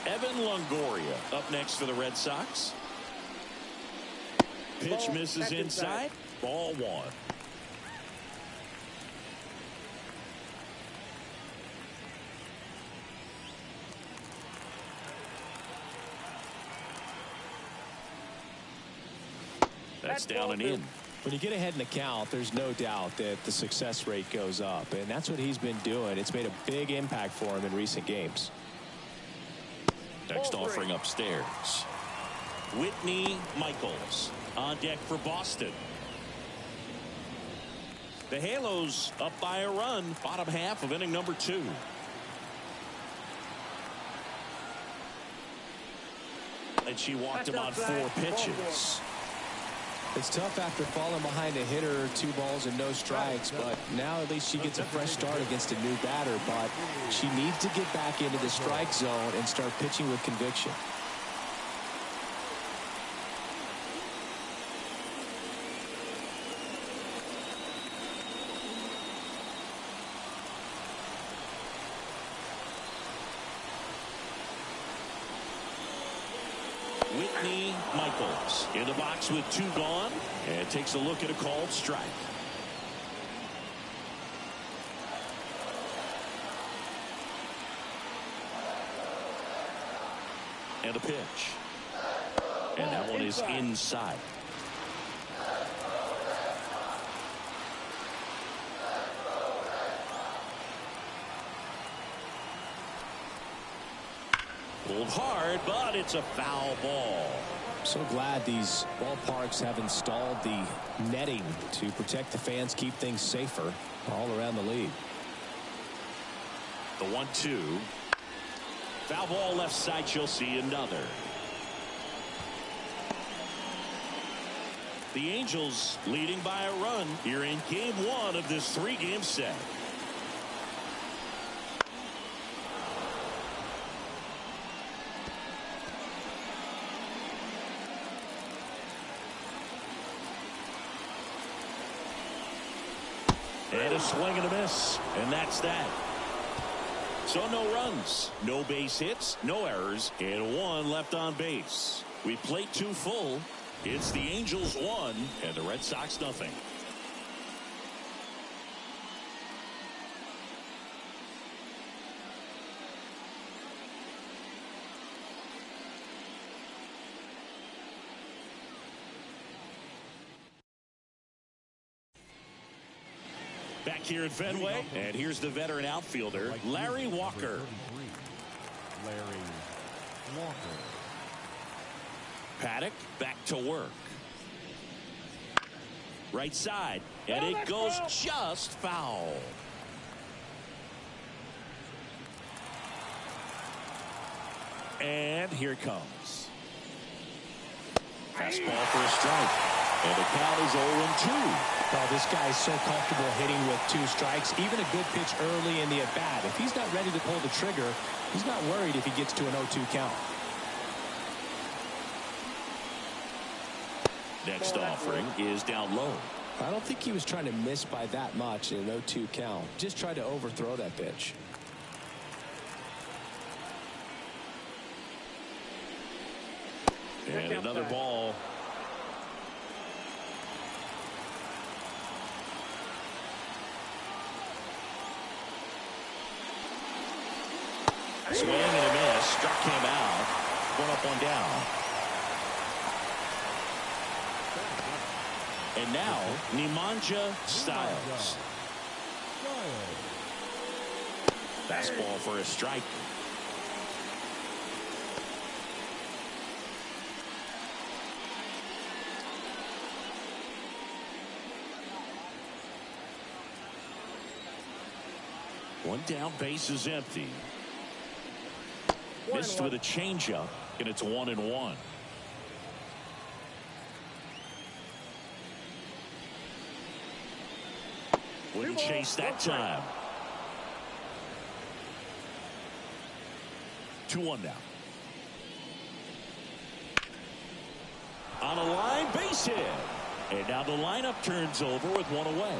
Evan Longoria up next for the Red Sox. Pitch misses inside. Ball 1. That's down and in. When you get ahead in the count, there's no doubt that the success rate goes up, and that's what he's been doing. It's made a big impact for him in recent games. Next offering upstairs. Whitney Michaels on deck for Boston. The Halos up by a run, bottom half of inning number 2. And she walked him on 4 pitches. It's tough after falling behind a hitter, 2 balls and no strikes, but now at least she gets a fresh start against a new batter. But she needs to get back into the strike zone and start pitching with conviction. Whitney Michaels in the box with 2 gone and takes a look at a called strike. And a pitch. And that one is inside. Pulled hard, but it's a foul ball. So glad these ballparks have installed the netting to protect the fans, keep things safer all around the league. The 1-2. Foul ball left side. She'll see another. The Angels leading by a run here in game 1 of this 3-game set. And a swing and a miss, and that's that. So no runs, no base hits, no errors, and 1 left on base. We played 2 full. It's the Angels 1 and the Red Sox nothing. Back here at Fenway, and here's the veteran outfielder, Larry Walker. Larry Walker. Paddock back to work. Right side, and it goes just foul. And here it comes. Fastball for a strike. And the count is 0-2. Well, this guy's so comfortable hitting with 2 strikes, even a good pitch early in the at-bat. If he's not ready to pull the trigger, he's not worried if he gets to an 0-2 count. Next offering is down low. I don't think he was trying to miss by that much in an 0-2 count. Just tried to overthrow that pitch. And another ball. Swing and a miss. Struck him out. 1 up, 1 down. And now, Nemanja Styles. Fastball for a strike. One down, base is empty. Missed with a changeup, and it's 1-1. Wouldn't chase that time. 2-1 now. On a line, base hit. And now the lineup turns over with 1 away.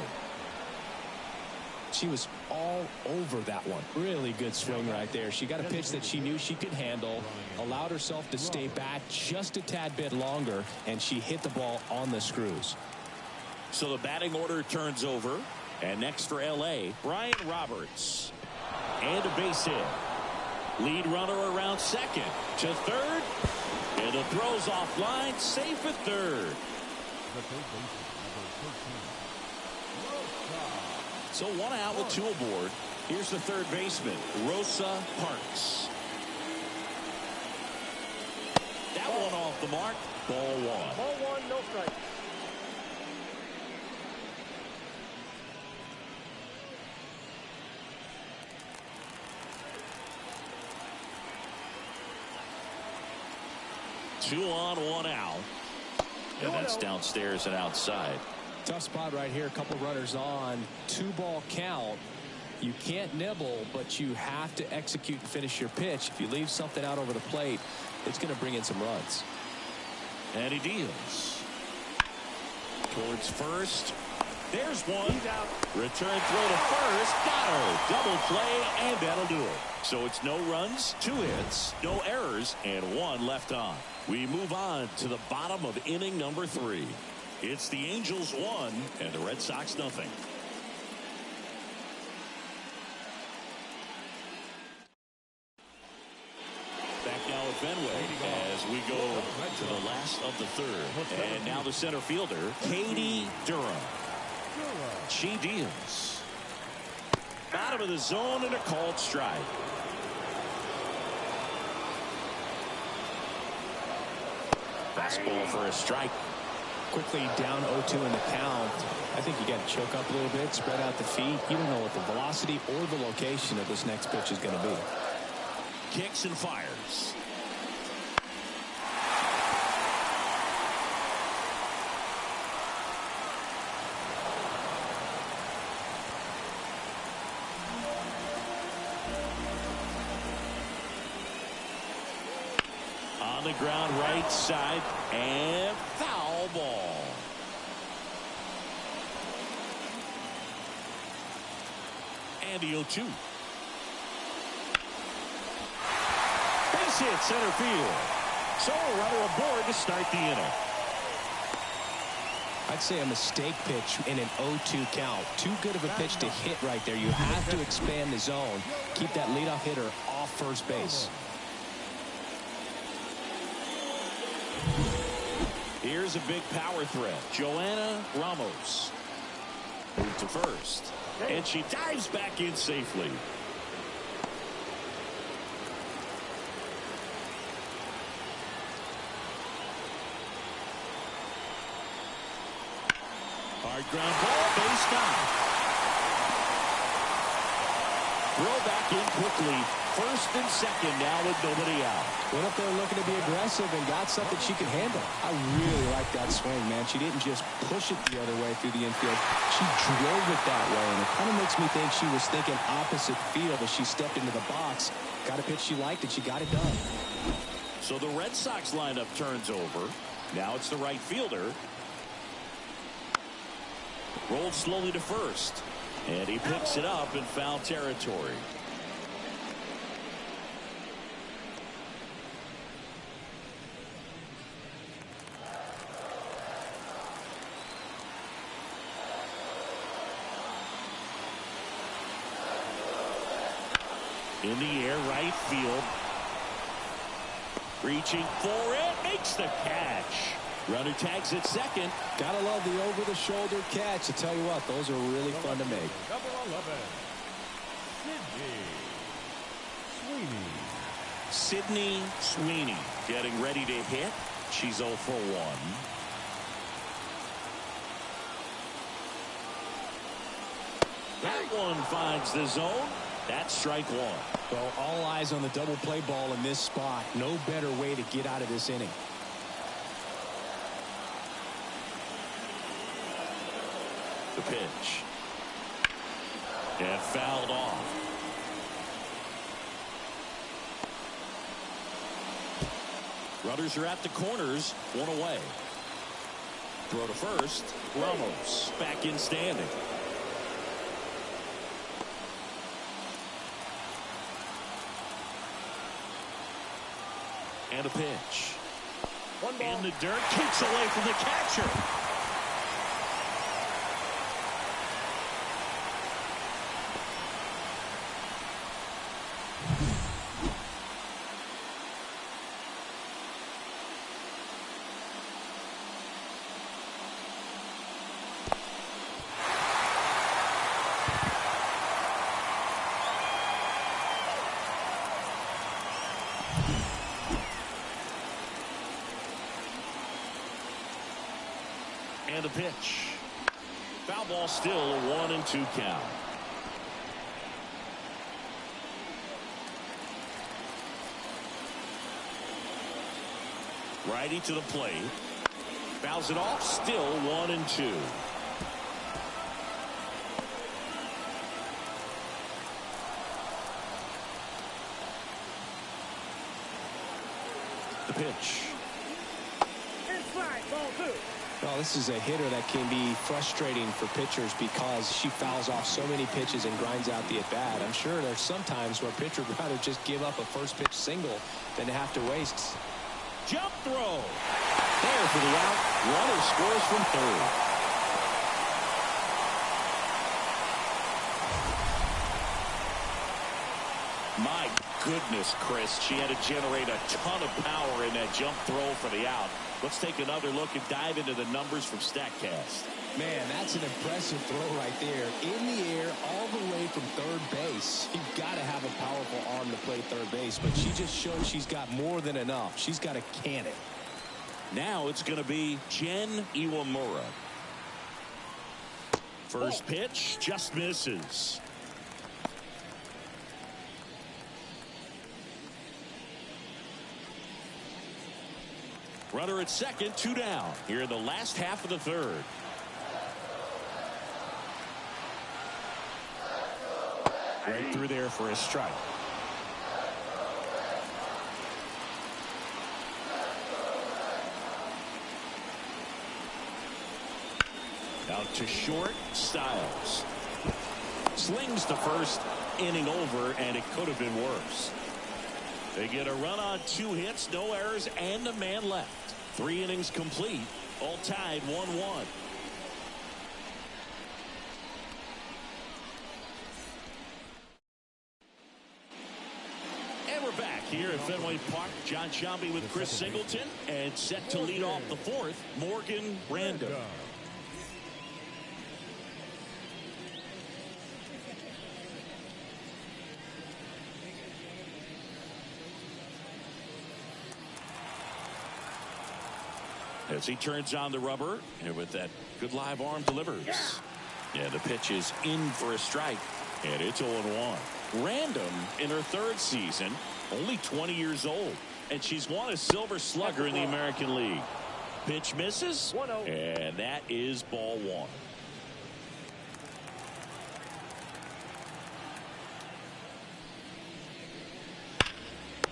She was all over that one. Really good swing right there. She got a pitch that she knew she could handle, allowed herself to stay back just a tad bit longer, and she hit the ball on the screws. So the batting order turns over. And next for L.A., Brian Roberts. And a base hit. Lead runner around second to third. And the throw's offline, safe at third. the third baseman, number 13. So 1 out with 2 aboard. Here's the third baseman, Rosa Parks. That one off the mark. Ball 1. Ball 1, no strike. Two on, 1 out. And that's downstairs and outside. Tough spot right here. A couple runners on. 2-ball count. You can't nibble, but you have to execute and finish your pitch. If you leave something out over the plate, it's going to bring in some runs. And he deals. Towards first. There's one. He's out. Return throw to first. Got her. Double play, and that'll do it. So it's no runs, 2 hits, no errors, and 1 left on. We move on to the bottom of inning number 3. It's the Angels 1 and the Red Sox nothing. Back now at Fenway as we go to the last of the 3rd. And now the center fielder, Katie Durham. She deals. Bottom of the zone and a called strike. Fastball for a strike. Quickly down 0-2 in the count. I think you got to choke up a little bit, spread out the feet. You don't know what the velocity or the location of this next pitch is going to be. Kicks and fires. On the ground right side and foul ball. And the 0-2. Base hit center field. So a runner aboard to start the inning. I'd say a mistake pitch in an 0-2 count. Too good of a pitch to hit right there. You have to expand the zone. Keep that leadoff hitter off first base. Here's a big power threat. Joanna Ramos. Moved to first. And she dives back in safely. Hard ground ball, base down. Throw back in quickly. First and second now with nobody out. Went up there looking to be aggressive and got something she could handle. I really like that swing, man. She didn't just push it the other way through the infield. She drove it that way, and it kind of makes me think she was thinking opposite field as she stepped into the box. Got a pitch she liked, and she got it done. So the Red Sox lineup turns over. Now it's the right fielder. Rolled slowly to first. And he picks it up in foul territory. In the air, right field. Reaching for it, makes the catch. Runner tags at second. Gotta love the over-the-shoulder catch. I tell you what, those are really fun to make. Number 11, Sydney Sydney Sweeney. Sweeney getting ready to hit. She's 0 for 1. That one finds the zone. That's strike 1. Well, all eyes on the double play ball in this spot. No better way to get out of this inning. The pitch. And fouled off. Runners are at the corners. 1 away. Throw to first. Ramos back in standing. And a pitch. One ball. In the dirt. Kicks away from the catcher. And the pitch. Foul ball, still a 1-2 count. Righty to the plate. Fouls it off, still 1-2. The pitch. Inside, ball 2. Well, this is a hitter that can be frustrating for pitchers because she fouls off so many pitches and grinds out the at-bat. I'm sure there's some times where a pitcher would rather just give up a first pitch single than to have to waste. Jump throw. There for the out. Runner scores from third. My goodness, Chris. She had to generate a ton of power in that jump throw for the out. Let's take another look and dive into the numbers from StatCast. Man, that's an impressive throw right there. In the air, all the way from third base. You've got to have a powerful arm to play third base, but she just showed she's got more than enough. She's got a cannon. Now it's going to be Jen Iwamura. First pitch just misses. Runner at second, 2 down here in the last half of the third. Right through there for a strike. Out to short, Styles. Slings to first, inning over, and it could have been worse. They get a run on 2 hits, no errors, and a man left. 3 innings complete, all tied 1-1. And we're back here at Fenway Park. John Shelby with Chris Singleton, and set to lead off the fourth, Morgan Random. As he turns on the rubber, and with that good live arm delivers. And the pitch is in for a strike, and it's 0-1. Random in her 3rd season, only 20 years old, and she's won a Silver Slugger in the American League. Pitch misses, and that is ball 1.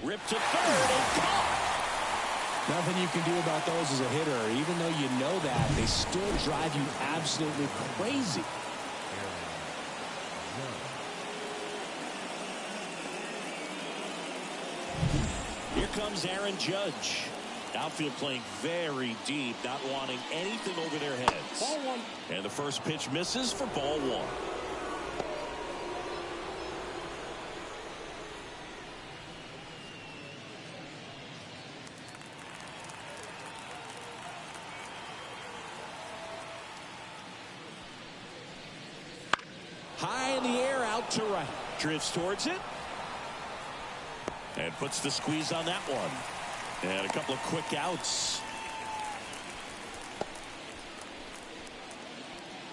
Ripped to third and caught. Nothing you can do about those as a hitter. Even though you know that, they still drive you absolutely crazy. Here comes Aaron Judge. Outfield playing very deep, not wanting anything over their heads. Ball 1. And the first pitch misses for ball 1. High in the air, out to right. Drifts towards it. And puts the squeeze on that one. And a couple of quick outs.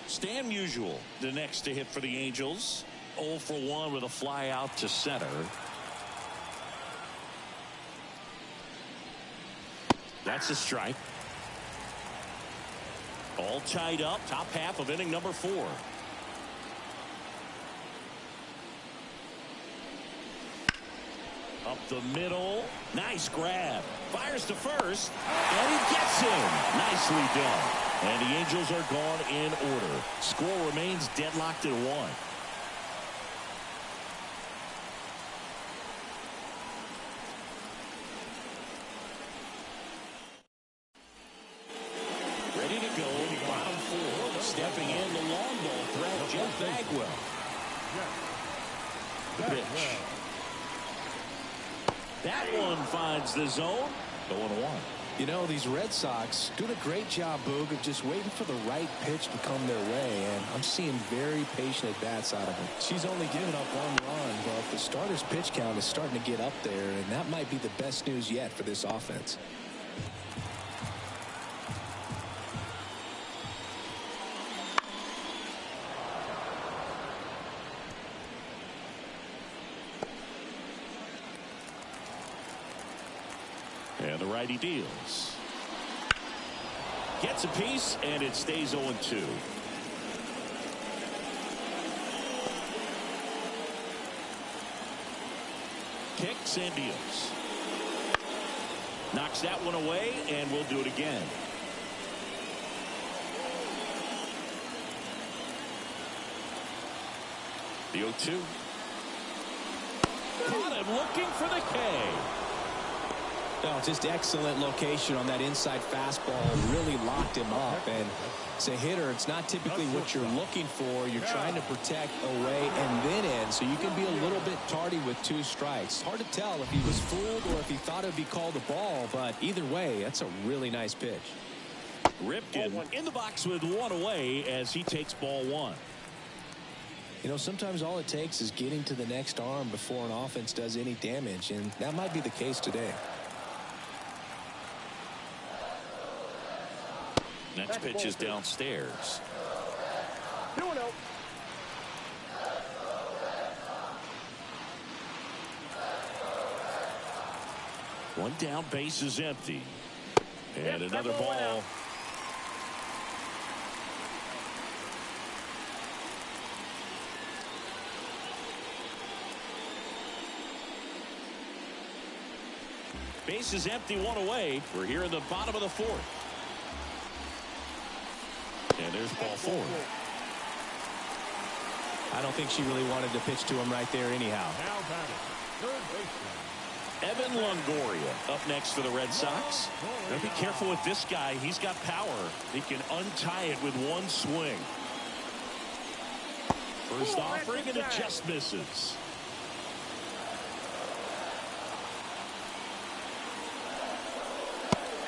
Stan Musial, the next to hit for the Angels. 0 for 1 with a fly out to center. That's a strike. All tied up, top half of inning number 4. Up the middle. Nice grab. Fires to first. And he gets him. Nicely done. And the Angels are gone in order. Score remains deadlocked at 1. Ready to go. Bottom 4. Stepping in the long ball threat, Jeff Bagwell. The pitch. That one finds the zone. 0-1. You know, these Red Sox doing a great job, Boog, of just waiting for the right pitch to come their way, and I'm seeing very patient at-bats out of her. She's only given up 1 run, but the starter's pitch count is starting to get up there, and that might be the best news yet for this offense. righty deals. Gets a piece, and it stays 0-2. Kicks and deals. Knocks that one away, and we'll do it again. The 0-2. Caught him looking for the K. No, just excellent location on that inside fastball. Really locked him up. And as a hitter, it's not typically what you're looking for. You're trying to protect away and then in, so you can be a little bit tardy with 2 strikes. Hard to tell if he was fooled or if he thought it would be called a ball, but either way, that's a really nice pitch. Ripken in the box with 1 away as he takes ball 1. You know, sometimes all it takes is getting to the next arm before an offense does any damage, and that might be the case today. Next pitch is downstairs. 2-0. One down, base is empty. And another ball. Base is empty, 1 away. We're here in the bottom of the 4th. And there's ball 4. I don't think she really wanted to pitch to him right there anyhow. Now batting, third baseman. Evan Longoria up next for the Red Sox. Now be careful with this guy. He's got power. He can untie it with 1 swing. First offering, and it just misses.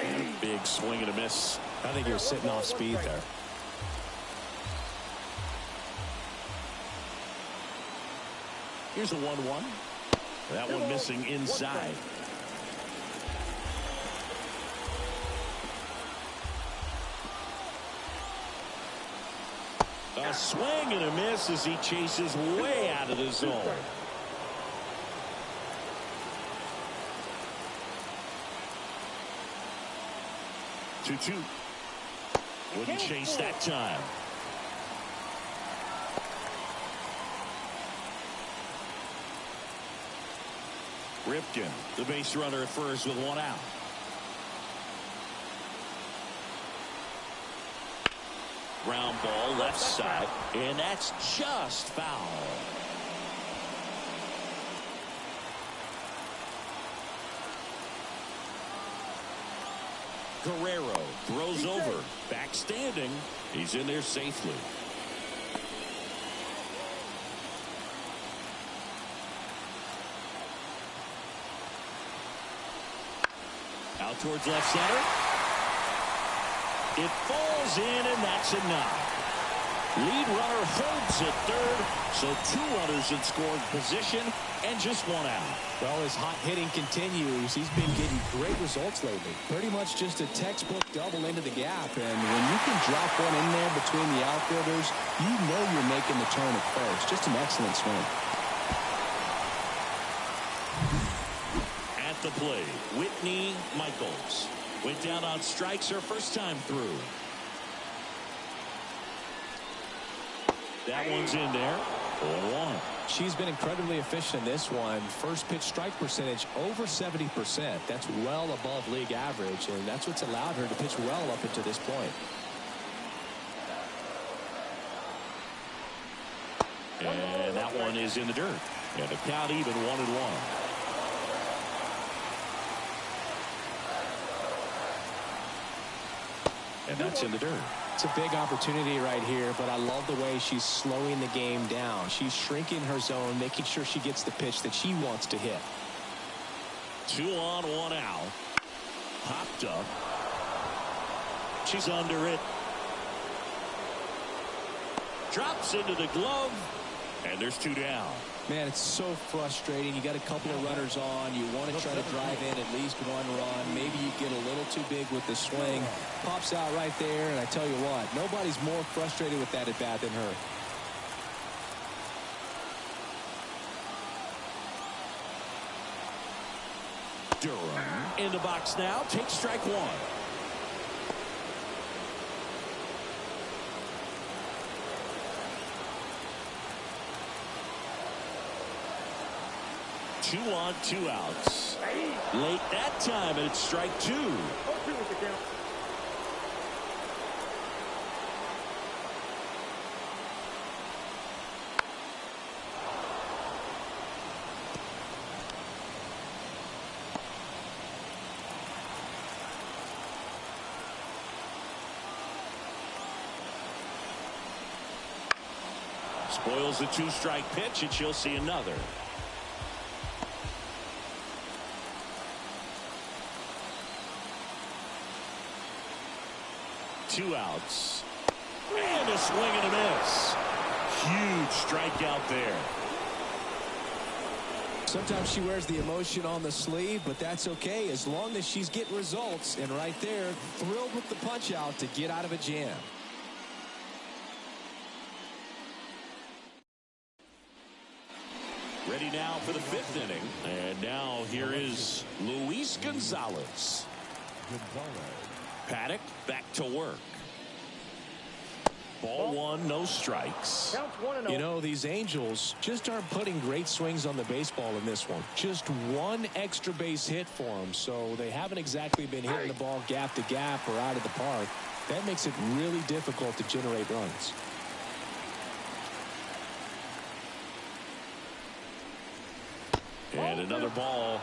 And a big swing and a miss. I think he was sitting off speed there. Here's a 1-1. That one missing inside. A swing and a miss as he chases way out of the zone. 2-2. Wouldn't chase that time. Ripken, the base runner at first with 1 out. Ground ball left side, and that's just foul. Guerrero throws over, back standing. He's in there safely. Out towards left center. It falls in, and that's a knock. Lead runner holds at third, so 2 runners in scoring position and just 1 out. Well, his hot hitting continues. He's been getting great results lately. Pretty much just a textbook double into the gap, and when you can drop one in there between the outfielders, you know you're making the turn at first. Just an excellent swing. At the plate, Whitney Michaels went down on strikes her first time through. That one's in there. 0-1. She's been incredibly efficient in this one. First pitch strike percentage over 70%. That's well above league average, and that's what's allowed her to pitch well up until this point. And that one is in the dirt. And the count even 1-1. And that's in the dirt. It's a big opportunity right here, but I love the way she's slowing the game down. She's shrinking her zone, making sure she gets the pitch that she wants to hit. 2 on, 1 out. Popped up. She's under it. Drops into the glove. And there's 2 down. Man, it's so frustrating. You got a couple of runners on. You want to try to drive in at least 1 run. Maybe you get a little too big with the swing. Pops out right there, and I tell you what, nobody's more frustrated with that at bat than her. Durham In the box now, take strike one. Two on, two outs. Late that time, and it's strike two. 0-2 with the count. Spoils the two-strike pitch, and she'll see another. Two outs. And a swing and a miss. Huge strikeout there. Sometimes she wears the emotion on the sleeve, but that's okay as long as she's getting results. And right there, thrilled with the punch out to get out of a jam. Ready now for the fifth inning. And now here is Luis Gonzalez. Paddock back to work. Ball one, no strikes. Counts 1-0. You know, these Angels just aren't putting great swings on the baseball in this one. Just one extra base hit for them, so they haven't exactly been hitting the ball gap to gap or out of the park. That makes it really difficult to generate runs. And another ball.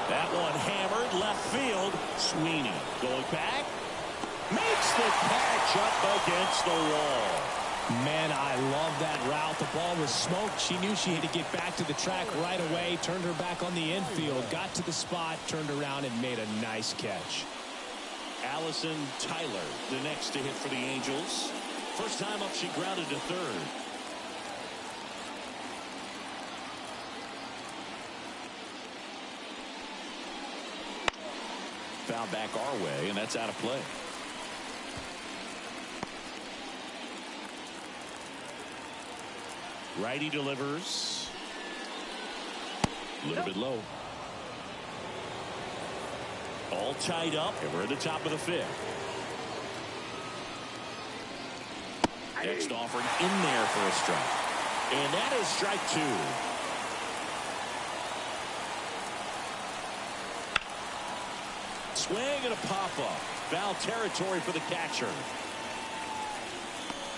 That one hammered left field. Sweeney going back. Makes the catch up against the wall. Man, I love that route. The ball was smoked. She knew she had to get back to the track right away. Turned her back on the infield. Got to the spot. Turned around and made a nice catch. Allison Tyler, the next to hit for the Angels. First time up, she grounded to third. Foul back our way, and that's out of play. Righty delivers. A little bit low. All tied up, and we're at the top of the fifth. Next offering in there for a strike. And that is strike two. Swing and a pop-up. Foul territory for the catcher.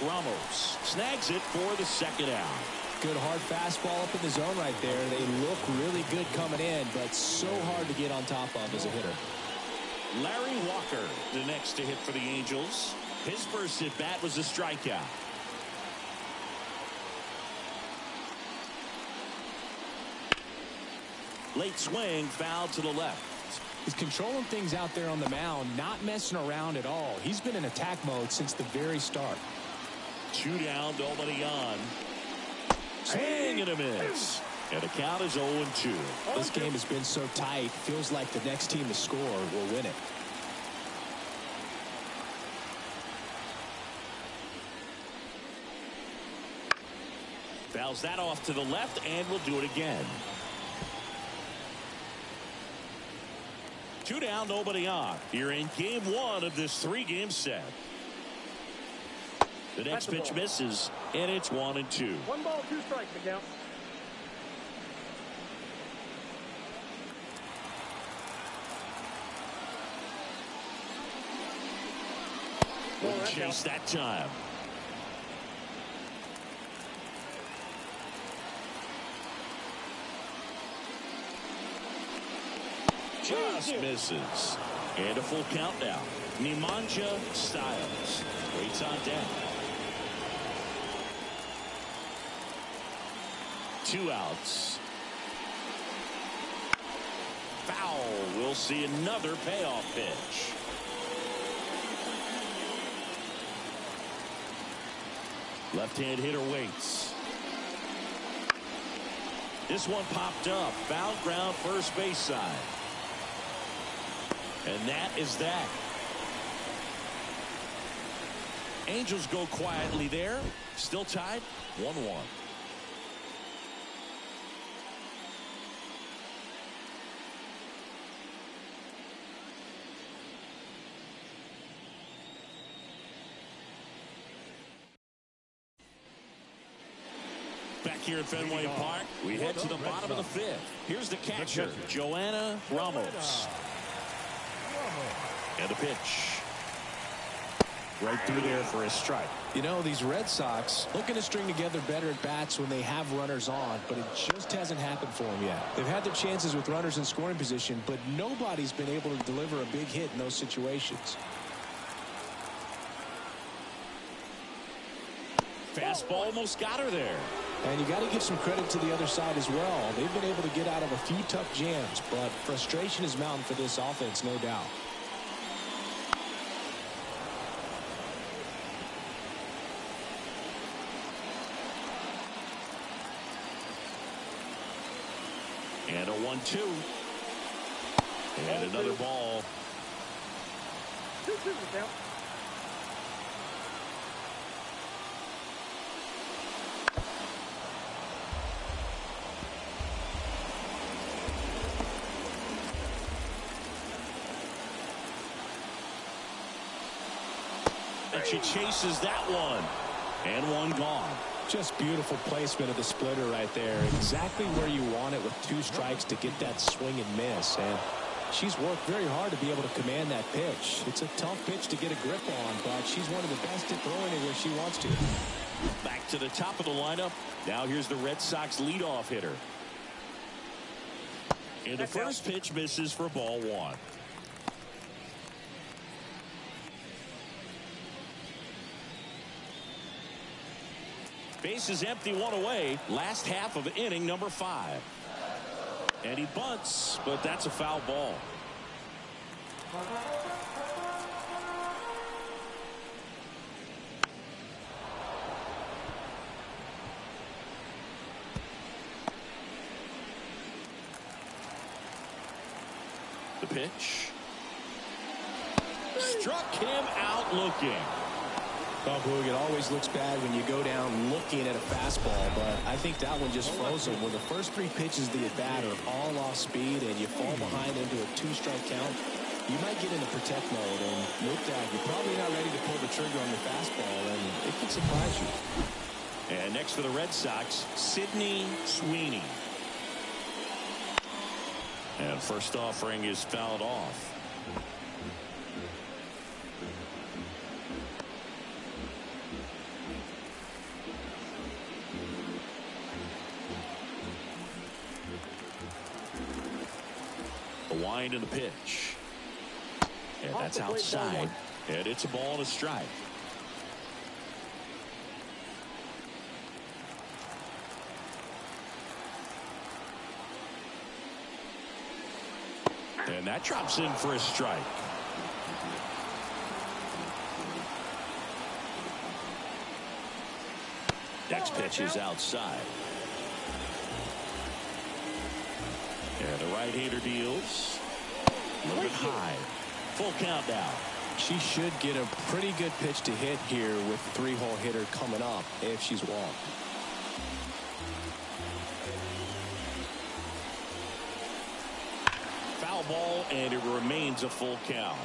Ramos snags it for the second out. Good hard fastball up in the zone right there. They look really good coming in, but so hard to get on top of as a hitter. Larry Walker, the next to hit for the Angels. His first at bat was a strikeout. Late swing, foul to the left. He's controlling things out there on the mound, not messing around at all. He's been in attack mode since the very start. Two down, nobody on. Swing and a miss. And the count is 0-2. This game has been so tight, feels like the next team to score will win it. Fouls that off to the left, and we'll do it again. Two down, nobody on. You're in game one of this three-game set. The next pitch misses, and it's 1-2. 1 ball, 2 strikes to count. Wouldn't chase that time. Just misses. And a full count now. Nemanja Styles waits on down. 2 outs. Foul. We'll see another payoff pitch. Left-hand hitter waits. This one popped up. Foul ground first base side. And that is that. Angels go quietly there. Still tied 1-1. Back here at Fenway Park, we head to the bottom of the fifth. Here's the catcher, Joanna Ramos. And a pitch. Right through there for a strike. You know, these Red Sox looking to string together better at bats when they have runners on, but it just hasn't happened for them yet. They've had their chances with runners in scoring position, but nobody's been able to deliver a big hit in those situations. Fastball almost got her there. And you got to give some credit to the other side as well. They've been able to get out of a few tough jams, but frustration is mounting for this offense, no doubt. And a 1-2. And another ball. 2-2 the count. And she chases that one. And one gone. Just beautiful placement of the splitter right there. Exactly where you want it with 2 strikes to get that swing and miss. And she's worked very hard to be able to command that pitch. It's a tough pitch to get a grip on, but she's one of the best at throwing it where she wants to. Back to the top of the lineup. Now here's the Red Sox leadoff hitter. And the first pitch misses for ball 1. Base is empty, 1 away. Last half of inning number 5. And he bunts, but that's a foul ball. The pitch. Struck him out looking. Oh, Boog, it always looks bad when you go down looking at a fastball, but I think that one just froze him. When the first 3 pitches of the at-bat are all off speed and you fall behind into a 2-strike count, you might get into protect mode, and with that, you're probably not ready to pull the trigger on the fastball, and it can surprise you. And next for the Red Sox, Sydney Sweeney. And first offering is fouled off. Wind in the pitch. And that's outside. And it's a ball and a strike. And that drops in for a strike. Next pitch is outside. And the right-hander deals. A little bit high. Full count now. She should get a pretty good pitch to hit here with 3-hole hitter coming up if she's walked. Foul ball, and it remains a full count.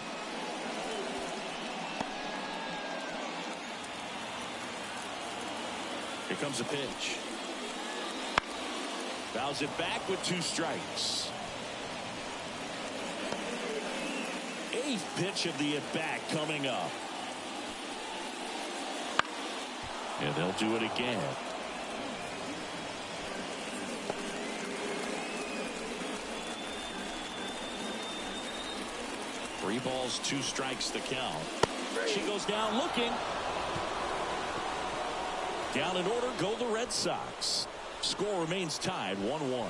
Here comes a pitch. Fouls it back with 2 strikes. 8th pitch of the at-bat coming up. And they'll do it again. Three balls, 2 strikes to count. She goes down looking. Down in order go the Red Sox. Score remains tied 1-1.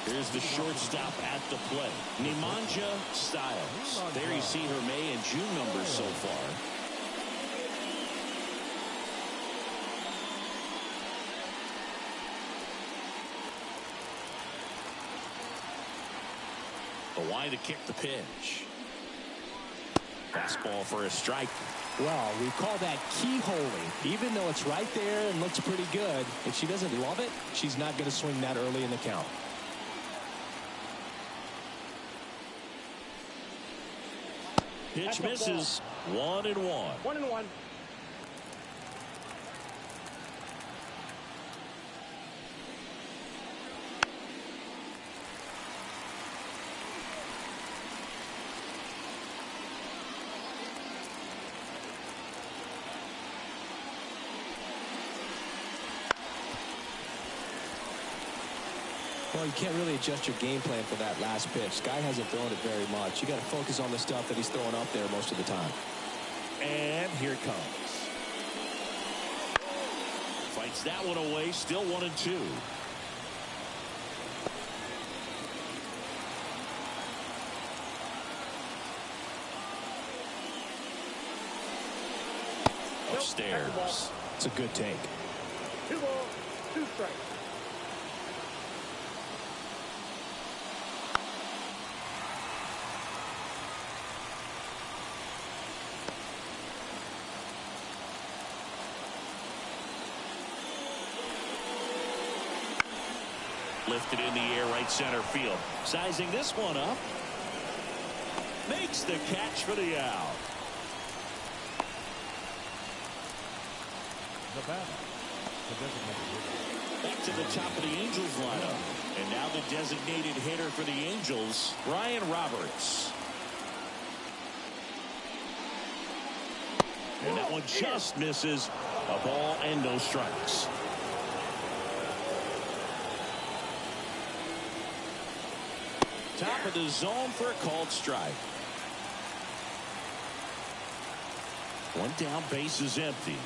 Here's the shortstop at the plate, Nemanja Styles. There you see her May and June numbers so far. line to kick the pitch. Fastball for a strike. Well, we call that keyholing. Even though it's right there and looks pretty good, if she doesn't love it, she's not going to swing that early in the count. Pitch misses. 1-1. 1-1. Well, you can't really adjust your game plan for that last pitch. Guy hasn't thrown it very much. You got to focus on the stuff that he's throwing up there most of the time. And here it comes. Fights that one away. Still 1-2. Upstairs. It's a good take. 2 balls, 2 strikes. Lifted in the air, right center field. Sizing this one up. Makes the catch for the out. The batter, the designated hitter. Back to the top of the Angels lineup. And now the designated hitter for the Angels, Ryan Roberts. And that one just misses. A ball and no strikes. Top of the zone for a called strike. One down, base is empty.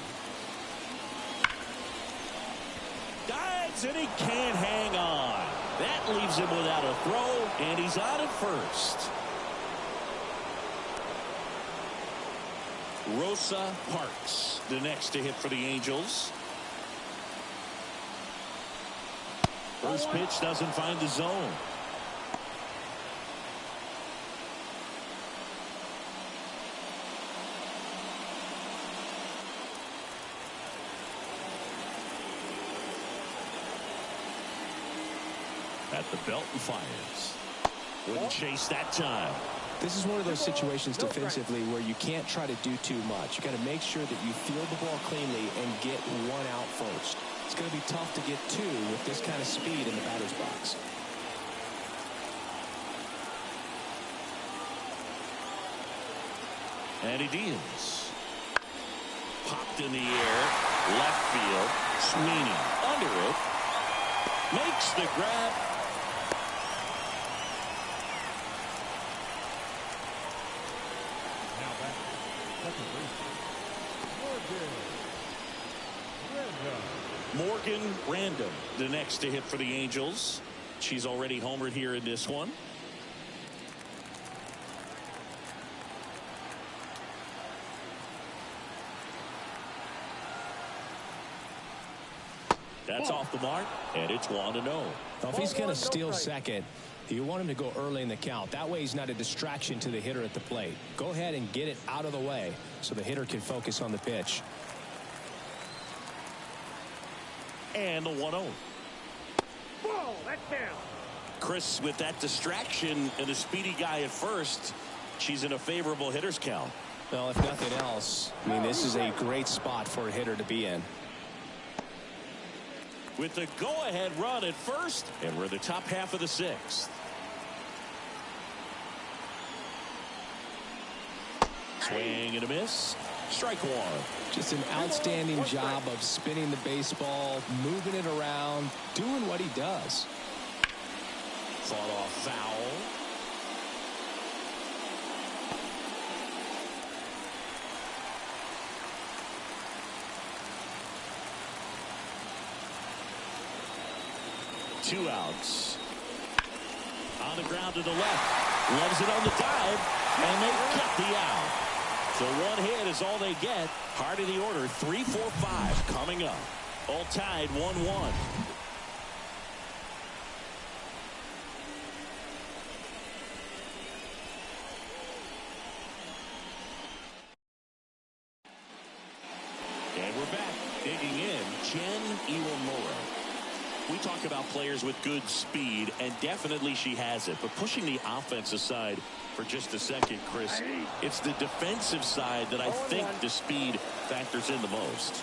Dives and he can't hang on. That leaves him without a throw, and he's on at first. Rosa Parks, the next to hit for the Angels. First pitch doesn't find the zone. At the belt and fires. Wouldn't chase that time. This is one of those situations defensively where you can't try to do too much. You got to make sure that you field the ball cleanly and get one out first. It's going to be tough to get two with this kind of speed in the batter's box. And he deals. Popped in the air. Left field. Sweeney under it. Makes the grab. Now back, second baseman, Morgan Random, the next to hit for the Angels. She's already homered here in this one. That's off the mark, and it's 1-0. Now, if he's going to steal second, you want him to go early in the count. That way he's not a distraction to the hitter at the plate. Go ahead and get it out of the way so the hitter can focus on the pitch. And the 1-0. Whoa, that's down. Chris, with that distraction and a speedy guy at first, she's in a favorable hitter's count. Well, if nothing else, I mean, this is a great spot for a hitter to be in. With the go-ahead run at first, and we're in the top half of the sixth. Swing and a miss. Strike one. Just an outstanding job of spinning the baseball, moving it around, doing what he does. Fought off foul. Two outs. On the ground to the left. Loves it on the dive. And they get the out. So one hit is all they get. Heart of the order, 3, 4, 5 coming up. All tied 1-1. And we're back. Digging in, Jen Iwamura. We talk about players with good speed, and definitely she has it. But pushing the offense aside for just a second, Chris, it's the defensive side that I think the speed factors in the most.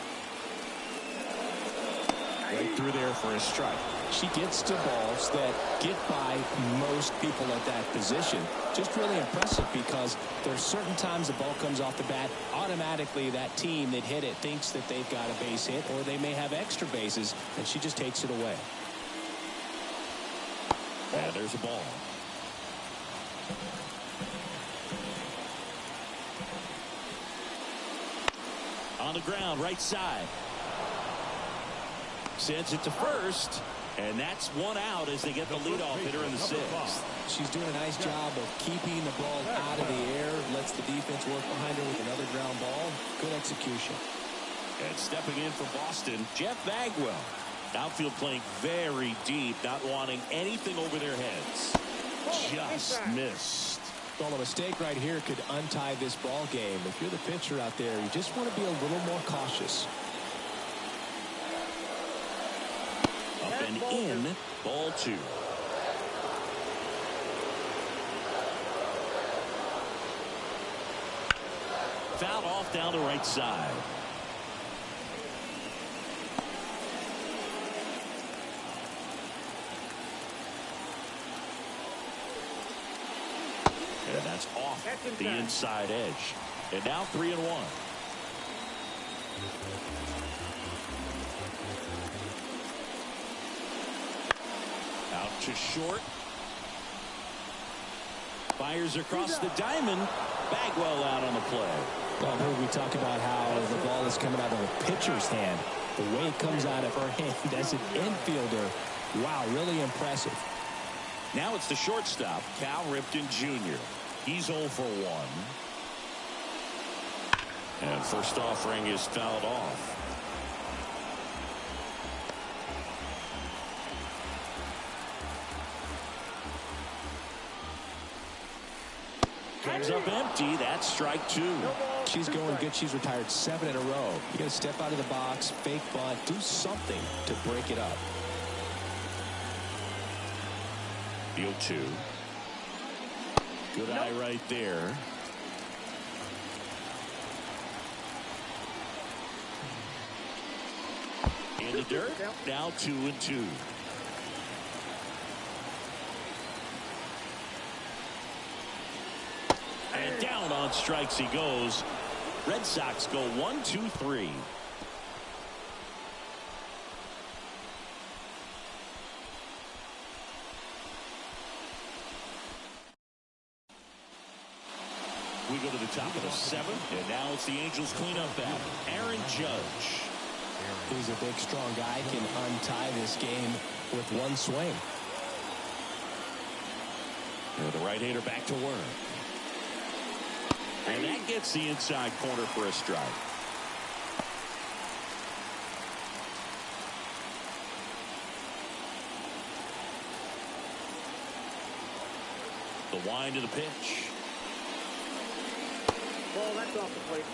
Right through there for a strike. She gets to balls that get by most people at that position. Just really impressive because there's certain times the ball comes off the bat, automatically that team that hit it thinks that they've got a base hit, or they may have extra bases, and she just takes it away. And there's a ball. On the ground, right side. Sends it to first, and that's one out as they get the leadoff hitter in the sixth. She's doing a nice job of keeping the ball out of the air, lets the defense work behind her with another ground ball. Good execution. And stepping in for Boston, Jeff Bagwell. Outfield playing very deep, not wanting anything over their heads. Just missed. Well, a mistake right here could untie this ball game. If you're the pitcher out there, you just want to be a little more cautious. Up and in, ball two. Fouled off down the right side. And that's off the inside edge. And now 3-1. Out to short. Fires across the diamond. Bagwell out on the play. Well, here we talk about how the ball is coming out of a pitcher's hand. The way it comes out of her hand as an infielder. Wow, really impressive. Now it's the shortstop, Cal Ripken Jr. He's 0 for 1. And first offering is fouled off. Comes up empty. That's strike two. She's going good. She's retired 7 in a row. You got to step out of the box, fake bunt, do something to break it up. The 0-2. Good eye right there. In the dirt. Now 2-2. And down on strikes he goes. Red Sox go 1-2-3. We go to the top of the 7th, and now it's the Angels cleanup batter, Aaron Judge. He's a big, strong guy, can untie this game with one swing. And the right-hander back to work. And that gets the inside corner for a strike. The wind of the pitch. Ball, that's off the plate.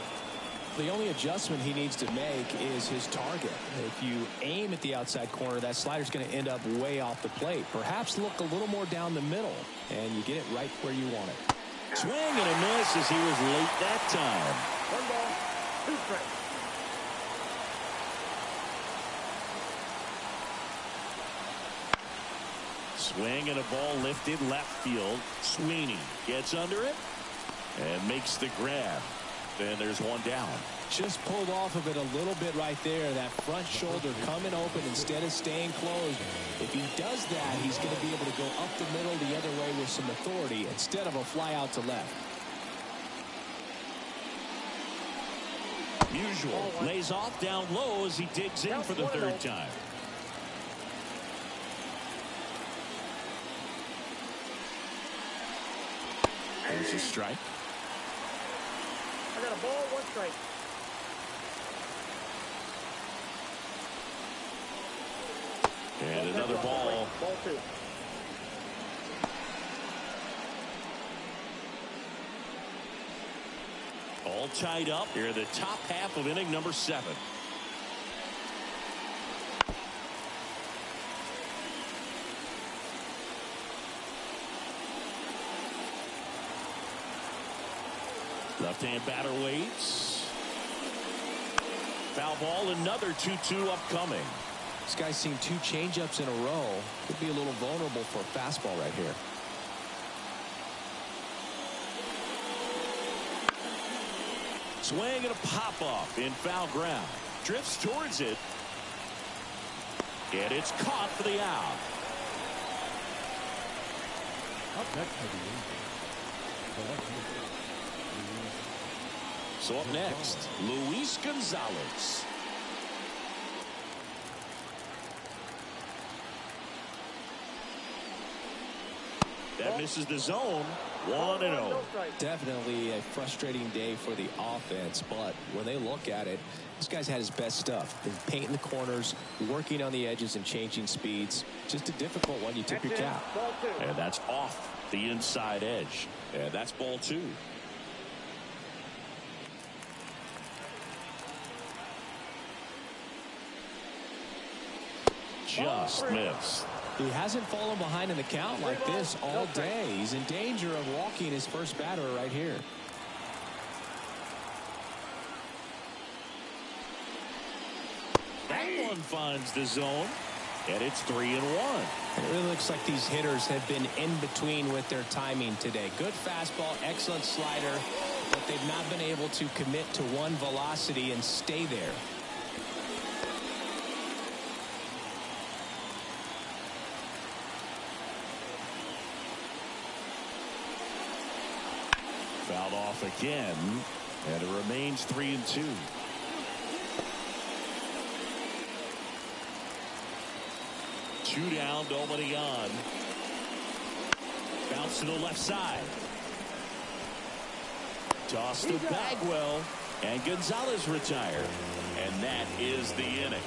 The only adjustment he needs to make is his target. If you aim at the outside corner, that slider's going to end up way off the plate. Perhaps look a little more down the middle, and you get it right where you want it. Swing and a miss as he was late that time. 1 ball, 2 strikes. Swing and a ball lifted left field. Sweeney gets under it and makes the grab. Then there's one down. Just pulled off of it a little bit right there. That front shoulder coming open instead of staying closed. If he does that, he's going to be able to go up the middle the other way with some authority instead of a fly out to left. Usual lays off down low as he digs in for the 3rd time. There's a strike. I got a ball, 1 strike. And another ball. Ball 2. All tied up here in the top half of inning number 7. Left-hand batter waits. Foul ball, another 2-2 upcoming. This guy's seen 2 changeups in a row. Could be a little vulnerable for a fastball right here. Swing and a pop-up in foul ground. Drifts towards it. And it's caught for the out. Up next for the Angels. So up next, Luis Gonzalez. That misses the zone. 1-0. Definitely a frustrating day for the offense, but when they look at it, this guy's had his best stuff. Been painting the corners, working on the edges and changing speeds. Just a difficult one. You tip your cap. And that's off the inside edge. And that's ball 2. Just missed. He hasn't fallen behind in the count like this all day. He's in danger of walking his first batter right here. That one finds the zone, and it's 3-1. It really looks like these hitters have been in between with their timing today. Good fastball, excellent slider, but they've not been able to commit to one velocity and stay there. Fouled off again, and it remains 3-2. Two down, nobody on. Bounce to the left side. Toss to Bagwell, and Gonzalez retired. And that is the inning.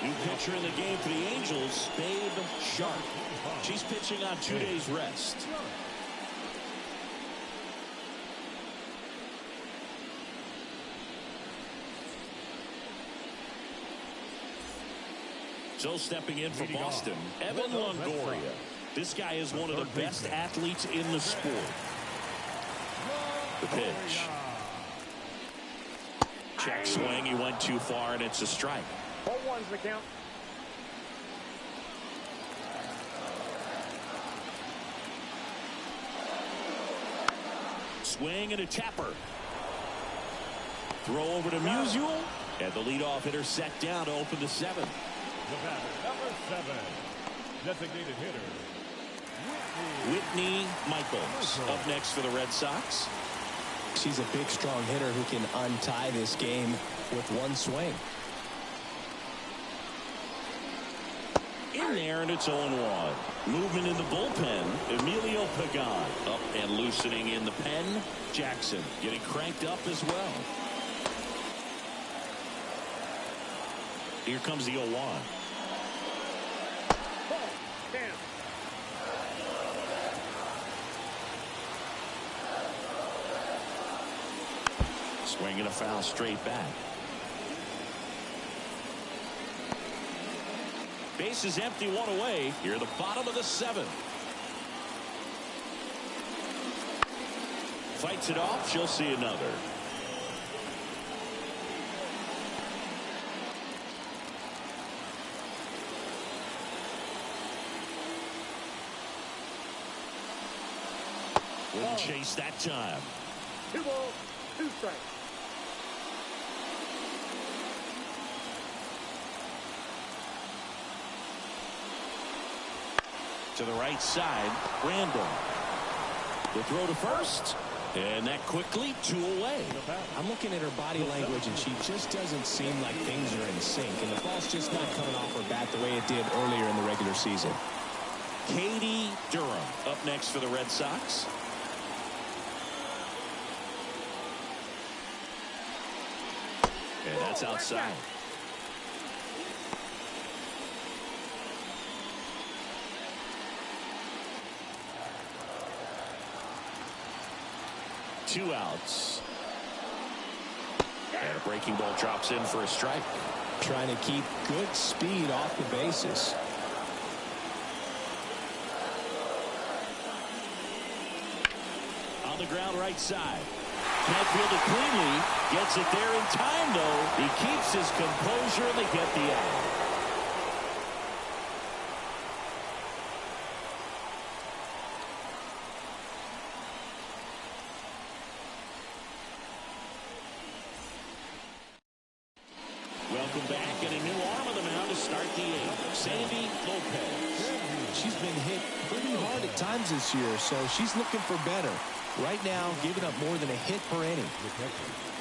New pitcher in the game for the Angels, Babe Sharp. She's pitching on 2 days rest. So stepping in for Boston, Evan Longoria. This guy is one of the best athletes in the sport. The pitch. Check swing. He went too far, and it's a strike. 0-1's the count. Swing and a tapper. Throw over to Musial, and the leadoff hitter set down to open the 7th. The batter, number 7, designated hitter, Whitney Michaels up next for the Red Sox. She's a big, strong hitter who can untie this game with one swing. In there, and it's 0-1. Movement in the bullpen. Emilio Pagan up and loosening in the pen. Jackson getting cranked up as well. Here comes the 0-1. Swinging a foul straight back. Base is empty, 1 away. Here at the bottom of the 7th. Fights it off. She'll see another. Wouldn't chase that time. 2 balls, 2 strikes. To the right side, Randall. The throw to first, and that quickly 2 away. I'm looking at her body language, and she just doesn't seem like things are in sync, and the ball's just not coming off her bat the way it did earlier in the regular season. Katie Durham up next for the Red Sox. And that's outside. 2 outs. And a breaking ball drops in for a strike. Trying to keep good speed off the bases. On the ground right side. Can't field it cleanly. Gets it there in time, though. He keeps his composure, and they get the out. Welcome back, and a new arm on the mound to start the 8th. Sandy Lopez. She's been hit pretty hard at times this year, so she's looking for better. Right now, giving up more than a hit per inning.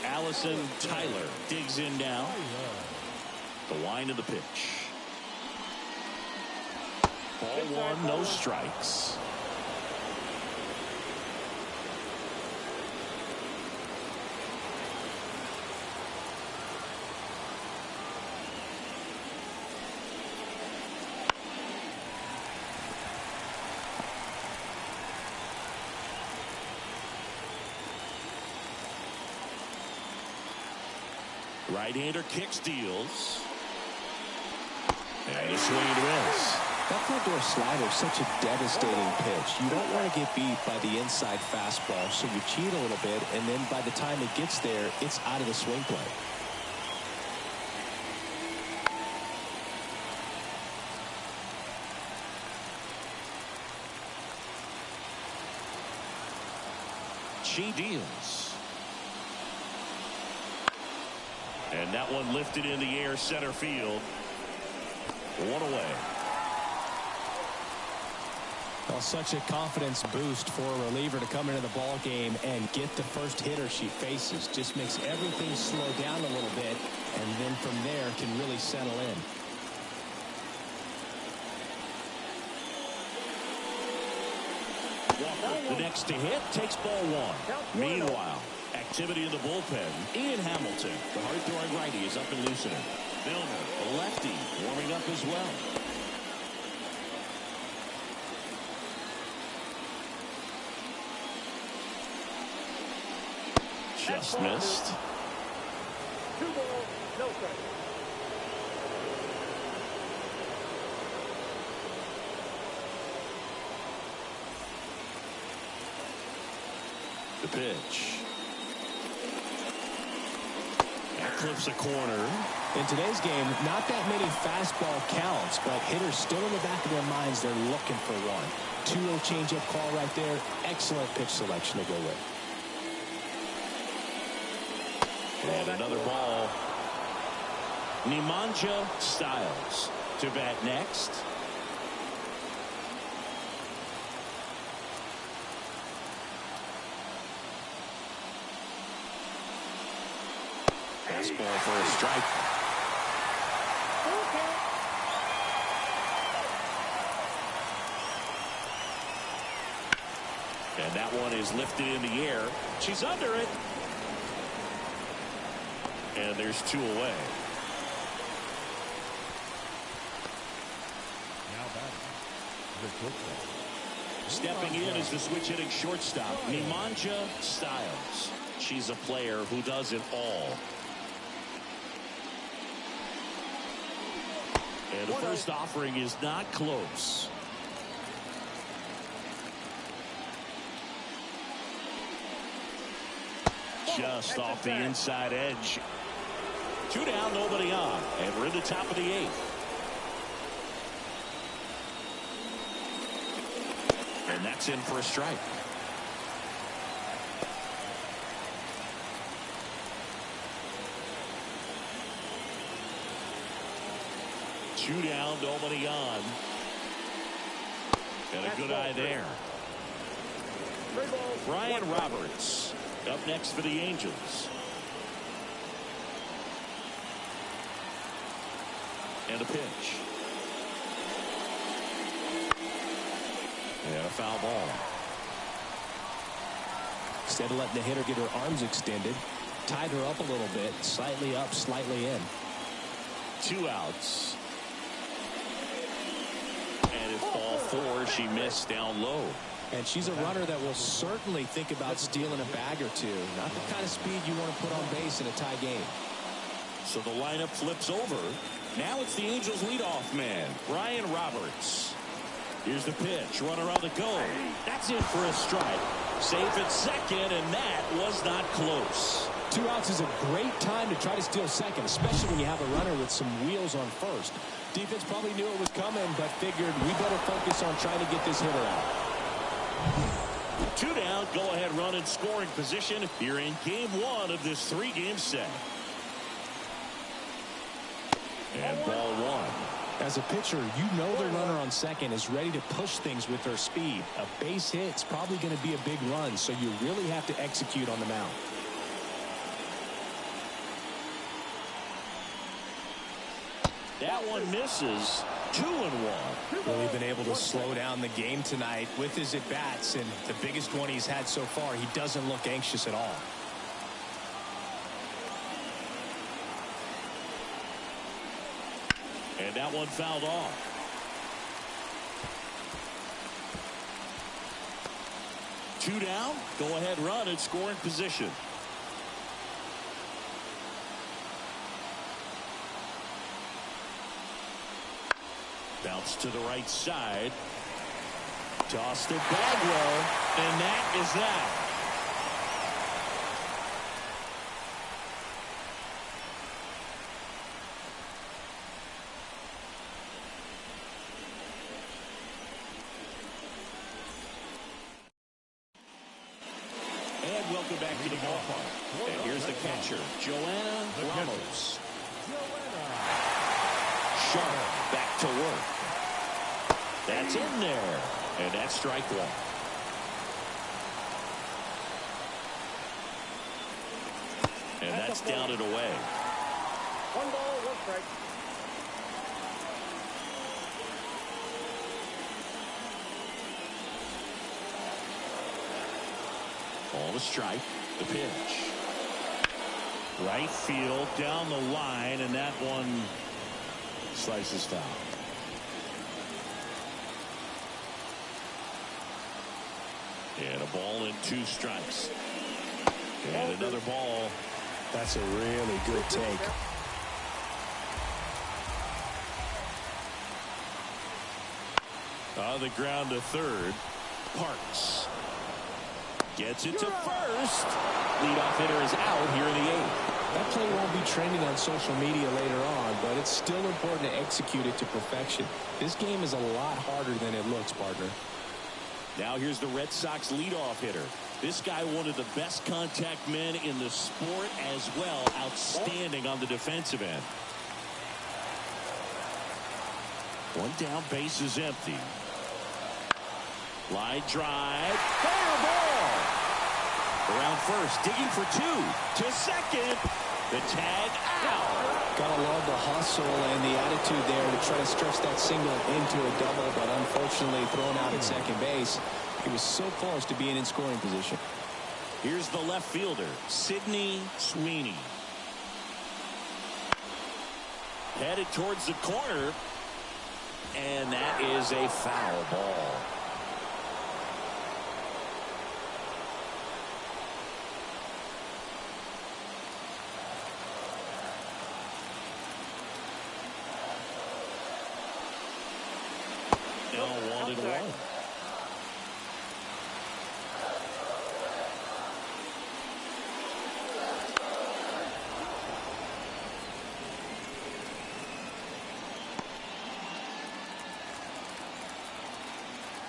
Allison Tyler digs in now. The wind of the pitch. Ball 1, no strikes. Right-hander kicks, deals. And a swing and a miss. That front door slider is such a devastating pitch. You don't want to get beat by the inside fastball, so you cheat a little bit, and then by the time it gets there, it's out of the swing play. She deals. And that one lifted in the air, center field. 1 away. Well, such a confidence boost for a reliever to come into the ball game and get the first hitter she faces. Just makes everything slow down a little bit, and then from there can really settle in. Walker, the next to hit, takes ball 1. Meanwhile, activity in the bullpen. Ian Hamilton, the hard-throwing righty, is up and loosening. Milner, the lefty, warming up as well. Just missed. 2 balls, no strikes. The pitch. That clips a corner. In today's game, not that many fastball counts, but hitters still in the back of their minds, they're looking for one. 2-0 changeup call right there. Excellent pitch selection to go with. And another ball. Nemanja Styles to bat next. Fastball for a strike. And that one is lifted in the air. She's under it. And there's 2 away. Now batting, the shortstop. Stepping in is the switch hitting shortstop, Nemanja Styles. She's a player who does it all. And the first offering is not close. Just off the inside edge. 2 down, nobody on. And we're in the top of the 8th. And that's in for a strike. Two down, nobody on. And a good eye there. Brian Roberts up next for the Angels. And a pitch. And a foul ball. Instead of letting the hitter get her arms extended, tied her up a little bit, slightly up, slightly in. 2 outs. And it's ball 4. She missed down low. And she's a runner that will certainly think about stealing a bag or two. Not the kind of speed you want to put on base in a tie game. So the lineup flips over. Now it's the Angels leadoff man, Brian Roberts. Here's the pitch. Runner on the go. That's in for a strike. Safe at second, and that was not close. 2 outs is a great time to try to steal second, especially when you have a runner with some wheels on first. Defense probably knew it was coming, but figured we better focus on trying to get this hitter out. 2 down, go-ahead run in scoring position here in game 1 of this 3-game set. And ball 1. As a pitcher, you know the runner on second is ready to push things with their speed. A base hit's probably going to be a big run, so you really have to execute on the mound. That one misses. 2-1. Really been able to slow down the game tonight with his at-bats, and the biggest one he's had so far, he doesn't look anxious at all. And that one fouled off. Two down, go ahead run in scoring position. Bounce to the right side. Tossed to Bagwell, and that is that. And welcome back to the ballpark. And here's the catcher, Joanna Ramos. Sharp back to work. That's in there. And that's strike 1. And that's down and away. 1 ball, 1 strike. Ball to strike. The pitch. Right field down the line, and that one slices foul. And a ball and 2 strikes. And another ball. That's a really good take. On the ground to third. Parks. Gets it to first. Leadoff hitter is out here in the 8th. That play won't be trending on social media later on, but it's still important to execute it to perfection. This game is a lot harder than it looks, partner. Now here's the Red Sox leadoff hitter. This guy, one of the best contact men in the sport as well. Outstanding on the defensive end. 1 down, base is empty. Line drive. Fair ball. Around first, digging for 2. To second. The tag out. Gotta love the hustle and the attitude there to try to stretch that single into a double, but unfortunately thrown out at second base. He was so close to being in scoring position. Here's the left fielder, Sidney Sweeney. Headed towards the corner. And that is a foul ball. Now 1-1.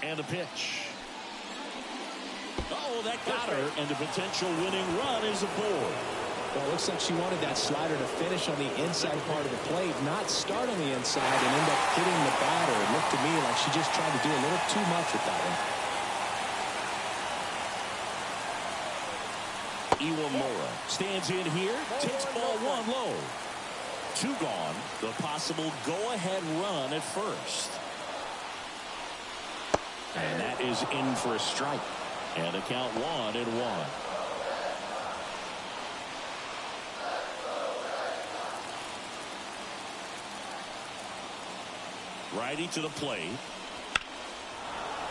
And a pitch. Oh, that got her, and the potential winning run is aboard. Well, it looks like she wanted that slider to finish on the inside part of the plate, not start on the inside and end up hitting the batter. It looked to me like she just tried to do a little too much with that one. Iwamura stands in here, takes ball 1 low. 2 gone. The possible go-ahead run at first. And that is in for a strike. And the count 1-1. Righty to the plate.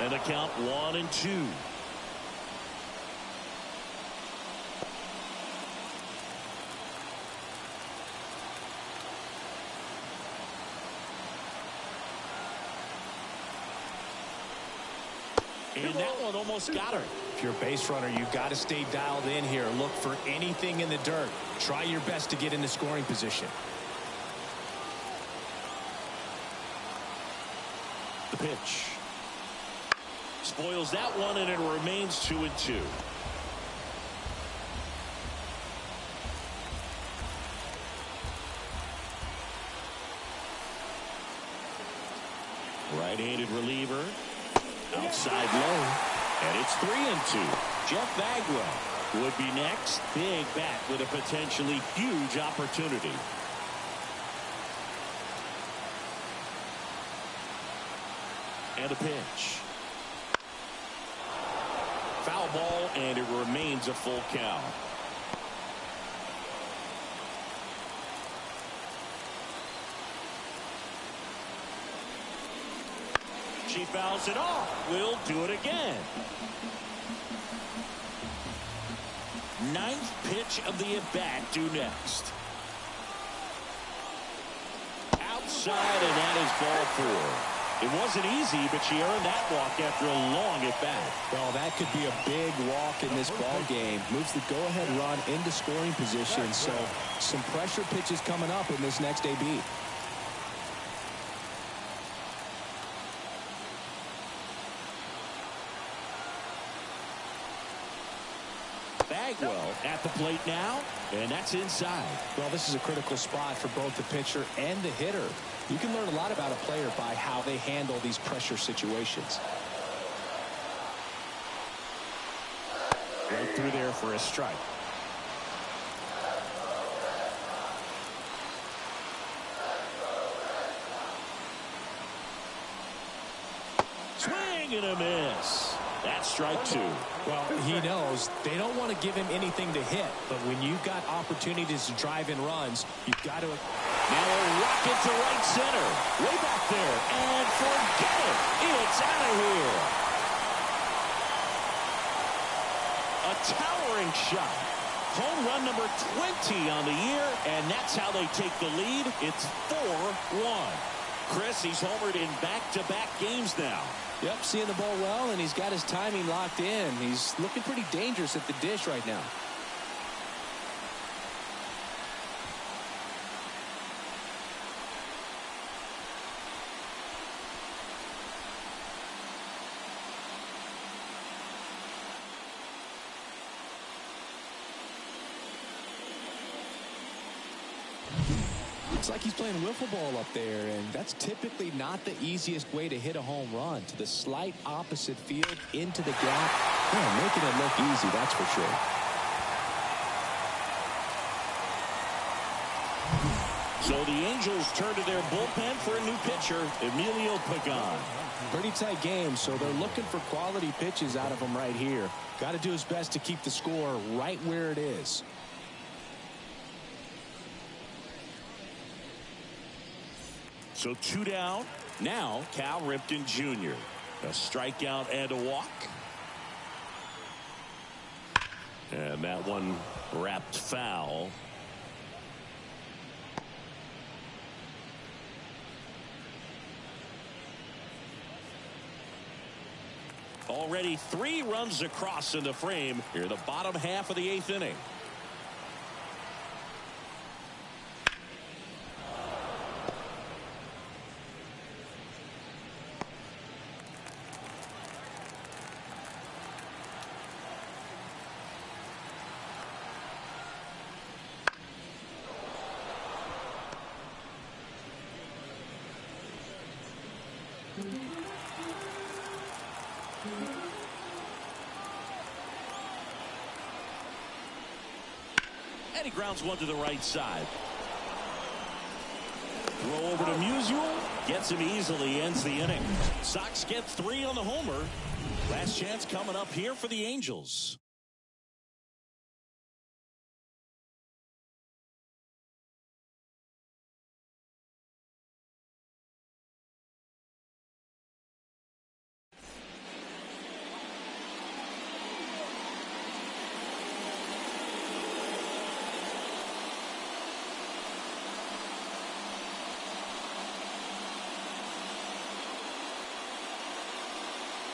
And the count 1-2. And that one almost got her. If you're a base runner, you've got to stay dialed in here. Look for anything in the dirt. Try your best to get into scoring position. The pitch. Spoils that one, and it remains 2-2. Right-handed reliever. Outside low. And it's 3-2. Jeff Bagwell would be next. Big bat with a potentially huge opportunity. And a pitch. Foul ball, and it remains a full count. She fouls it off. We'll do it again. Ninth pitch of the at-bat due next. Outside, and that is ball 4. It wasn't easy, but she earned that walk after a long at-bat. Well, that could be a big walk in this ball game. Moves the go-ahead run into scoring position. So some pressure pitches coming up in this next AB. Bagwell at the plate now, and that's inside. Well, this is a critical spot for both the pitcher and the hitter. You can learn a lot about a player by how they handle these pressure situations. Right through there for a strike. Swing and a miss. That's strike 2. Well, he knows they don't want to give him anything to hit, but when you've got opportunities to drive in runs, you've got to. Now a rocket to right center. Way back there. And forget it. It's out of here. A towering shot. Home run number 20 on the year, and that's how they take the lead. It's 4-1. Chris, he's homered in back-to-back games now. Yep, seeing the ball well, and he's got his timing locked in. He's looking pretty dangerous at the dish right now. Looks like he's playing wiffle ball up there, and that's typically not the easiest way to hit a home run. To the slight opposite field, into the gap. Yeah, making it look easy, that's for sure. So the Angels turn to their bullpen for a new pitcher, Emilio Pagan. Pretty tight game, so they're looking for quality pitches out of him right here. Got to do his best to keep the score right where it is. So 2 down. Now Cal Ripken Jr. A strikeout and a walk. And that one wrapped foul. Already 3 runs across in the frame here in the bottom half of the 8th inning. And he grounds one to the right side. Throw over to Musial. Gets him easily, ends the inning. Sox get 3 on the homer. Last chance coming up here for the Angels.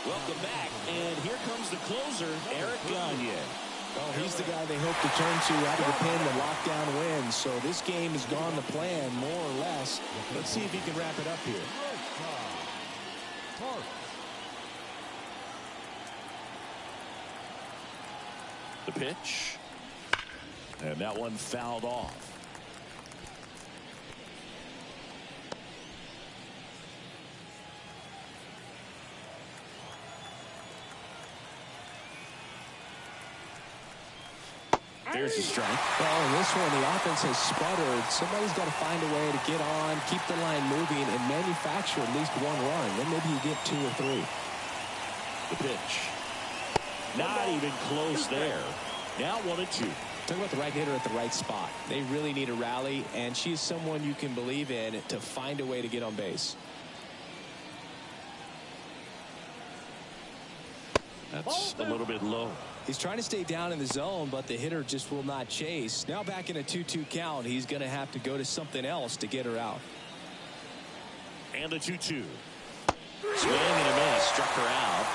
Welcome back, and here comes the closer, Eric Gagne. Well, he's the guy they hope to turn to out of the pen to lock down wins. So this game has gone to plan, more or less. Let's see if he can wrap it up here. The pitch. And that one fouled off. There's a strike. Well, in this one, the offense has sputtered. Somebody's got to find a way to get on, keep the line moving, and manufacture at least one run. Then maybe you get 2 or 3. The pitch. Not even close there. Now 1-2. Talk about the right hitter at the right spot. They really need a rally, and she's someone you can believe in to find a way to get on base. That's a little bit low. He's trying to stay down in the zone, but the hitter just will not chase. Now back in a 2-2 count, he's going to have to go to something else to get her out. And a 2-2. Swing and a miss. Struck her out.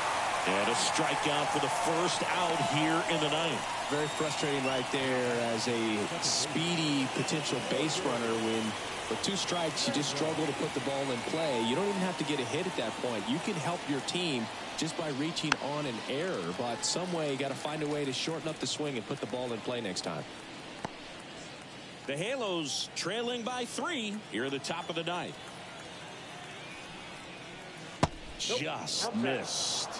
And a strikeout for the first out here in the ninth. Very frustrating right there as a speedy potential base runner when with 2 strikes you just struggle to put the ball in play. You don't even have to get a hit at that point. You can help your team just by reaching on an error, but some way you got to find a way to shorten up the swing and put the ball in play next time. The Halos trailing by 3 here at the top of the ninth. Just missed.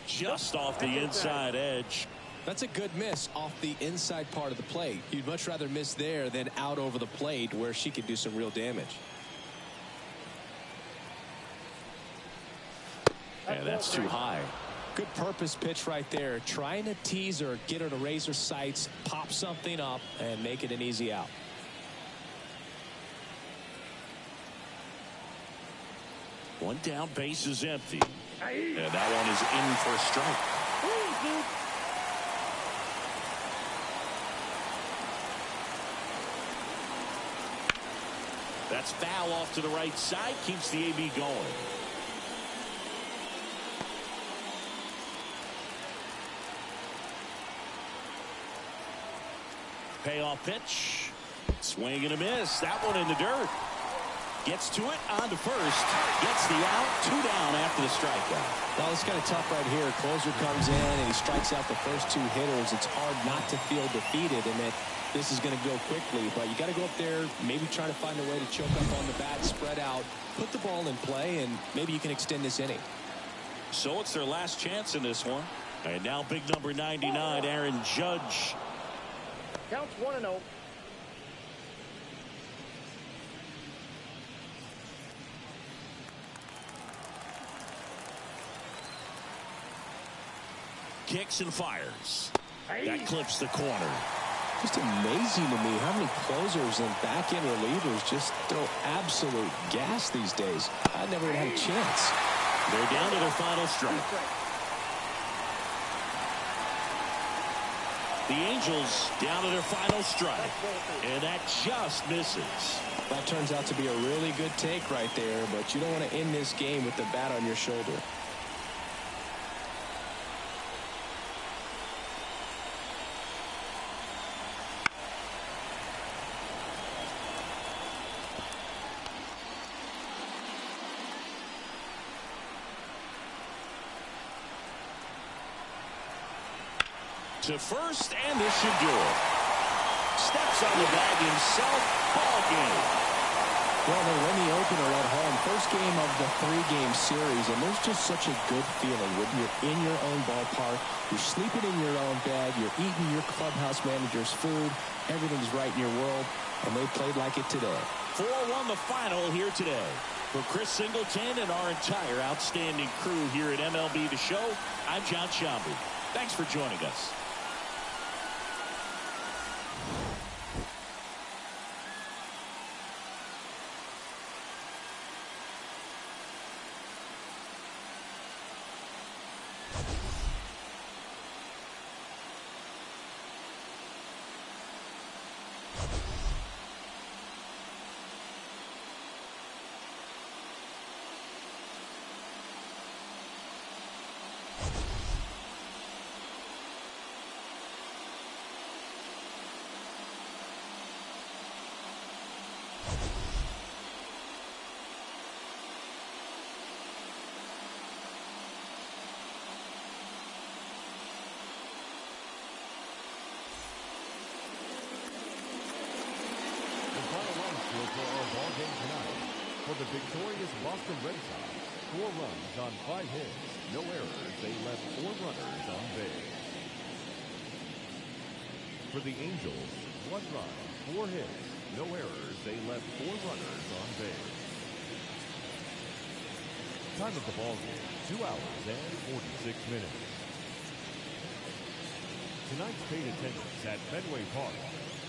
Just off the inside edge. That's a good miss off the inside part of the plate. You'd much rather miss there than out over the plate where she could do some real damage. And that's too high. Good purpose pitch right there. Trying to tease her, get her to raise her sights, pop something up, and make it an easy out. One down, base is empty. And that one is in for a strike. That's foul off to the right side. Keeps the AB going. Payoff pitch. Swing and a miss. That one in the dirt. Gets to it, on to first. Gets the out, 2 down after the strikeout. Well, it's kind of tough right here. Closer comes in and he strikes out the first 2 hitters. It's hard not to feel defeated and that this is going to go quickly. But you got to go up there, maybe try to find a way to choke up on the bat, spread out, put the ball in play, and maybe you can extend this inning. So it's their last chance in this one. And now big number 99, Aaron Judge. Counts 1-0. Kicks and fires. That clips the corner. Just amazing to me how many closers and back-end relievers just throw absolute gas these days. I never had a chance. They're down to their final strike. The Angels down to their final strike. And that just misses. That turns out to be a really good take right there, but you don't want to end this game with the bat on your shoulder. To first, and this should do it. Steps on the bag himself. Ball game. Well, they win the opener at home. First game of the 3-game series, and there's just such a good feeling when you're in your own ballpark, you're sleeping in your own bed, you're eating your clubhouse manager's food, everything's right in your world, and they played like it today. 4-1 the final here today. For Chris Singleton and our entire outstanding crew here at MLB The Show, I'm John Shambu. Thanks for joining us. For our ball game tonight, for the victorious Boston Red Sox, 4 runs on 5 hits, no errors. They left 4 runners on base. For the Angels, 1 run, 4 hits, no errors. They left 4 runners on base. Time of the ball game, 2 hours and 46 minutes. Tonight's paid attendance at Fenway Park,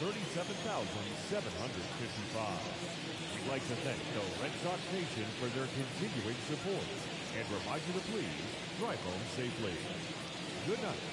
37,755. We'd like to thank the Red Sox Nation for their continuing support and remind you to please drive home safely. Good night.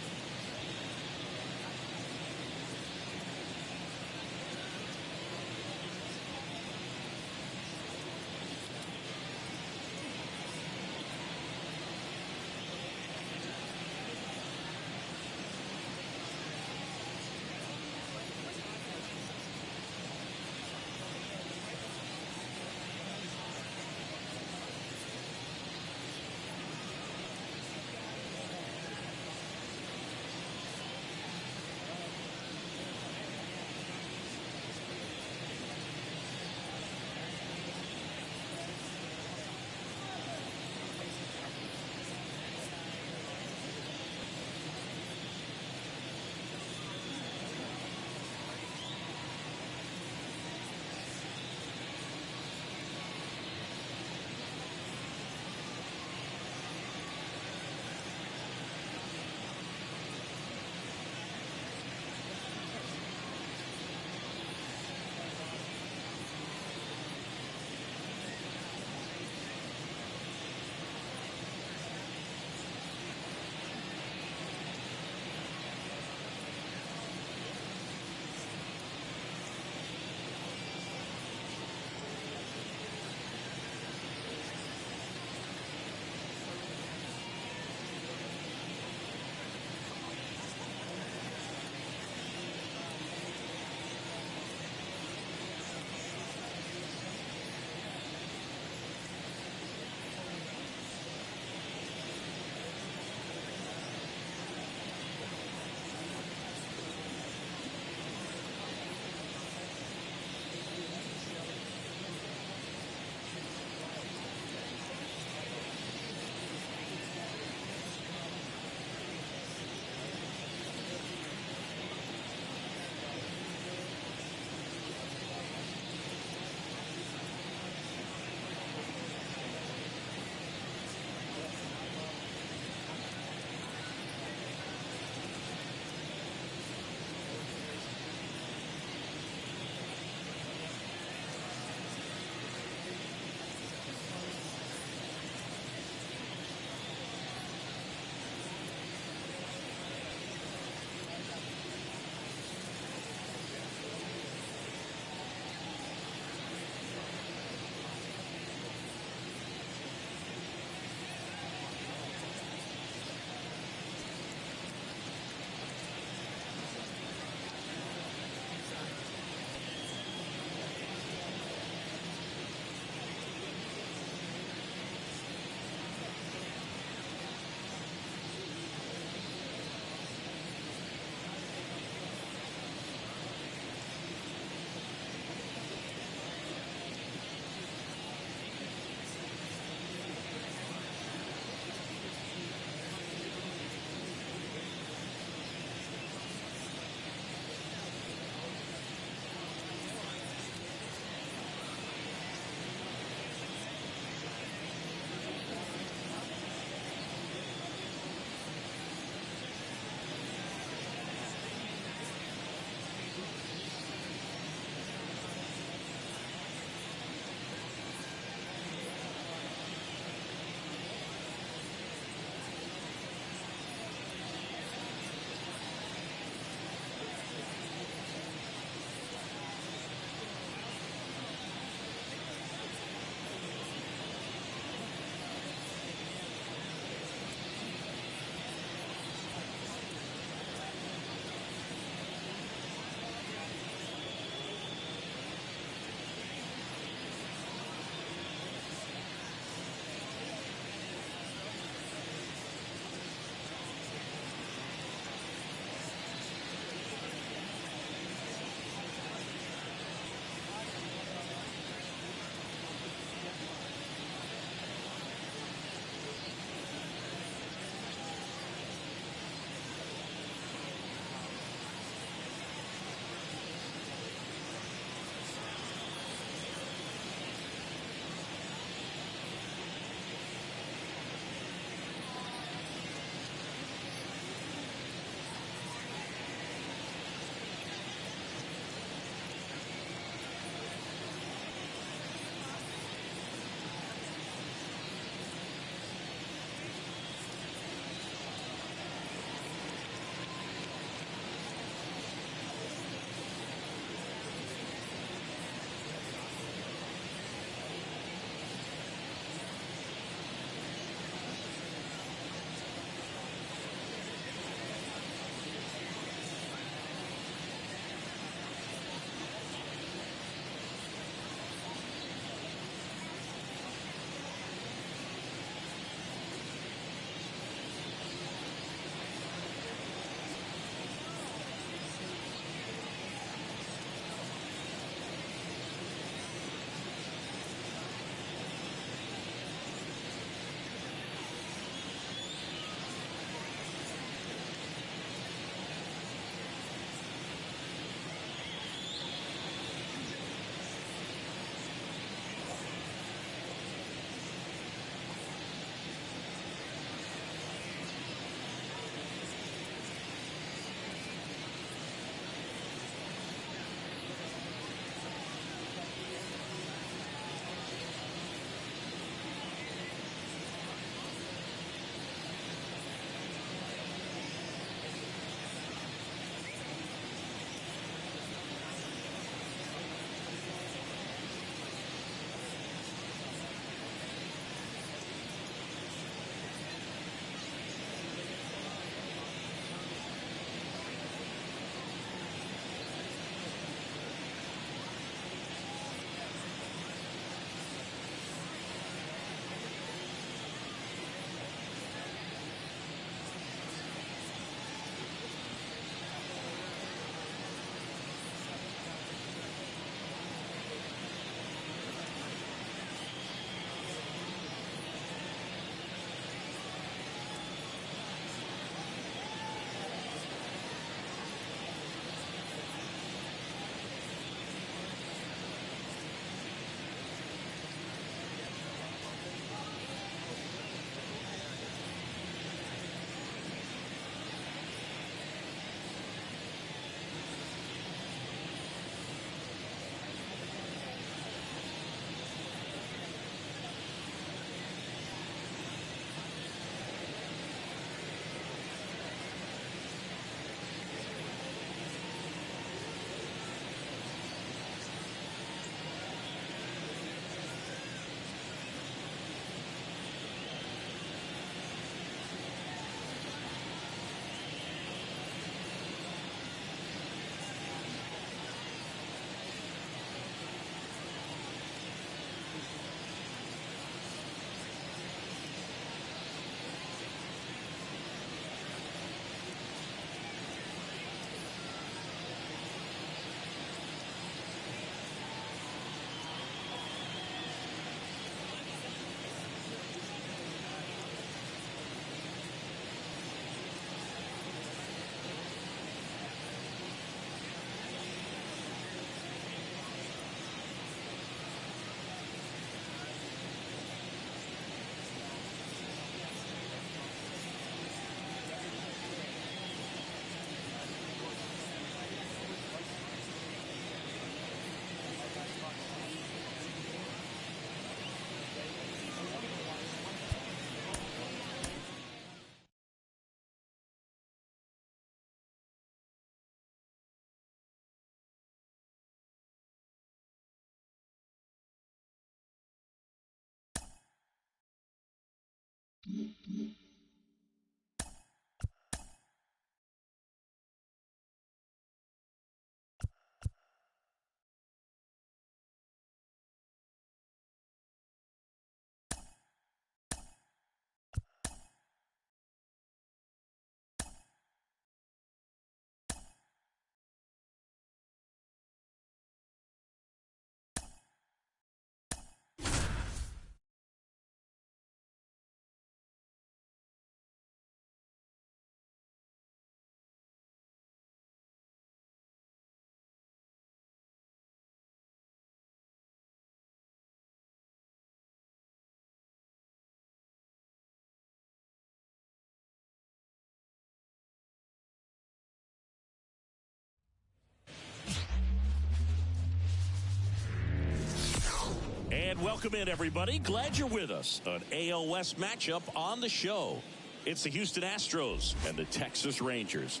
And welcome in, everybody. Glad you're with us. An AL West matchup on the show. It's the Houston Astros and the Texas Rangers.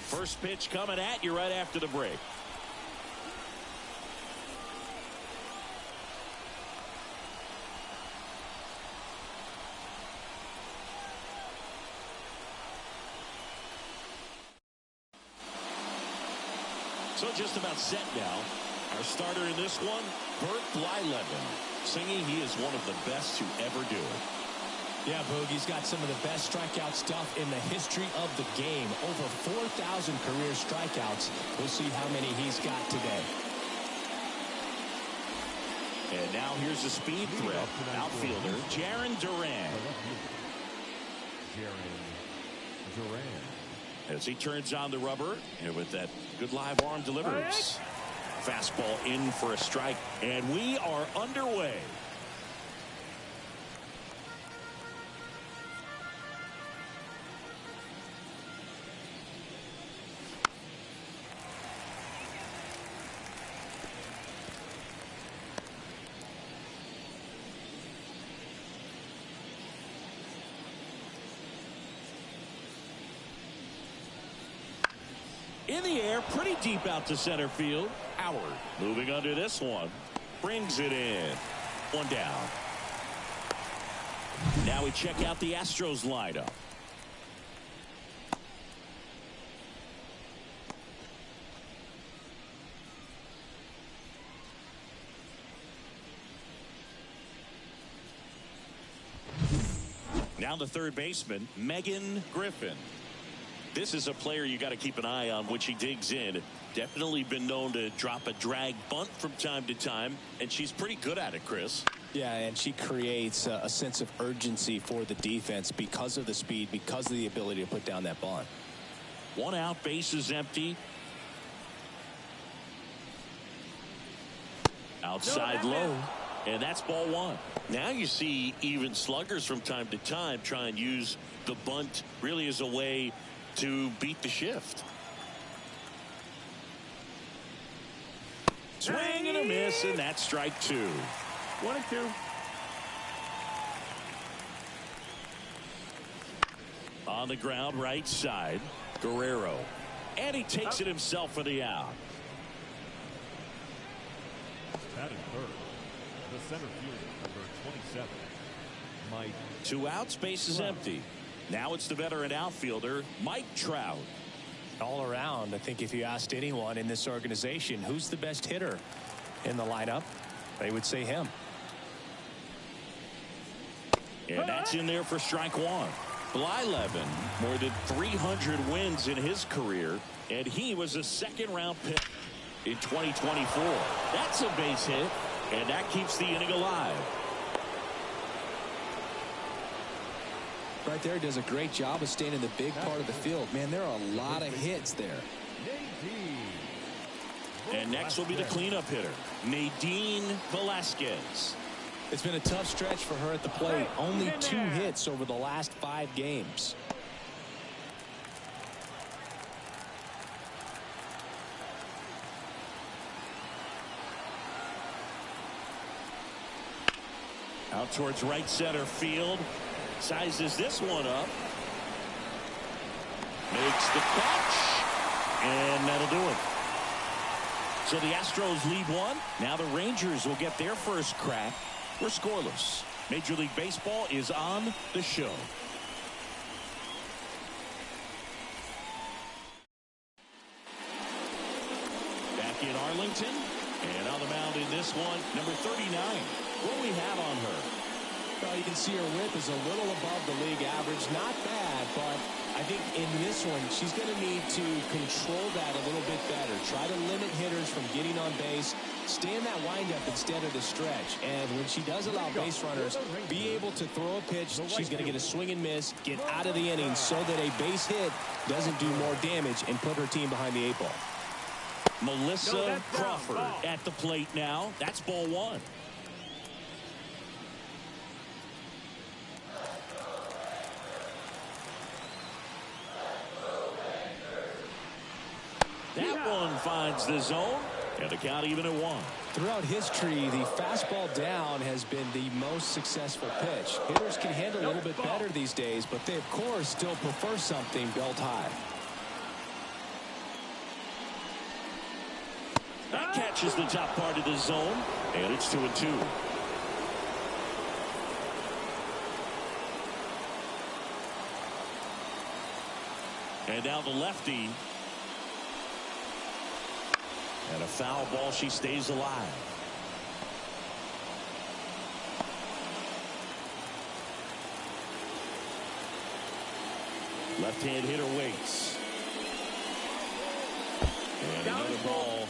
First pitch coming at you right after the break. So just about set now. Our starter in this one, Bert Blyleven, singing he is one of the best to ever do it. Yeah, Boog, he's got some of the best strikeout stuff in the history of the game. Over 4,000 career strikeouts. We'll see how many he's got today. And now here's the speed threat. Outfielder, Jarren Duran. Jarren Duran. As he turns on the rubber, and with that good live arm delivers. Fastball in for a strike, and we are underway. In the air, pretty deep out to center field. Howard moving under this one. Brings it in. One down. Now we check out the Astros lineup. Now the third baseman, Megan Griffin. This is a player you got to keep an eye on when she digs in. Definitely been known to drop a drag bunt from time to time, and she's pretty good at it, Chris. Yeah, and she creates a sense of urgency for the defense because of the speed, because of the ability to put down that bunt. One out, base is empty. Outside low, and that's ball one. Now you see even sluggers from time to time try and use the bunt really as a way to beat the shift. Swing and a miss, and that's strike two. 1-2. On the ground, right side, Guerrero. And he takes it himself for the out. Batting third, the center fielder, number 27, Mike. Two outs, base is empty. Now it's the veteran outfielder, Mike Trout. All around, I think if you asked anyone in this organization who's the best hitter in the lineup, they would say him. And that's in there for strike one. Blyleven, more than 300 wins in his career, and he was a second-round pick in 2024. That's a base hit, and that keeps the inning alive. Right there, does a great job of staying in the big part of the field. Man, there are a lot of hits there. And next will be the cleanup hitter, Nadine Velasquez. It's been a tough stretch for her at the plate. Only 2 hits over the last 5 games. Out towards right center field. Sizes this one up. Makes the catch. And that'll do it. So the Astros lead one. Now the Rangers will get their first crack. We're scoreless. Major League Baseball is on the show. Back in Arlington. And on the mound in this one, number 39. What do we have on her? Well, you can see her whip is a little above the league average. Not bad, but I think in this one, she's going to need to control that a little bit better. Try to limit hitters from getting on base. Stay in that windup instead of the stretch. And when she does allow base runners, be able to throw a pitch, she's going to get a swing and miss, get out of the inning so that a base hit doesn't do more damage and put her team behind the 8 ball. Melissa Crawford at the plate now. That's ball one. That one finds the zone, and the count even at 1. Throughout history, the fastball down has been the most successful pitch. Hitters can handle a little bit better these days, but they, of course, still prefer something belt high. That catches the top part of the zone, and it's 2-2. And now the lefty. And a foul ball. She stays alive. Left-hand hitter waits. And another ball.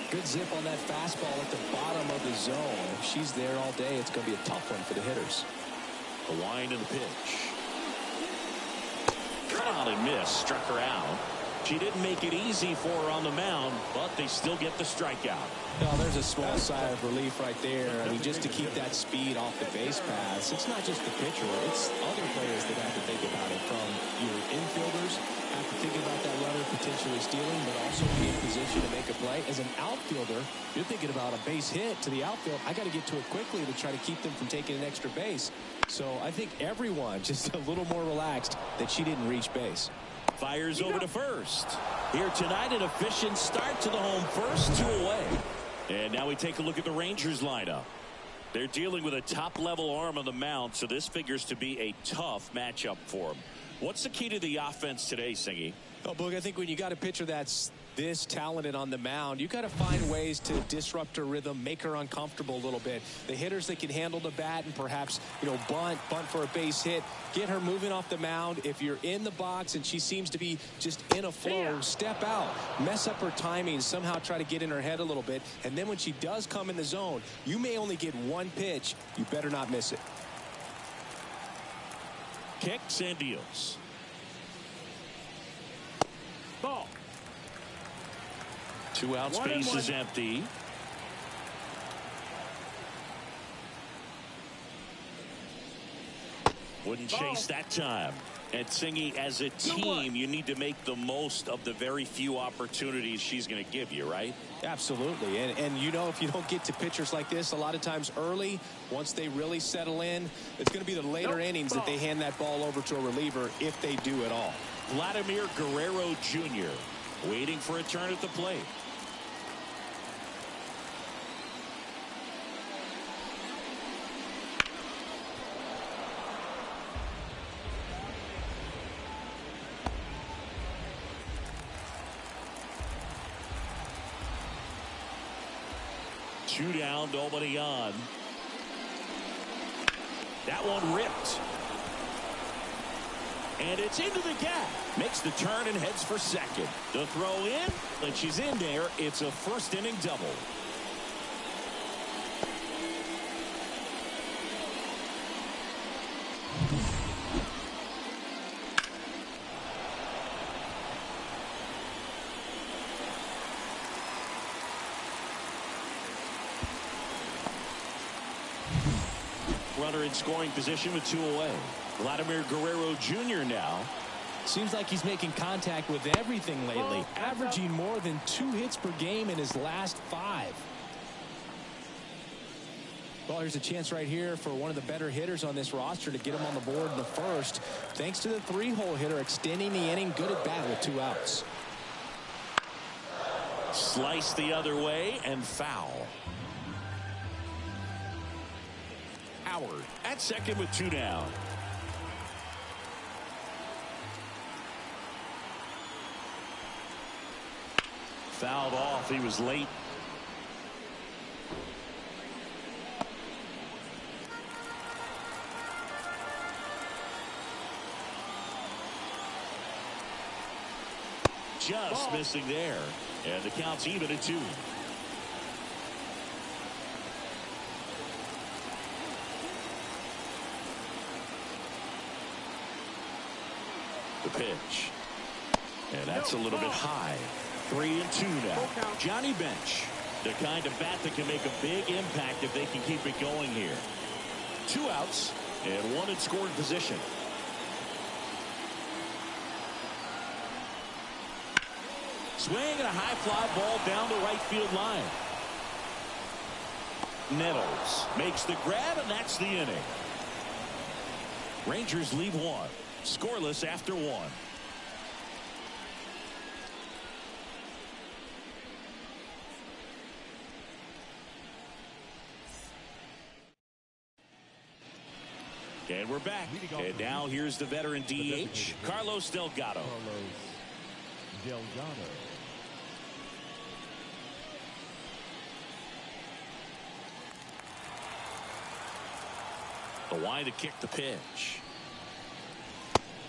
Good zip on that fastball at the bottom of the zone. If she's there all day, it's going to be a tough one for the hitters. The wind and the pitch. Cut out and miss. Struck her out. She didn't make it easy for her on the mound, but they still get the strikeout. Well, there's a small sigh of relief right there. I mean, just to keep that speed off the base paths, it's not just the pitcher. It's other players that have to think about it. From your infielders have to think about that runner potentially stealing, but also be in position to make a play. As an outfielder, you're thinking about a base hit to the outfield. I got to get to it quickly to try to keep them from taking an extra base. So I think everyone just a little more relaxed that she didn't reach base. Fires over to first. Here tonight, an efficient start to the home first, 2 away. And now we take a look at the Rangers lineup. They're dealing with a top-level arm on the mound, so this figures to be a tough matchup for them. What's the key to the offense today, Singy? Oh, Boog, I think when you got a pitcher that's this talented on the mound, you got to find ways to disrupt her rhythm, make her uncomfortable a little bit. The hitters that can handle the bat and perhaps, bunt for a base hit, get her moving off the mound. If you're in the box and she seems to be just in a flow, step out, mess up her timing, somehow try to get in her head a little bit. And then when she does come in the zone, you may only get one pitch. You better not miss it. Kicks and deals. Ball. 2 out, space is empty. Wouldn't chase that time. And Singy, as a team, you need to make the most of the very few opportunities she's going to give you, right? Absolutely. And if you don't get to pitchers like this a lot of times early, once they really settle in, it's going to be the later innings that they hand that ball over to a reliever if they do at all. Vladimir Guerrero Jr. waiting for a turn at the plate. Two down, nobody on. That one ripped. And it's into the gap. Makes the turn and heads for second. The throw in, and she's in there. It's a first inning double. Runner in scoring position with 2 away. Vladimir Guerrero Jr. now. Seems like he's making contact with everything lately, averaging more than 2 hits per game in his last 5. Well, there's a chance right here for one of the better hitters on this roster to get him on the board in the first, thanks to the 3-hole hitter extending the inning. Good at bat with 2 outs. Slice the other way and foul. Howard at second with 2 down. Fouled off. He was late. Just missing there. And the count's even at 2. The pitch. And that's a little bit high. 3-2 now. Johnny Bench. The kind of bat that can make a big impact if they can keep it going here. 2 outs and 1 in scoring position. Swing and a high fly ball down the right field line. Nettles makes the grab, and that's the inning. Rangers leave 1. Scoreless after 1. And we're back. And now here's the veteran DH, Carlos Delgado. The wide to kick the pitch.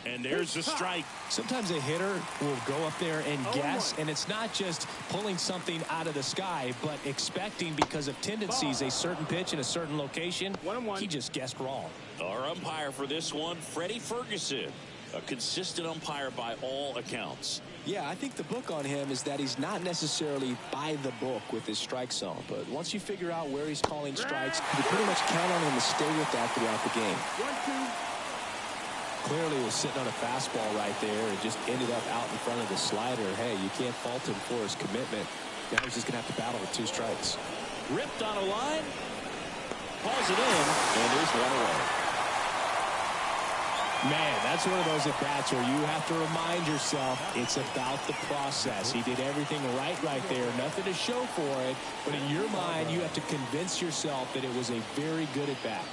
And there's the strike. Sometimes a hitter will go up there and guess, and it's not just pulling something out of the sky, but expecting, because of tendencies, a certain pitch in a certain location. He just guessed wrong. Our umpire for this one, Freddie Ferguson, a consistent umpire by all accounts. Yeah, I think the book on him is that he's not necessarily by the book with his strike zone, but once you figure out where he's calling strikes, you pretty much count on him to stay with that throughout the game. 1-2. Clearly was sitting on a fastball right there and just ended up out in front of the slider. Hey, you can't fault him for his commitment. Now he's just going to have to battle with 2 strikes. Ripped on a line. Pulls it in, and there's 1 away. Man, that's one of those at-bats where you have to remind yourself it's about the process. He did everything right there. Nothing to show for it. But in your mind, you have to convince yourself that it was a very good at-bat.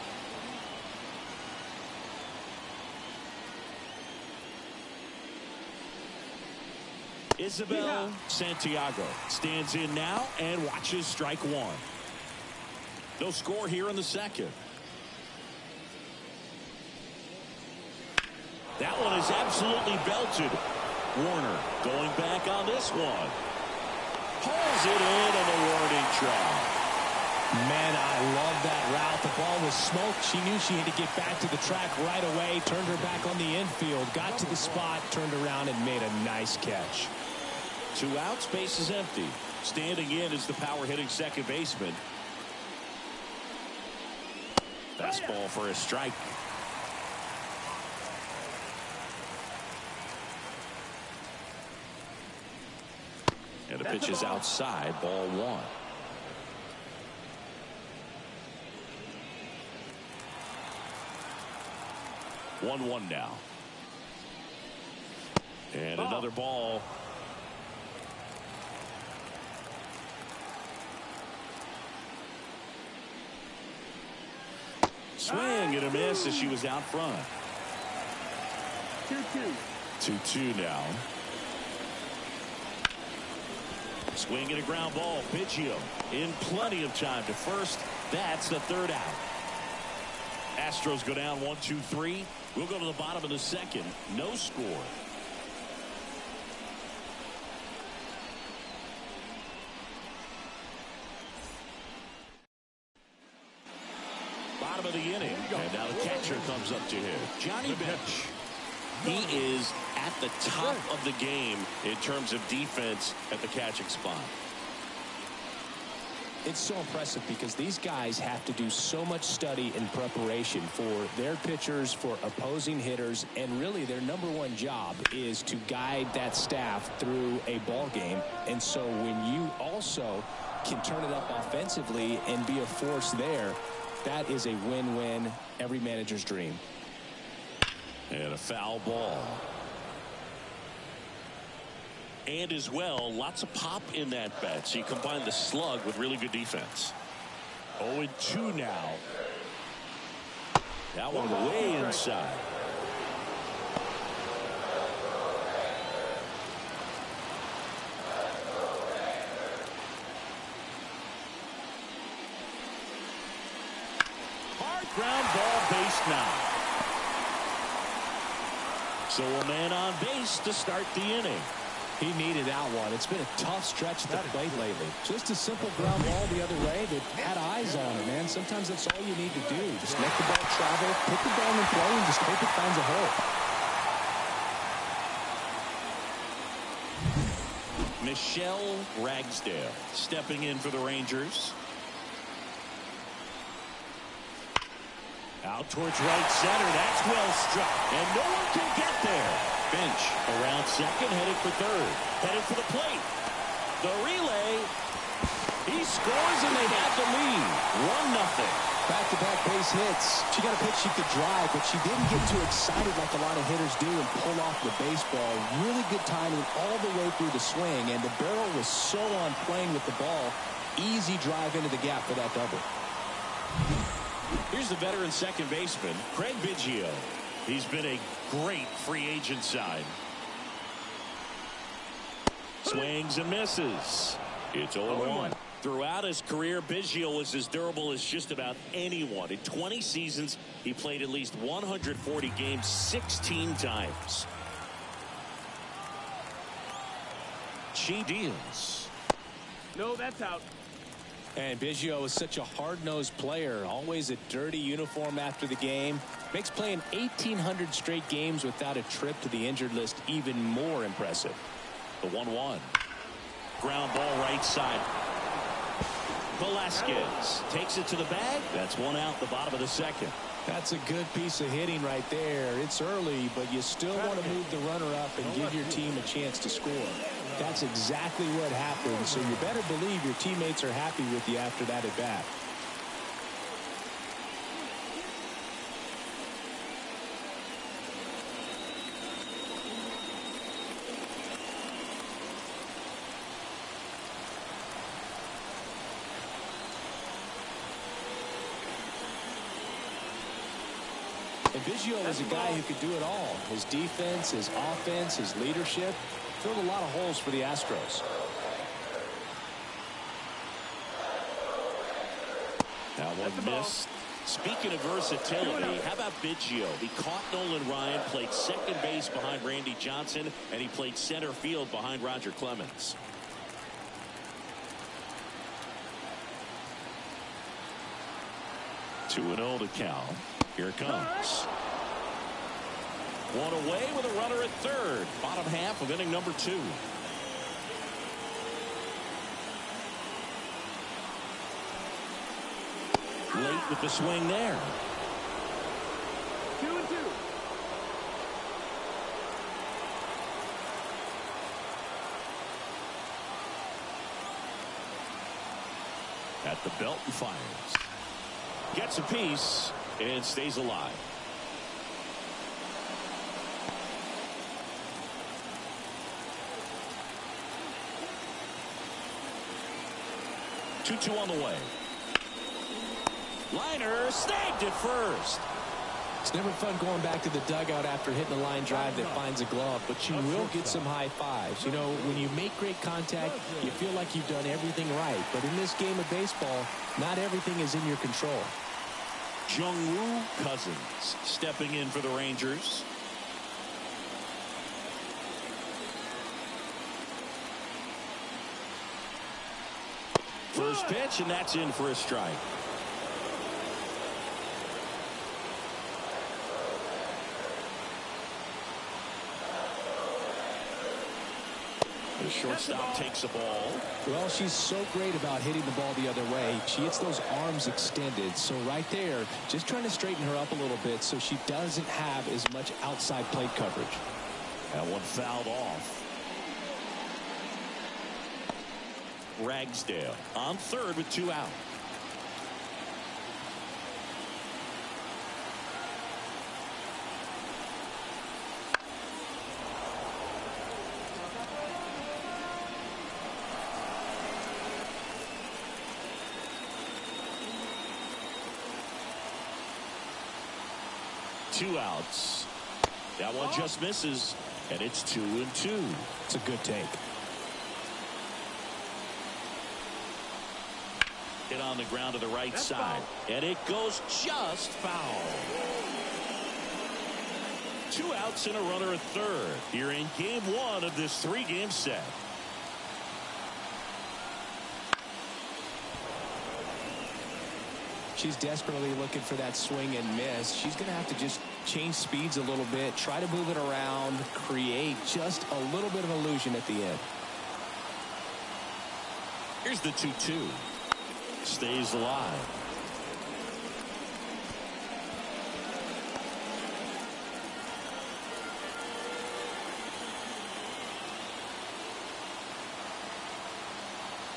Isabel Santiago stands in now and watches strike 1. No score here in the second. That one is absolutely belted. Warner going back on this one. Pulls it in on the warning track. Man, I love that route. The ball was smoked. She knew she had to get back to the track right away. Turned her back on the infield. Got to the spot, turned around, and made a nice catch. 2 outs, base is empty. Standing in is the power-hitting second baseman. Fastball for a strike. And the pitch is outside, ball 1. One now. And another ball. Swing and a miss as she was out front. 2-2 now. Swing and a ground ball. Biggio in plenty of time to first. That's the 3rd out. Astros go down 1-2-3. We'll go to the bottom of the second. No score. Bottom of the inning. And now the catcher comes up to him. Johnny Bench. He is at the top of the game in terms of defense at the catching spot. It's so impressive because these guys have to do so much study and preparation for their pitchers, for opposing hitters, and really their #1 job is to guide that staff through a ball game. And so when you also can turn it up offensively and be a force there, That is a win-win, every manager's dream. And a foul ball. And as well, lots of pop in that bat. So you combine the slug with really good defense. 0-2 now. That one way inside. Hard ground ball, base now. So a man on base to start the inning. He needed that one. It's been a tough stretch at the plate lately. Just a simple ground ball the other way. They've had eyes on it, man. Sometimes that's all you need to do. Just let the ball travel, put the ball in play, and just hope it finds a hole. Michelle Ragsdale stepping in for the Rangers. Out towards right center. That's well struck. And no one can get there. Finch around second, headed for third. Headed for the plate. The relay. He scores and they have the lead. 1-0. Back-to-back base hits. She got a pitch she could drive, but she didn't get too excited like a lot of hitters do and pull off the baseball. Really good timing all the way through the swing, and the barrel was so on playing with the ball. Easy drive into the gap for that double. Here's the veteran second baseman, Craig Biggio. He's been a great free agent sign. Swings and misses. It's 0-1. Throughout his career, Biggio was as durable as just about anyone. In 20 seasons, he played at least 140 games 16 times. She deals. No, that's out. And Biggio is such a hard-nosed player. Always a dirty uniform after the game. Makes playing 1,800 straight games without a trip to the injured list even more impressive. The 1-1. Ground ball right side. Velasquez takes it to the bag. That's one out the bottom of the second. That's a good piece of hitting right there. It's early, but you still want to move the runner up and give your team a chance to score. That's exactly what happened, so you better believe your teammates are happy with you after that at bat. And Biggio was a guy who could do it all. His defense, his offense, his leadership filled a lot of holes for the Astros. That one missed. Speaking of versatility, how about Biggio? He caught Nolan Ryan, played second base behind Randy Johnson, and he played center field behind Roger Clemens. Two 2-0 to count. Here it comes. One away with a runner at third. Bottom half of inning number 2. Late with the swing there. 2-2. At the belt and fires. Gets a piece and stays alive. Two on the way. Liner snagged it first. It's never fun going back to the dugout after hitting a line drive that finds a glove, but you will get some high fives. You know, when you make great contact, you feel like you've done everything right. But in this game of baseball, not everything is in your control. Jung-Woo Cousins stepping in for the Rangers. First pitch, and that's in for a strike. The shortstop takes the ball. Well, she's so great about hitting the ball the other way. She hits those arms extended. So right there, just trying to straighten her up a little bit so she doesn't have as much outside plate coverage. That one fouled off. Ragsdale on third with 2 out. 2 outs. That one just misses, and it's 2-2. It's a good take. Hit on the ground to the right side, and it goes just foul. 2 outs and a runner at third here in game 1 of this 3-game set. She's desperately looking for that swing and miss. She's going to have to just change speeds a little bit, try to move it around, create just a little bit of illusion at the end. Here's the 2-2. Stays alive.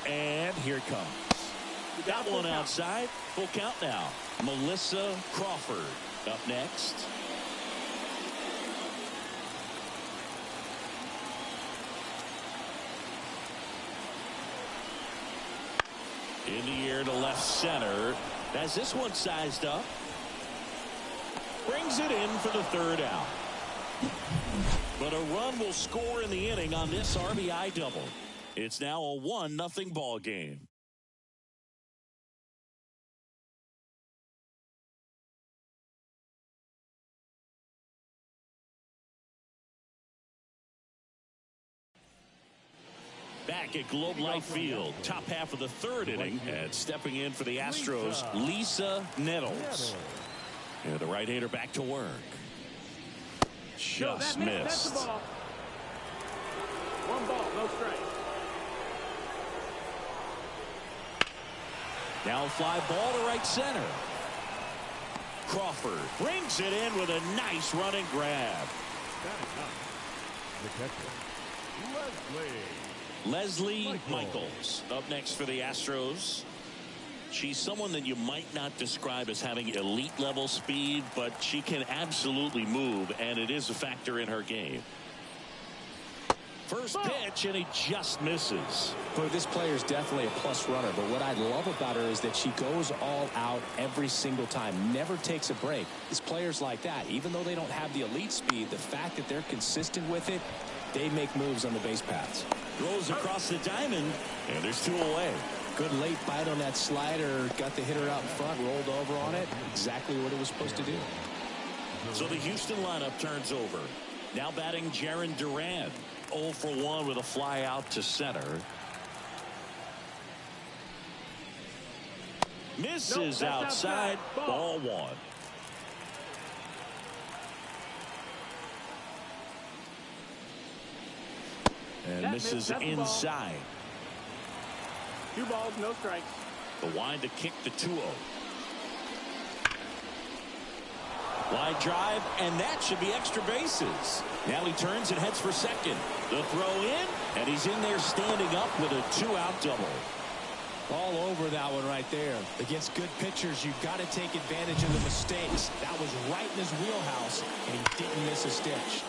And here it comes. Got one outside. Full count now. Melissa Crawford up next. In the air to left center. As this one sized up. Brings it in for the 3rd out. But a run will score in the inning on this RBI double. It's now a 1-0 ball game. Back at Globe Life Field, top half of the 3rd inning, and stepping in for the Astros, Lisa Nettles. And the right-hander back to work. Just missed. That's the ball. 1 ball, no strike. Now a fly ball to right center. Crawford brings it in with a nice running grab. The catcher, Leslie Michaels up next for the Astros. She's someone that you might not describe as having elite level speed, but she can absolutely move, and it is a factor in her game. First pitch, and he just misses. Boy, this player is definitely a plus runner, but what I love about her is that she goes all out every single time, never takes a break. It's players like that, even though they don't have the elite speed, the fact that they're consistent with it, they make moves on the base paths. Throws across the diamond, and there's 2 away. Good late bite on that slider, got the hitter out in front, rolled over on it, exactly what it was supposed to do. So the Houston lineup turns over. Now batting Jarren Duran. 0 for 1 with a fly out to center. Misses outside. Ball 1. And misses inside. 2 balls, no strikes. The wind to kick the 2-0. Wide drive, and that should be extra bases. Now he turns and heads for second. The throw in, and he's in there standing up with a 2-out double. All over that one right there. Against good pitchers, you've got to take advantage of the mistakes. That was right in his wheelhouse, and he didn't miss a stitch.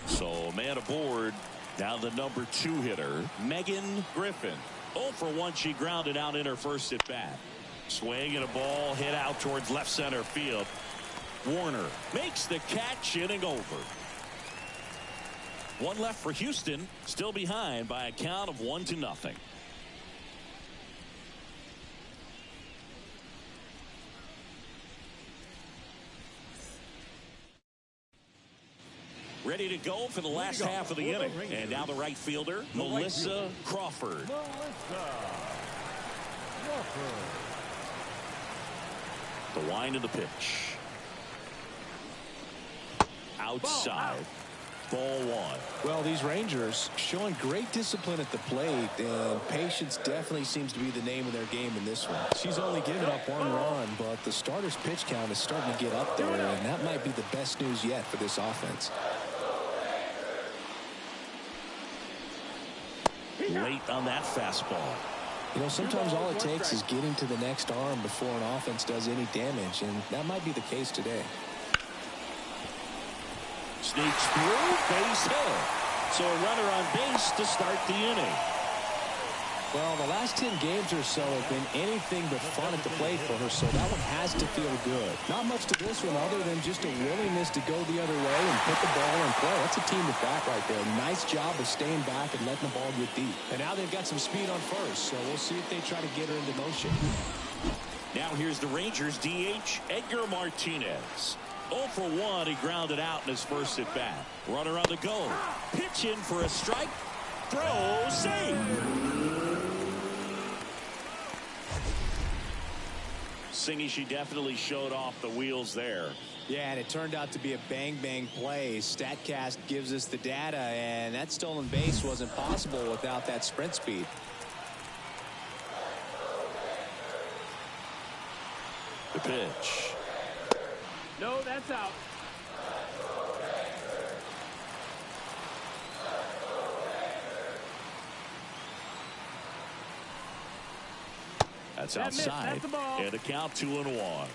So man aboard. Now the number 2 hitter, Megan Griffin. 0 for 1, she grounded out in her first at bat. Swing and a ball hit out towards left center field. Warner makes the catch, inning over. 1 left for Houston, still behind by a count of 1-0. Ready to go for the last half of the inning. And now the right fielder, Melissa Crawford. The wind of the pitch. Outside. Ball 1. Well, these Rangers showing great discipline at the plate, and patience definitely seems to be the name of their game in this one. She's only given up 1 run, but the starter's pitch count is starting to get up there, and that might be the best news yet for this offense. Late on that fastball. You know, sometimes all it takes is getting to the next arm before an offense does any damage, and that might be the case today. Sneaks through, base hit. So a runner on base to start the inning. Well, the last 10 games or so have been anything but fun at the plate for her, so that one has to feel good. Not much to this one other than just a willingness to go the other way and put the ball in play. That's a team with that right there. Nice job of staying back and letting the ball get deep. And now they've got some speed on first, so we'll see if they try to get her into motion. Now here's the Rangers DH, Edgar Martinez. 0 for 1, he grounded out in his first at bat. Runner on the go. Pitch in for a strike. Throw, save. Singy, she definitely showed off the wheels there. Yeah, and it turned out to be a bang-bang play. StatCast gives us the data, and that stolen base wasn't possible without that sprint speed. The pitch. No, that's out. That's outside. That's the ball. And a count 2-1.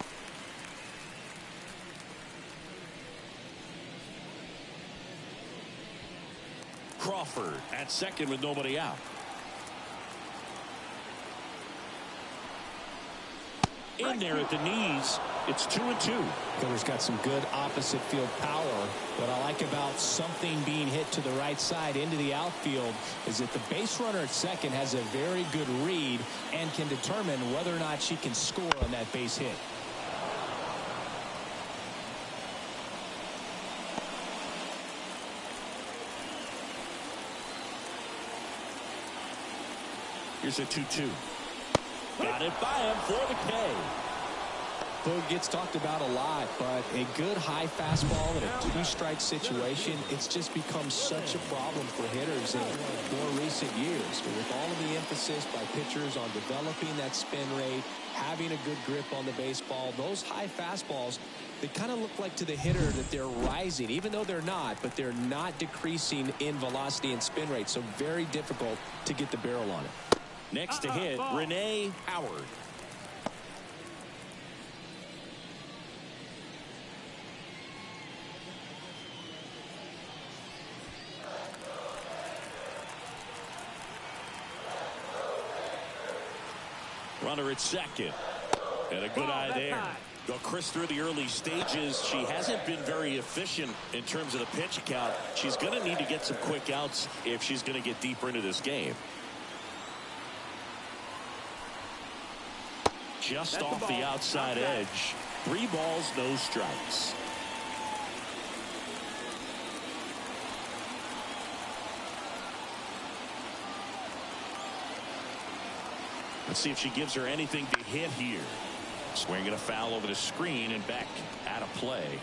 Crawford at second with nobody out. In there at the knees. It's 2-2. Hitter's got some good opposite field power. What I like about something being hit to the right side into the outfield is that the base runner at second has a very good read and can determine whether or not she can score on that base hit. Here's a 2-2. Got it by him for the K. Boog gets talked about a lot, but a good high fastball in a two-strike situation, it's just become such a problem for hitters in more recent years. But with all of the emphasis by pitchers on developing that spin rate, having a good grip on the baseball, those high fastballs, they kind of look like to the hitter that they're rising, even though they're not, but they're not decreasing in velocity and spin rate, so very difficult to get the barrel on it. Next to hit, Renee Howard. Runner at second. And a good eye there. Well, Chris, through the early stages, she hasn't been very efficient in terms of the pitch count. She's going to need to get some quick outs if she's going to get deeper into this game. Just off the outside edge. 3 balls, no strikes. Let's see if she gives her anything to hit here. Swinging a foul over the screen and back out of play.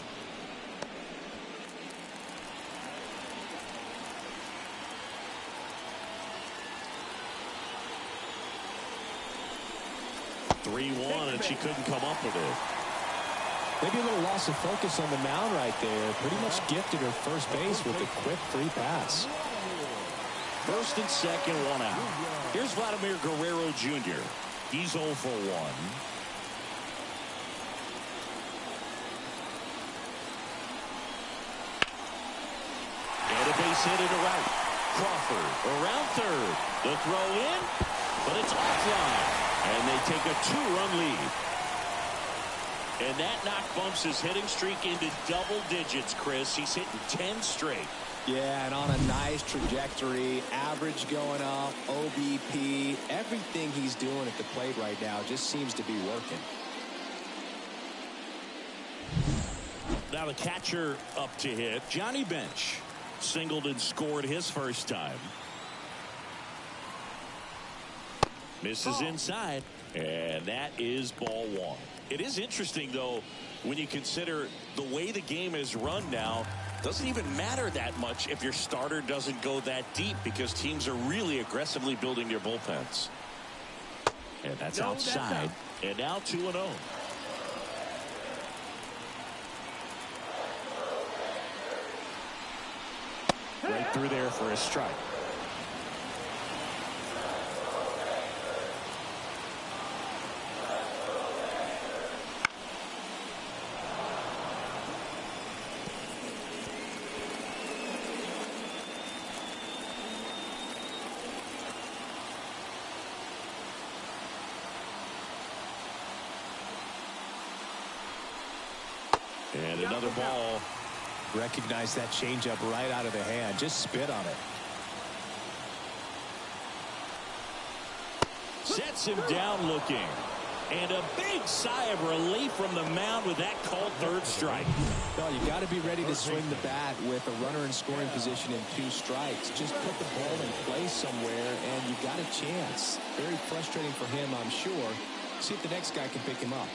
And she couldn't come up with it. Maybe a little loss of focus on the mound right there. Pretty much gifted her first base with a quick free pass. First and second, 1 out. Here's Vladimir Guerrero Jr. He's 0 for 1. And a base hit into right. Crawford around third. The throw in, but it's offline. And they take a 2-run lead. And that knock bumps his hitting streak into double digits, Chris. He's hitting 10 straight. Yeah, and on a nice trajectory. Average going up, OBP. Everything he's doing at the plate right now just seems to be working. Now the catcher up to hit. Johnny Bench singled and scored his first time. Misses inside, and that is ball 1. It is interesting, though, when you consider the way the game is run now. Doesn't even matter that much if your starter doesn't go that deep because teams are really aggressively building their bullpens. And that's outside. And now 2-0. Right through there for a strike. And another ball. Recognize that changeup right out of the hand. Just spit on it. Sets him down looking. And a big sigh of relief from the mound with that called third strike. No, you got to be ready to swing the bat with a runner in scoring position in 2 strikes. Just put the ball in place somewhere, and you got a chance. Very frustrating for him, I'm sure. See if the next guy can pick him up.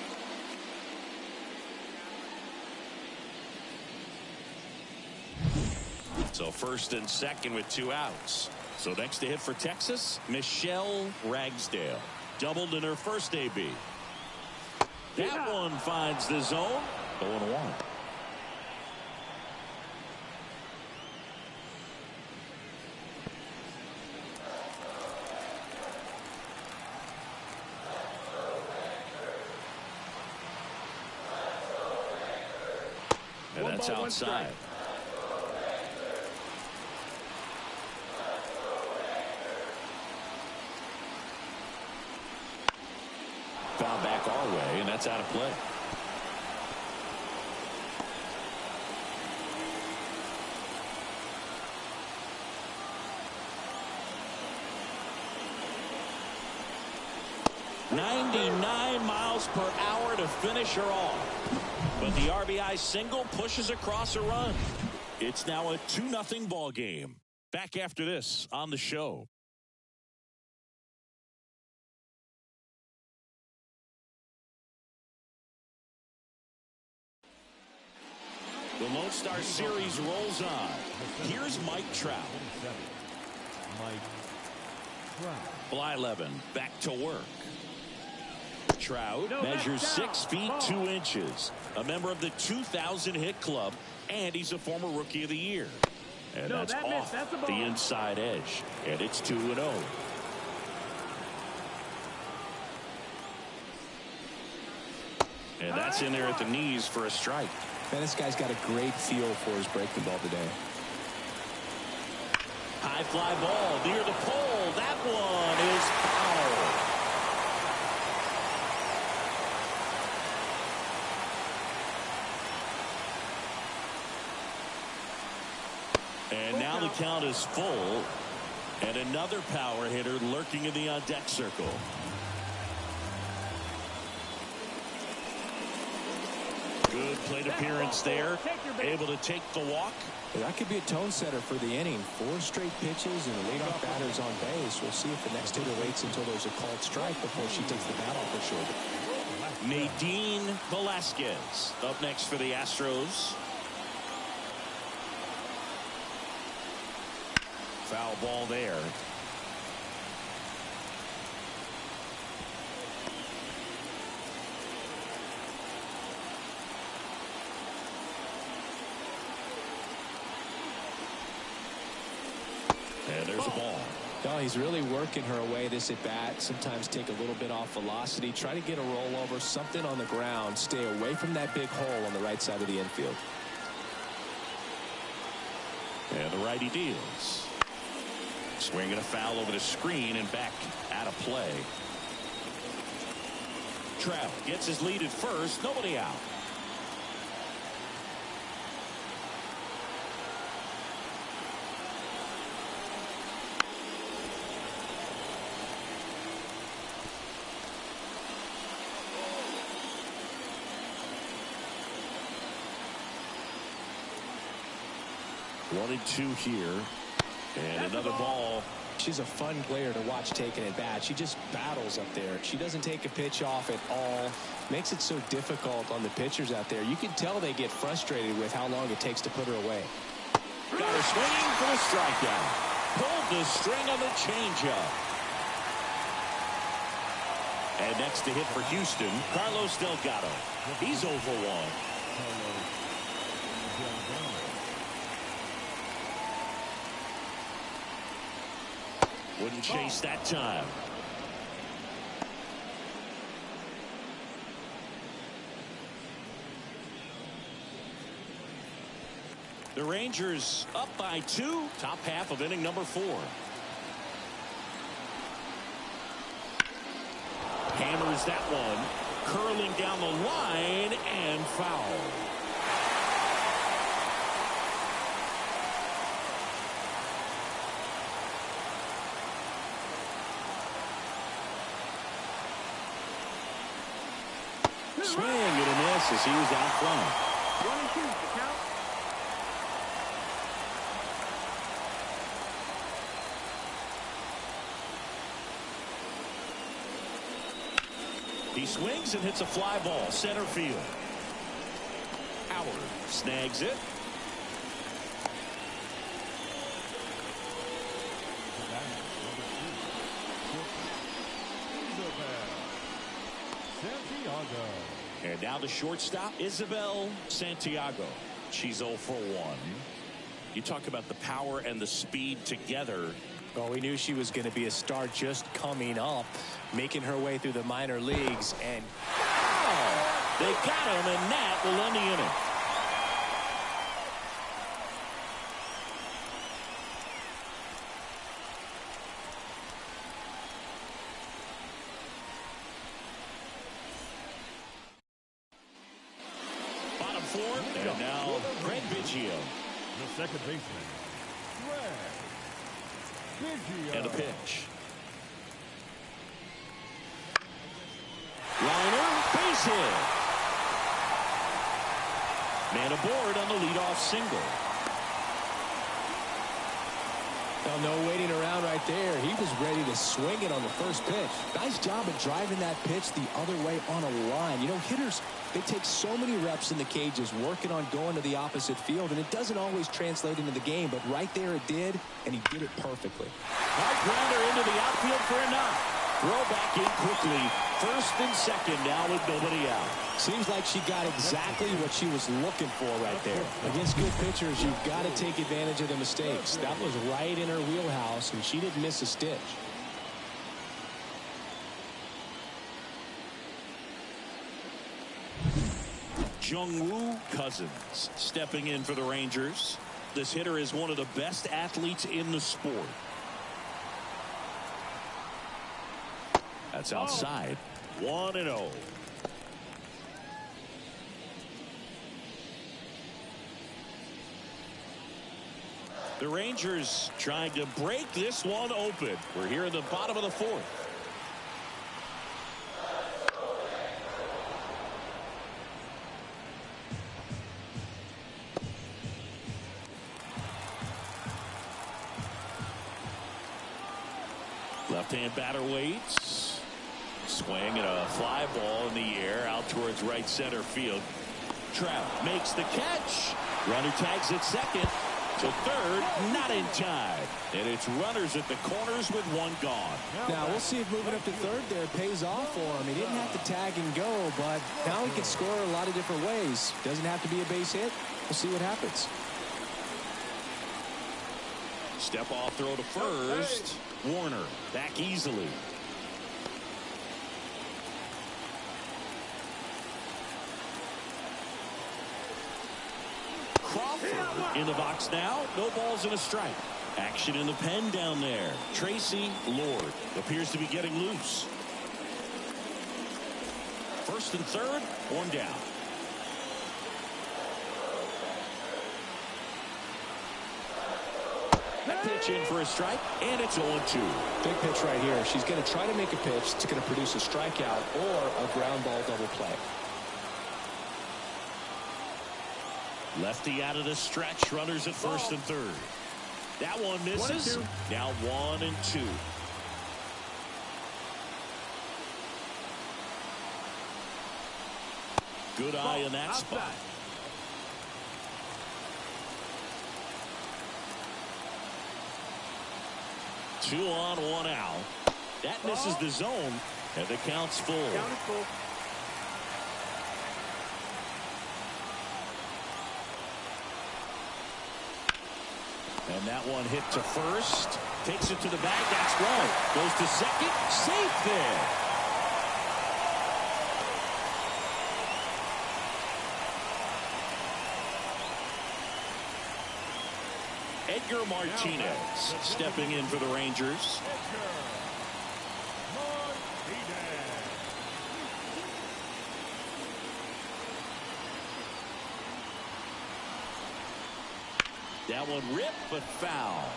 So first and second with 2 outs. So next to hit for Texas, Michelle Ragsdale. Doubled in her first AB. That one finds the zone. 0-1. And that's outside. Foul back our way, and that's out of play. .99 miles per hour to finish her off. But the RBI single pushes across a run. It's now a 2-0 ball game. Back after this on the show. The Lone Star Series rolls on. Here's Mike Trout. Blyleven back to work. Trout measures 6 feet 2 inches. A member of the 2000 hit club, and he's a former Rookie of the Year. And that's off the inside edge. And it's 2-0. And that's in there at the knees for a strike. Man, this guy's got a great feel for his breaking ball today. High fly ball near the pole. That one is foul. And now the count is full. And another power hitter lurking in the on-deck circle. Good plate appearance there. Able to take the walk. That could be a tone setter for the inning. 4 straight pitches and leadoff batters on base. We'll see if the next hitter waits until there's a called strike before she takes the bat off her shoulder. Nadine Velasquez up next for the Astros. Foul ball there. And there's a ball. Oh, he's really working her away this at bat. Sometimes take a little bit off velocity. Try to get a rollover, something on the ground. Stay away from that big hole on the right side of the infield. And the righty deals. Swinging a foul over the screen and back out of play. Trout gets his lead at first. Nobody out. One and two here. And another ball. She's a fun player to watch taking at bat. She just battles up there. She doesn't take a pitch off at all. Makes it so difficult on the pitchers out there. You can tell they get frustrated with how long it takes to put her away. Got her swinging for the strikeout. Pulled the string on the changeup. And next to hit for Houston, Carlos Delgado. He's 0 for 1. Wouldn't chase that time. The Rangers up by 2. Top half of inning number 4. Hammers that one. Curling down the line and foul. Swing and a miss as he was out front. 1 and 2, the count. He swings and hits a fly ball center field. Howard snags it. Santiago. And now the shortstop, Isabel Santiago. She's 0 for 1. You talk about the power and the speed together. Well, we knew she was going to be a star just coming up, making her way through the minor leagues. And oh, they got him, and that will end the inning. Bottom 4, and now Greg Biggio. The second baseman, Greg Biggio. And a pitch. Liner, base hit. Man aboard on the leadoff single. Well, no waiting around right there. He was ready to swing it on the first pitch. Nice job of driving that pitch the other way on a line. You know, hitters, they take so many reps in the cages working on going to the opposite field, and it doesn't always translate into the game, but right there it did, and he did it perfectly. High grounder into the outfield for a knock. Throw back in quickly. First and second now with nobody out. Seems like she got exactly what she was looking for right there. Against good pitchers, you've got to take advantage of the mistakes. That was right in her wheelhouse, and she didn't miss a stitch. Jungwoo Cousins stepping in for the Rangers. This hitter is one of the best athletes in the sport. That's outside. 1-0. The Rangers trying to break this one open. We're here in the bottom of the 4th. Left-hand batter waits. Swing and a fly ball in the air out towards right center field. Trout makes the catch. Runner tags at second. To third, not in time. And it's runners at the corners with one gone. Now, we'll see if moving up to third there pays off for him. He didn't have to tag and go, but now he can score a lot of different ways. Doesn't have to be a base hit. We'll see what happens. Step off throw to first. Warner back easily. Crawford in the box now. No balls and a strike. Action in the pen down there. Tracy Lord appears to be getting loose. First and third, one down. That pitch in for a strike, and it's 0-2. Big pitch right here. She's going to try to make a pitch that's going to produce a strikeout or a ground ball double play. Lefty out of the stretch. Runners at first and third. That one misses. Now 1-2. Good eye in that spot. Two on, one out. That misses the zone, and the count's full. And that one hit to first. Takes it to the bag. That's one. Goes to second. Safe there. Edgar Martinez stepping in for the Rangers. That one ripped, but foul.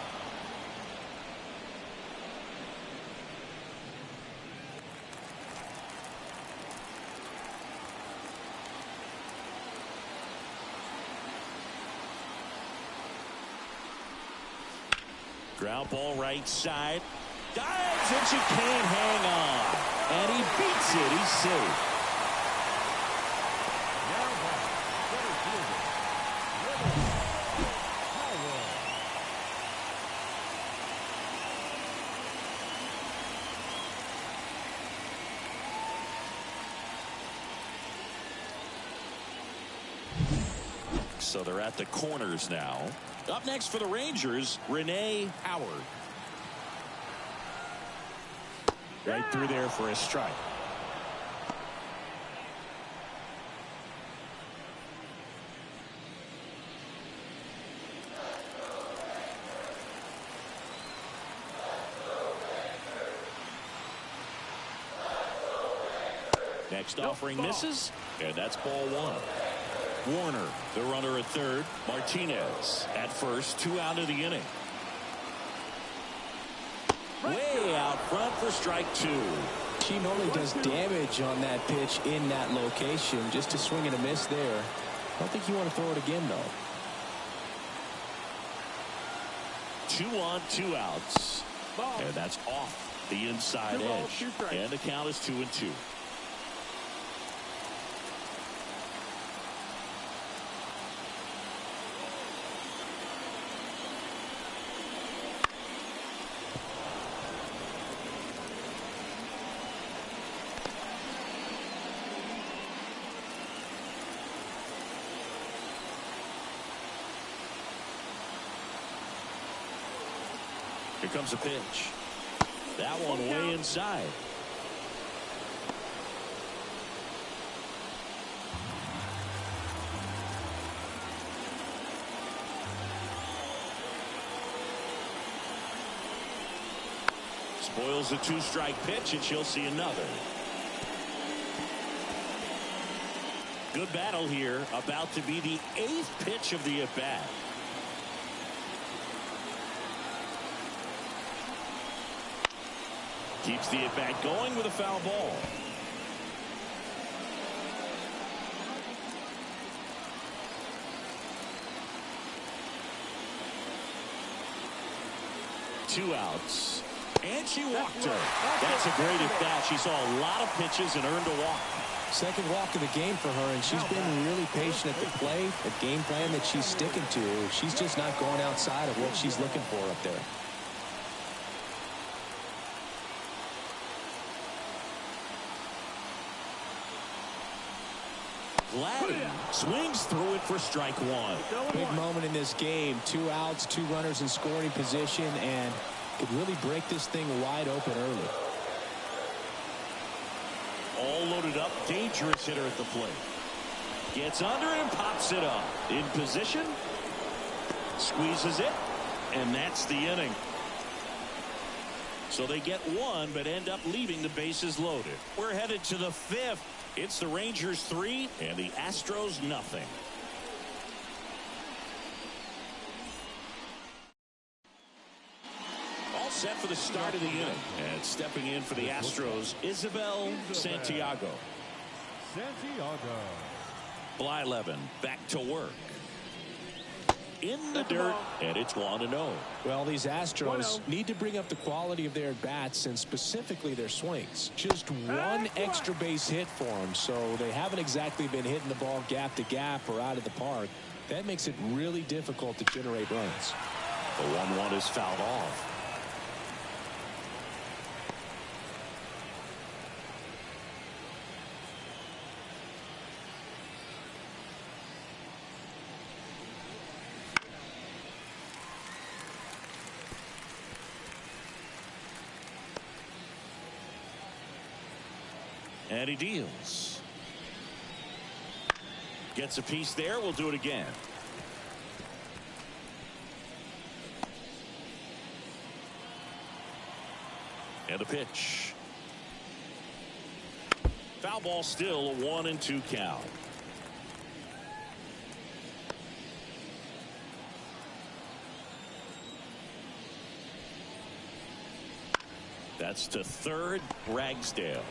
Ground ball right side. Dives and she can't hang on. And he beats it. He's safe. So they're at the corners now. Up next for the Rangers, Renee Howard. Right through there for a strike. Next offering misses, and that's ball one. Warner, the runner at third. Martinez at first, 2 out of the inning. Way out front for strike 2. She normally does damage on that pitch in that location. Just a swing and a miss there. I don't think you want to throw it again, though. 2 on, 2 outs. And that's off the inside edge. And the count is 2-2. Here comes a pitch. That one way inside. Spoils a 2-strike pitch, and she'll see another. Good battle here. About to be the 8th pitch of the at-bat. Keeps the at-bat going with a foul ball. Two outs. And she walked her. That's a great at-bat. She saw a lot of pitches and earned a walk. Second walk of the game for her, and she's been really patient at the plate. The game plan that she's sticking to. She's just not going outside of what she's looking for up there. Gladden swings through it for strike 1. Big moment in this game. 2 outs, 2 runners in scoring position, and could really break this thing wide open early. All loaded up. Dangerous hitter at the plate. Gets under and pops it up. In position. Squeezes it. And that's the inning. So they get 1 but end up leaving the bases loaded. We're headed to the 5th. It's the Rangers 3 and the Astros nothing. All set for the start of the inning. And stepping in for the Astros, Isabel Santiago. Blyleven back to work. In the dirt, and it's 1-0. Well, these Astros need to bring up the quality of their at-bats and specifically their swings. Just one extra base hit for them, so they haven't exactly been hitting the ball gap to gap or out of the park. That makes it really difficult to generate runs. The 1-1 is fouled off. And he deals. Gets a piece there. We'll do it again. And a pitch. Foul ball still, a 1-2 count. That's to third. Ragsdale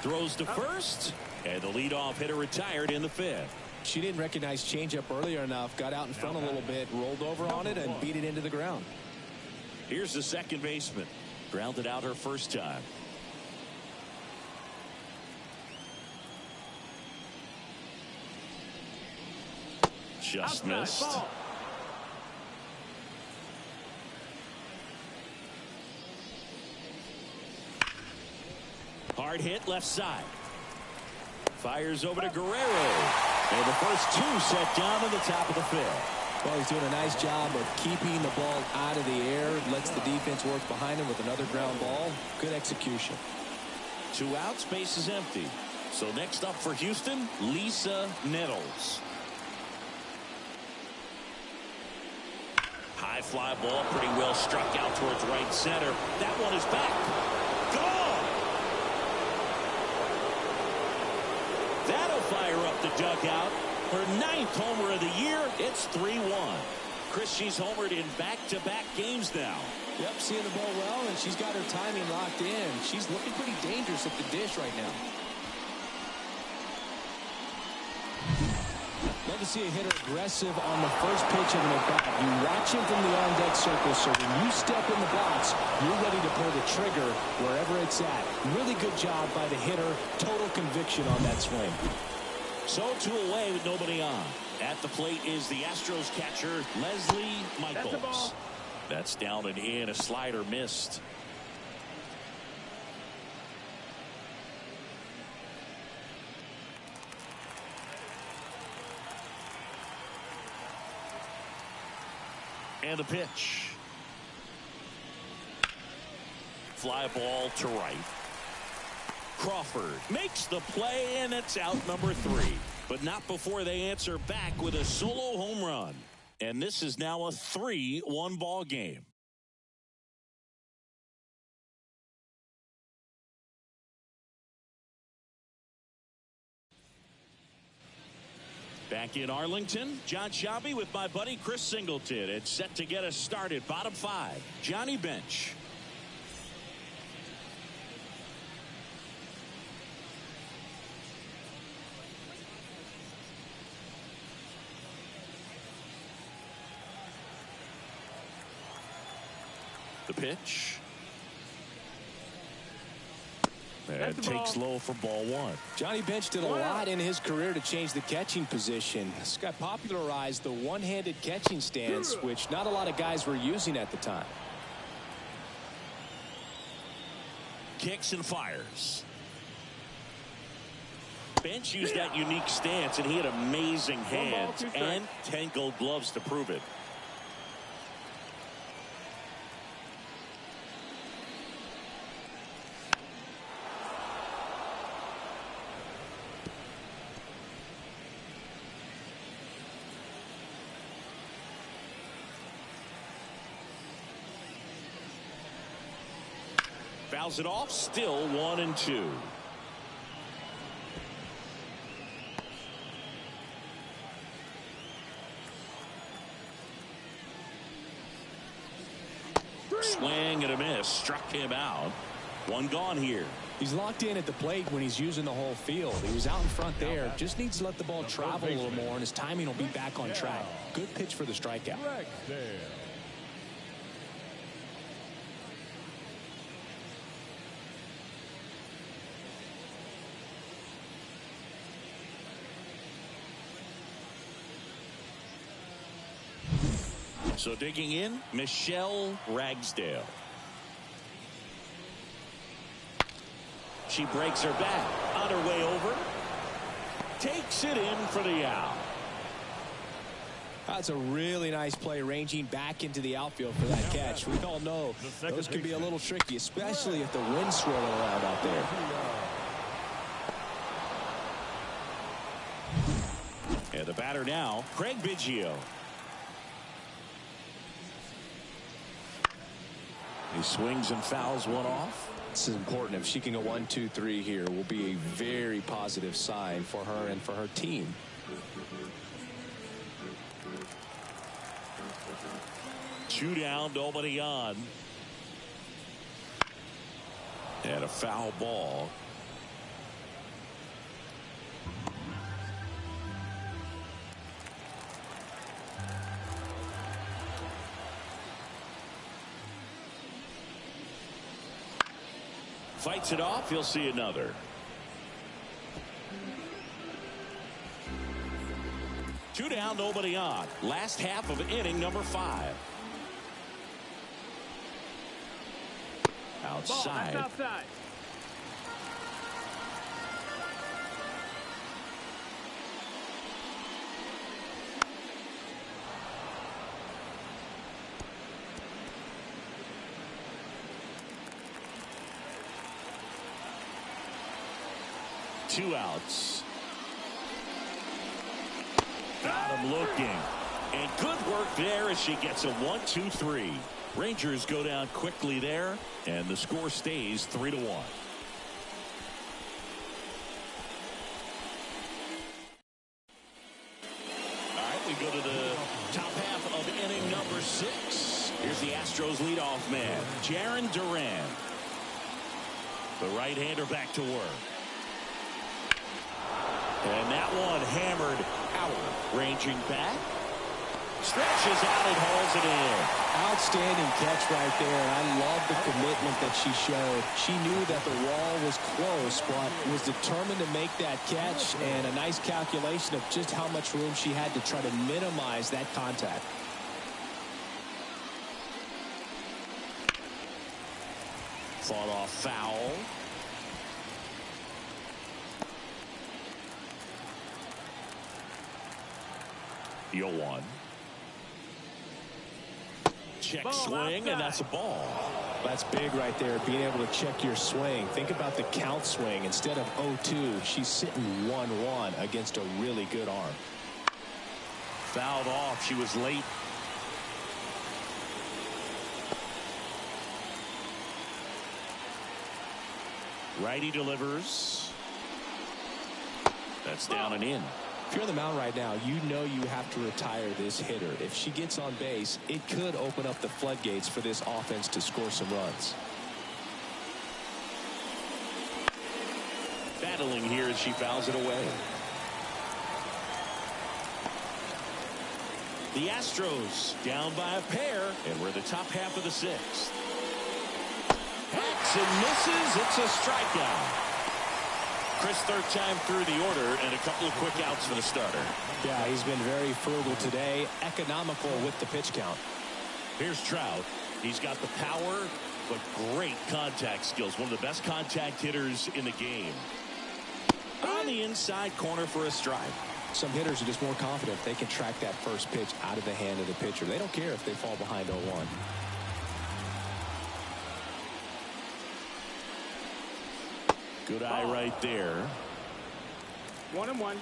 throws to first, and the leadoff hitter retired in the 5th. She didn't recognize changeup earlier enough, got out in front a little bit, rolled over on it, and beat it into the ground. Here's the second baseman. Grounded out her first time. Just missed. Ball. Hard hit left side. Fires over to Guerrero. And the first two set down in the top of the fifth. Well, he's doing a nice job of keeping the ball out of the air. Lets the defense work behind him with another ground ball. Good execution. 2 outs, base is empty. So next up for Houston, Lisa Nettles. High fly ball, pretty well struck out towards right center. That one is back. Gone! That'll fire up the dugout. Her 9th homer of the year. It's 3-1. Chris, she's homered in back-to-back games now. Yep, seeing the ball well, and she's got her timing locked in. She's looking pretty dangerous at the dish right now. Love to see a hitter aggressive on the first pitch of an at-bat. You watch him from the on-deck circle, so when you step in the box, you're ready to pull the trigger wherever it's at. Really good job by the hitter. Total conviction on that swing. So 2 away with nobody on. At the plate is the Astros catcher, Leslie Michaels. That's down and in. A slider missed. And the pitch. Fly ball to right. Crawford makes the play, and it's out number 3. But not before they answer back with a solo home run. And this is now a 3-1 ball game. Back in Arlington, John Shabby with my buddy Chris Singleton. It's set to get us started. Bottom 5. Johnny Bench. The pitch. And takes low for ball 1. Johnny Bench did a lot in his career to change the catching position. This guy popularized the one-handed catching stance, which not a lot of guys were using at the time. Kicks and fires. Bench used that unique stance, and he had amazing hands and 10 gold gloves to prove it. Fouls it off, still 1-2. Swing and a miss, struck him out. 1 gone here. He's locked in at the plate when he's using the whole field. He was out in front there. Just needs to let the ball travel a little more, and his timing will be back on track. Good pitch for the strikeout. So digging in, Michelle Ragsdale. She breaks her back on her way over. Takes it in for the out. That's a really nice play, ranging back into the outfield for that catch. We all know those can be a little tricky, especially if the wind's swirling around out there. And the batter now, Craig Biggio. He swings and fouls one off. This is important. If she can go 1-2-3 here, will be a very positive sign for her and for her team. Two down, nobody on. And a foul ball. fights it off. He'll see another. Two down, nobody on. Last half of inning number 5. Outside. Ball, outside. Two outs. Got him looking. And good work there as she gets a 1-2-3. Rangers go down quickly there, and the score stays 3-1. All right, we go to the top half of inning number 6. Here's the Astros leadoff man, Jarren Duran. The right-hander back to work. And that one hammered out, ranging back. Stretches out and hauls it in. Outstanding catch right there. And I love the commitment that she showed. She knew that the wall was close, but was determined to make that catch, and a nice calculation of just how much room she had to try to minimize that contact. Fought off foul. The 0-1. Check Ball swing, outside. and that's a ball. That's big right there, being able to check your swing. Think about the count swing. Instead of 0-2, she's sitting 1-1 against a really good arm. Fouled off. She was late. Righty delivers. That's down and in. If you're on the mound right now, you know you have to retire this hitter. If she gets on base, it could open up the floodgates for this offense to score some runs. Battling here as she fouls it away. The Astros down by a pair, and we're the top half of the 6th. Hacks and misses. It's a strikeout. Chris, third time through the order, and a couple of quick outs for the starter. Yeah, he's been very frugal today, economical with the pitch count. Here's Trout. He's got the power, but great contact skills. One of the best contact hitters in the game. On the inside corner for a strike. Some hitters are just more confident if they can track that first pitch out of the hand of the pitcher. They don't care if they fall behind 0-1. Good eye right there. 1-1.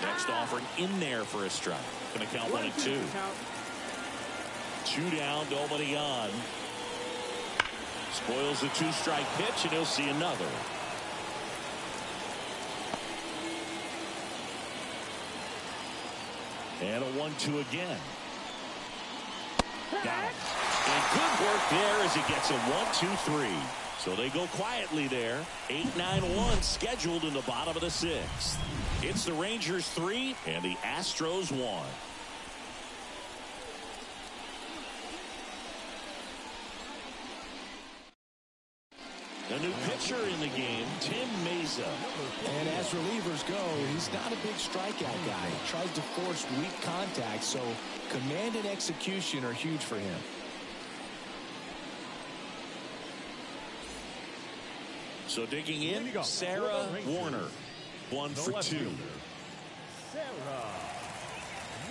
Next offering in there for a strike. Going to count 1-2. 2 down, nobody on. Spoils the 2-strike pitch, and he'll see another. And a 1-2 again. Down. And good work there as he gets a 1-2-3. So they go quietly there. 8-9-1 scheduled in the bottom of the 6th. It's the Rangers 3 and the Astros 1. A new pitcher in the game, Tim Meza. And as relievers go, he's not a big strikeout guy. He tries to force weak contact, so command and execution are huge for him. So digging in, Sarah Warner. 1 for 2. Sarah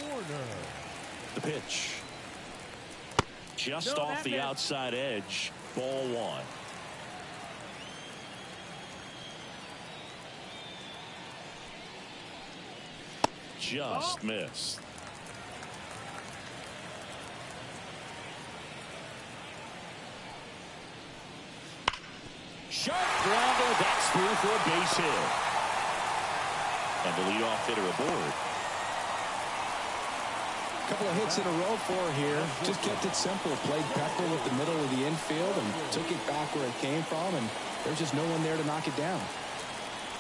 Warner. The pitch. Just off the outside edge. Ball 1. Just missed. Sharp grounder, that's through for a base hit. And the leadoff hitter aboard. A couple of hits in a row for her here. Just kept it simple. Played Pepper with the middle of the infield and took it back where it came from, and there's just no one there to knock it down.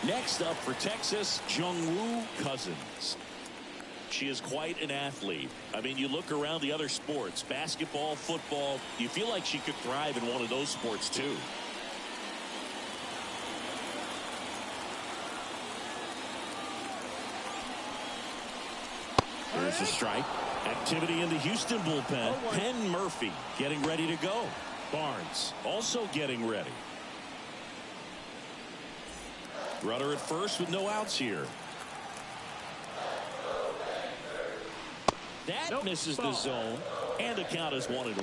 Next up for Texas, Jungwoo Cousins. She is quite an athlete. I mean, you look around the other sports, basketball, football, you feel like she could thrive in one of those sports too. Here's a strike. Activity in the Houston bullpen. Penn Murphy getting ready to go. Barnes also getting ready. Runner at first with no outs here. That misses the zone, and the count is 1-1.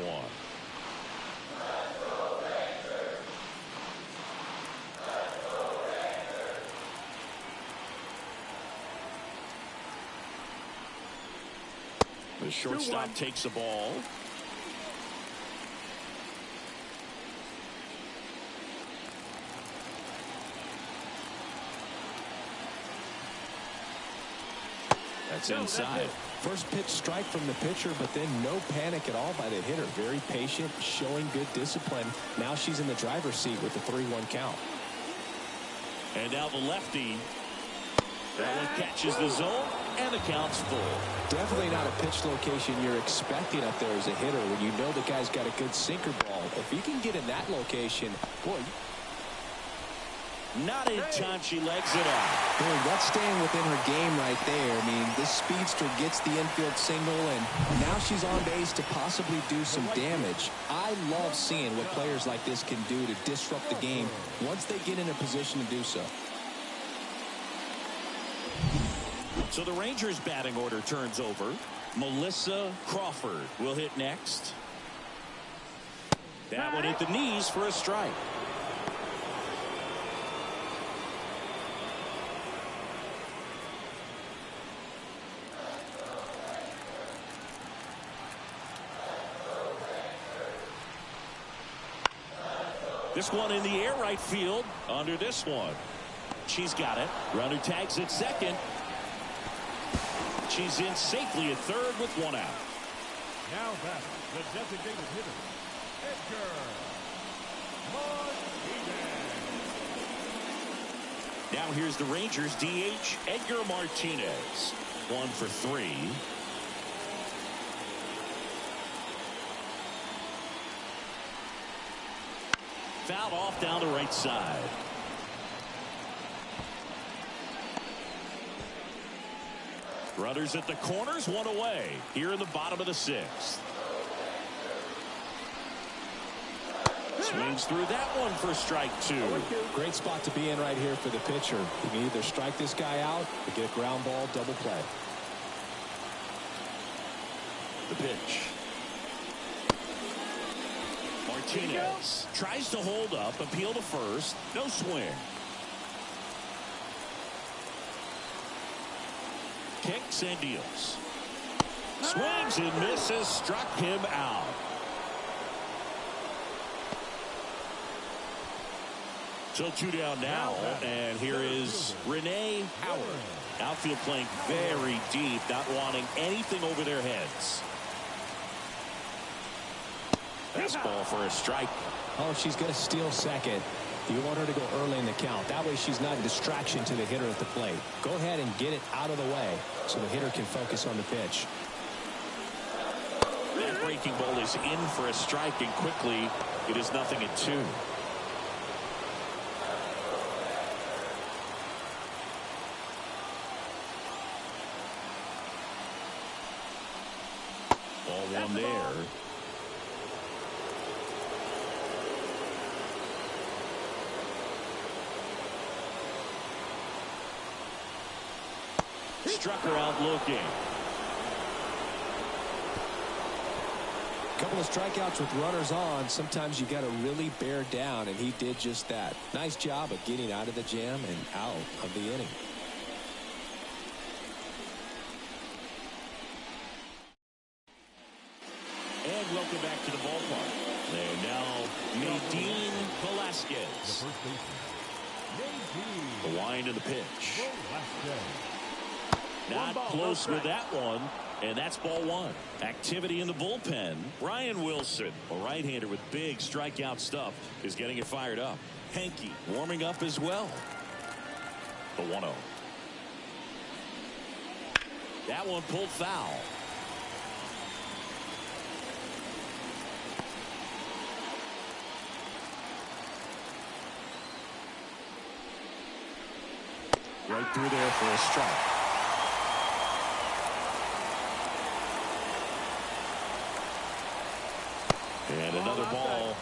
The shortstop takes the ball. That's inside. First pitch strike from the pitcher, but then no panic at all by the hitter. Very patient, showing good discipline. Now she's in the driver's seat with the 3-1 count. And now the lefty. That one catches the zone, and the count's full. Definitely not a pitch location you're expecting up there as a hitter when you know the guy's got a good sinker ball. If he can get in that location, boy. Not in time. She legs it off. Boy, that's staying within her game right there. I mean, this speedster gets the infield single, and now she's on base to possibly do some damage. I love seeing what players like this can do to disrupt the game once they get in a position to do so. So the Rangers batting order turns over. Melissa Crawford will hit next. That one hit the knees for a strike. This one in the air right field under this one. She's got it. Runner tags at second. She's in safely at third with one out. Now back, the designated hitter, Edgar Martinez. Now here's the Rangers DH, Edgar Martinez. 1 for 3. Fouled off down the right side. Runners at the corners, one away here in the bottom of the 6th. Swings through that one for strike 2. Great spot to be in right here for the pitcher. You can either strike this guy out or get a ground ball, double play. The pitch. Martinez tries to hold up, appeal to first, no swing. Kicks and deals. Swings and misses, struck him out. So 2 down now, and here is Renee Howard. Outfield playing very deep, not wanting anything over their heads. Fastball for a strike. Oh, she's going to steal second. You want her to go early in the count. That way she's not a distraction to the hitter at the plate. Go ahead and get it out of the way so the hitter can focus on the pitch. That breaking ball is in for a strike, and quickly it is 0-2. Ball 1 there. Struck her out looking. A couple of strikeouts with runners on. Sometimes you got to really bear down, and he did just that. Nice job of getting out of the jam and out of the inning. And welcome back to the ballpark. And now Nadine Velasquez. The wind of the pitch. Not close with that one, and that's ball 1. Activity in the bullpen. Brian Wilson, a right-hander with big strikeout stuff, is getting it fired up. Henke warming up as well. The 1-0. That one pulled foul. Right through there for a strike. And another ball.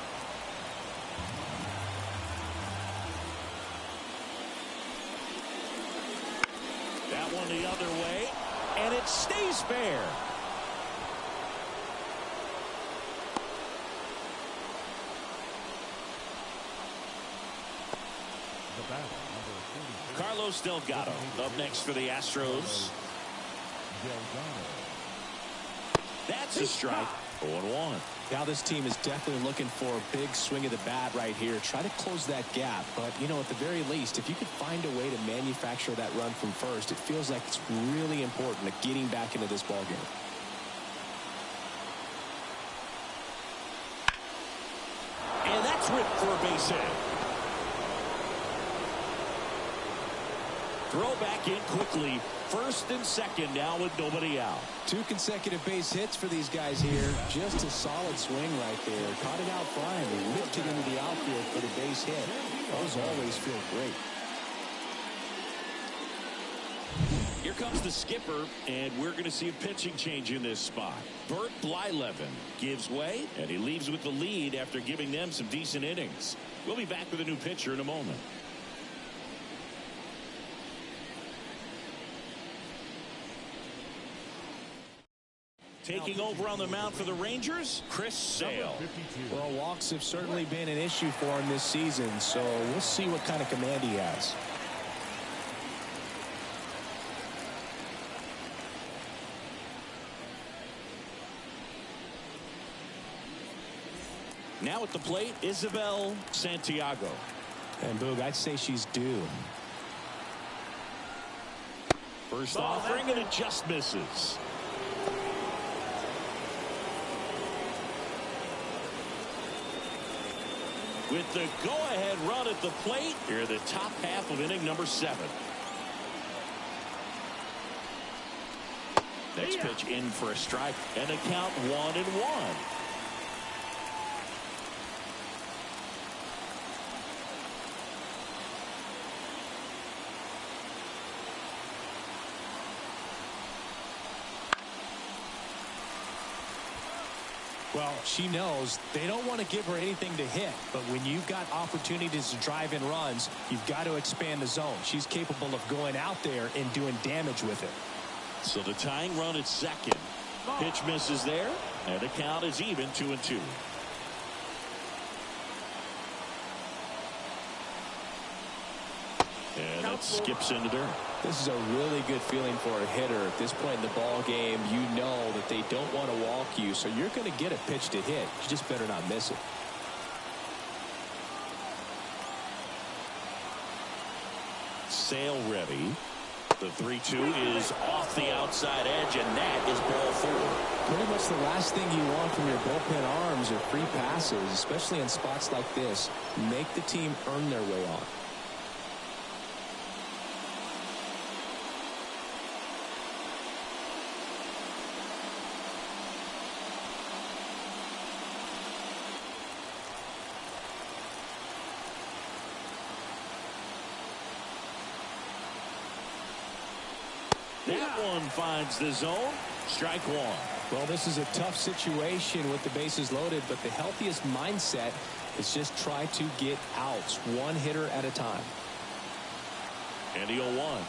That one the other way, and it stays fair. Carlos Delgado up next for the Astros. That's a strike. 0-1. Now this team is definitely looking for a big swing of the bat right here. Try to close that gap. But, you know, at the very least, if you could find a way to manufacture that run from first, it feels like it's really important to getting back into this ball game. And that's ripped for a base hit. Throw back in quickly. First and second now with nobody out. 2 consecutive base hits for these guys here. Just a solid swing right there. Caught it out flying. Whipped it into the outfield for the base hit. Those always feel great. Here comes the skipper, and we're going to see a pitching change in this spot. Bert Blyleven gives way, and he leaves with the lead after giving them some decent innings. We'll be back with a new pitcher in a moment. Taking over on the mound for the Rangers, Chris Sale. Well, walks have certainly been an issue for him this season, so we'll see what kind of command he has. Now at the plate, Isabel Santiago. And Boog, I'd say she's due. First offering, and it just misses. With the go-ahead run at the plate, here the top half of inning number 7. Next pitch in for a strike, and a count 1-1. Well, she knows they don't want to give her anything to hit, but when you've got opportunities to drive in runs, you've got to expand the zone. She's capable of going out there and doing damage with it. So the tying run at second. Pitch misses there, and the count is even 2-2. And that skips into dirt. This is a really good feeling for a hitter. At this point in the ball game, you know that they don't want to walk you, so you're going to get a pitch to hit. You just better not miss it. Sale ready. The 3-2 is off the outside edge, and that is ball 4. Pretty much the last thing you want from your bullpen arms are free passes, especially in spots like this. Make the team earn their way on. That one finds the zone. Strike 1. Well, this is a tough situation with the bases loaded, but the healthiest mindset is just try to get outs, one hitter at a time. And the 0-1.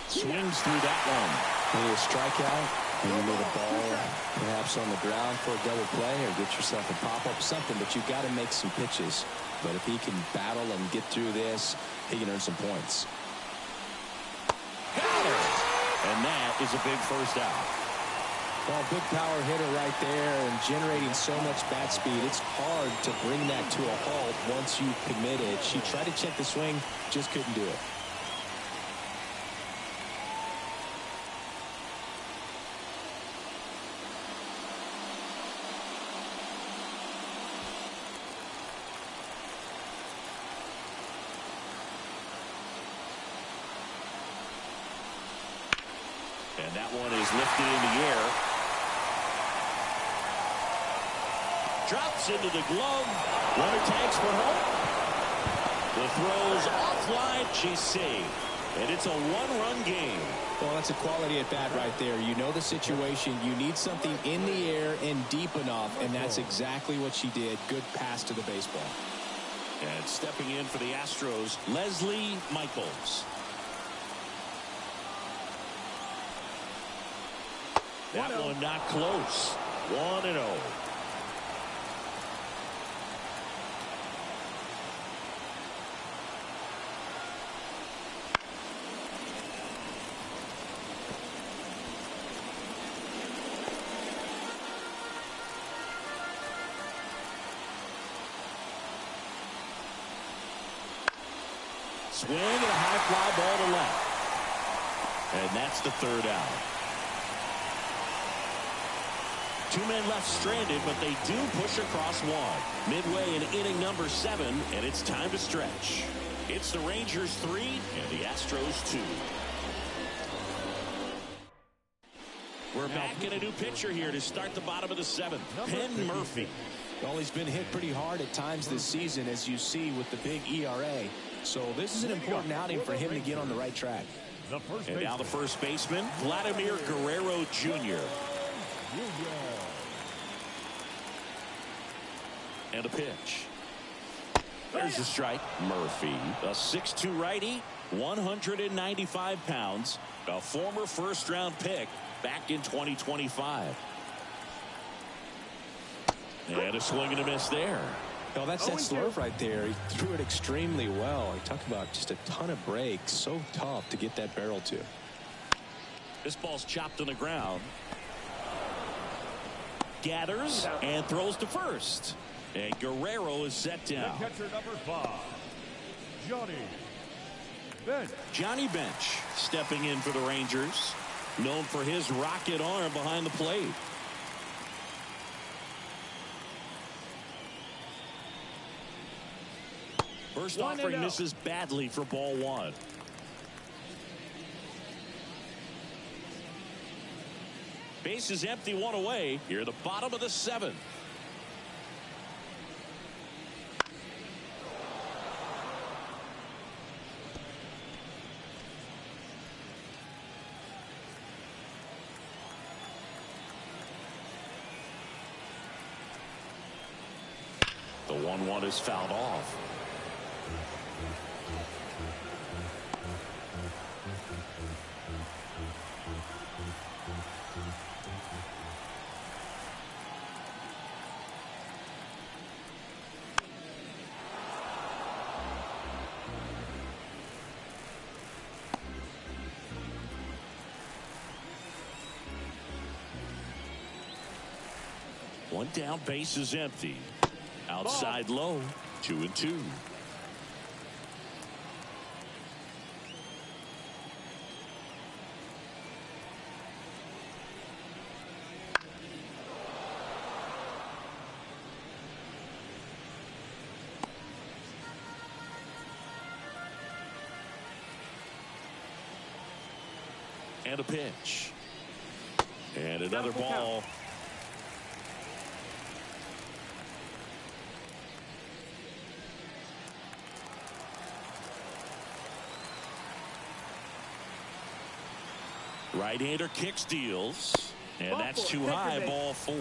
Swings through that one. You need a strikeout, and you need a ball perhaps on the ground for a double play, or get yourself a pop-up, something, but you've got to make some pitches. But if he can battle and get through this, he can earn some points. And that is a big first out. Well, big power hitter right there and generating so much bat speed. It's hard to bring that to a halt once you've committed. She tried to check the swing, just couldn't do it. And that one is lifted in the air. Drops into the glove. Runner tags for home. The throw's offline. She's saved. And it's a one-run game. Well, that's a quality at bat right there. You know the situation. You need something in the air and deep enough, and that's exactly what she did. Good pass to the baseball. And stepping in for the Astros, Leslie Michaels. That one not close. 1-0. Swing and a high fly ball to left. And that's the third out. Two men left stranded, but they do push across one. Midway in inning number 7, and it's time to stretch. It's the Rangers 3 and the Astros 2. We're back in a new pitcher here to start the bottom of the 7th. Penn Murphy. Well, he's been hit pretty hard at times this season, as you see with the big ERA. So this is an important outing for him to get on the right track. And now the first baseman, Vladimir Guerrero Jr. And a pitch. There's the strike. Murphy, a 6'2" righty, 195 pounds, a former first-round pick back in 2025. And a swing and a miss there. Well, that's that slurve right there. He threw it extremely well. He talked about just a ton of breaks. So tough to get that barrel to. This ball's chopped on the ground. Gathers and throws to first. And Guerrero is set down. The catcher number 5, Johnny Bench. Johnny Bench stepping in for the Rangers. Known for his rocket arm behind the plate. First offering misses badly for ball 1. Base is empty, 1 away. Here at the bottom of the 7th. The 1-1 is fouled off. One down, base is empty. Outside low, 2-2. And a pitch. And another ball. Right-hander kicks, deals, and that's too high, ball 4.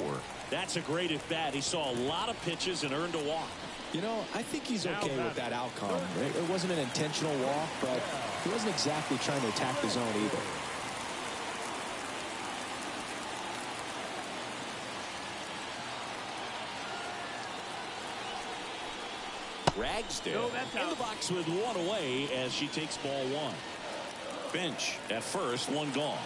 That's a great at-bat. He saw a lot of pitches and earned a walk. You know, I think he's okay with that outcome. It wasn't an intentional walk, but he wasn't exactly trying to attack the zone either. Ragsdale in the box with 1 away as she takes ball 1. Bench at first, 1 gone.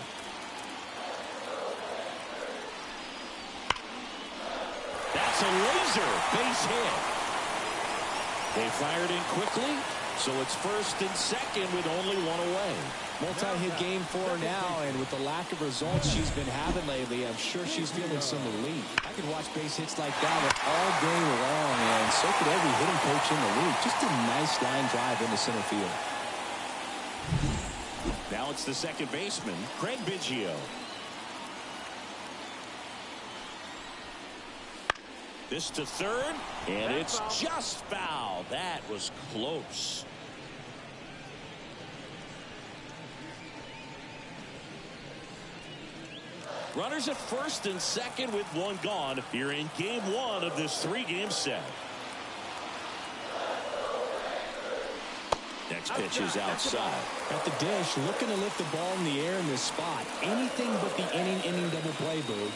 That's a laser base hit. They fired in quickly, so it's first and second with only 1 away. Multi-hit game for her now, and with the lack of results she's been having lately, I'm sure she's feeling some relief. I could watch base hits like that all day long, and so could every hitting coach in the league. Just a nice line drive into center field. Now it's the second baseman, Craig Biggio. This to third, and it's just foul. That was close. Runners at first and second with one gone here in game one of this three-game set. Next pitch is outside. At the dish, looking to lift the ball in the air in this spot. Anything but the inning double play, Boog.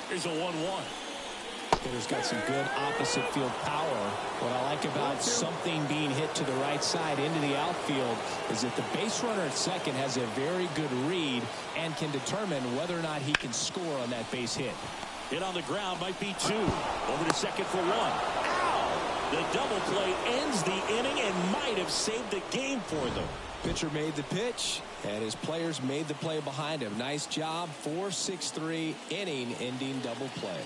Here's a 1-1. Hitter's got some good opposite field power. What I like about something being hit to the right side into the outfield is that the base runner at second has a very good read and can determine whether or not he can score on that base hit. Hit on the ground, might be two. Over to second for one. Ow! The double play ends the inning and might have saved the game for them. Pitcher made the pitch, and his players made the play behind him. Nice job. 4-6-3 inning-ending double play.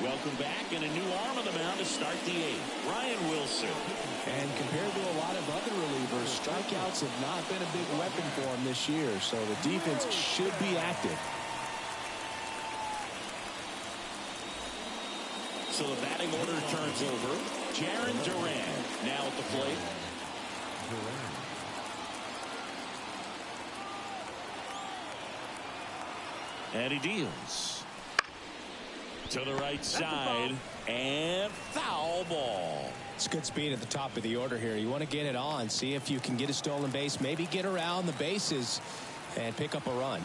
Welcome back, and a new arm on the mound to start the eighth. Ryan Wilson. And compared to a lot of other relievers, strikeouts have not been a big weapon for him this year, so the defense should be active. So the batting order turns over. Jarren Duran now at the plate. And he deals to the right side, and foul ball. It's good speed at the top of the order here. You want to get it on, see if you can get a stolen base, maybe get around the bases and pick up a run.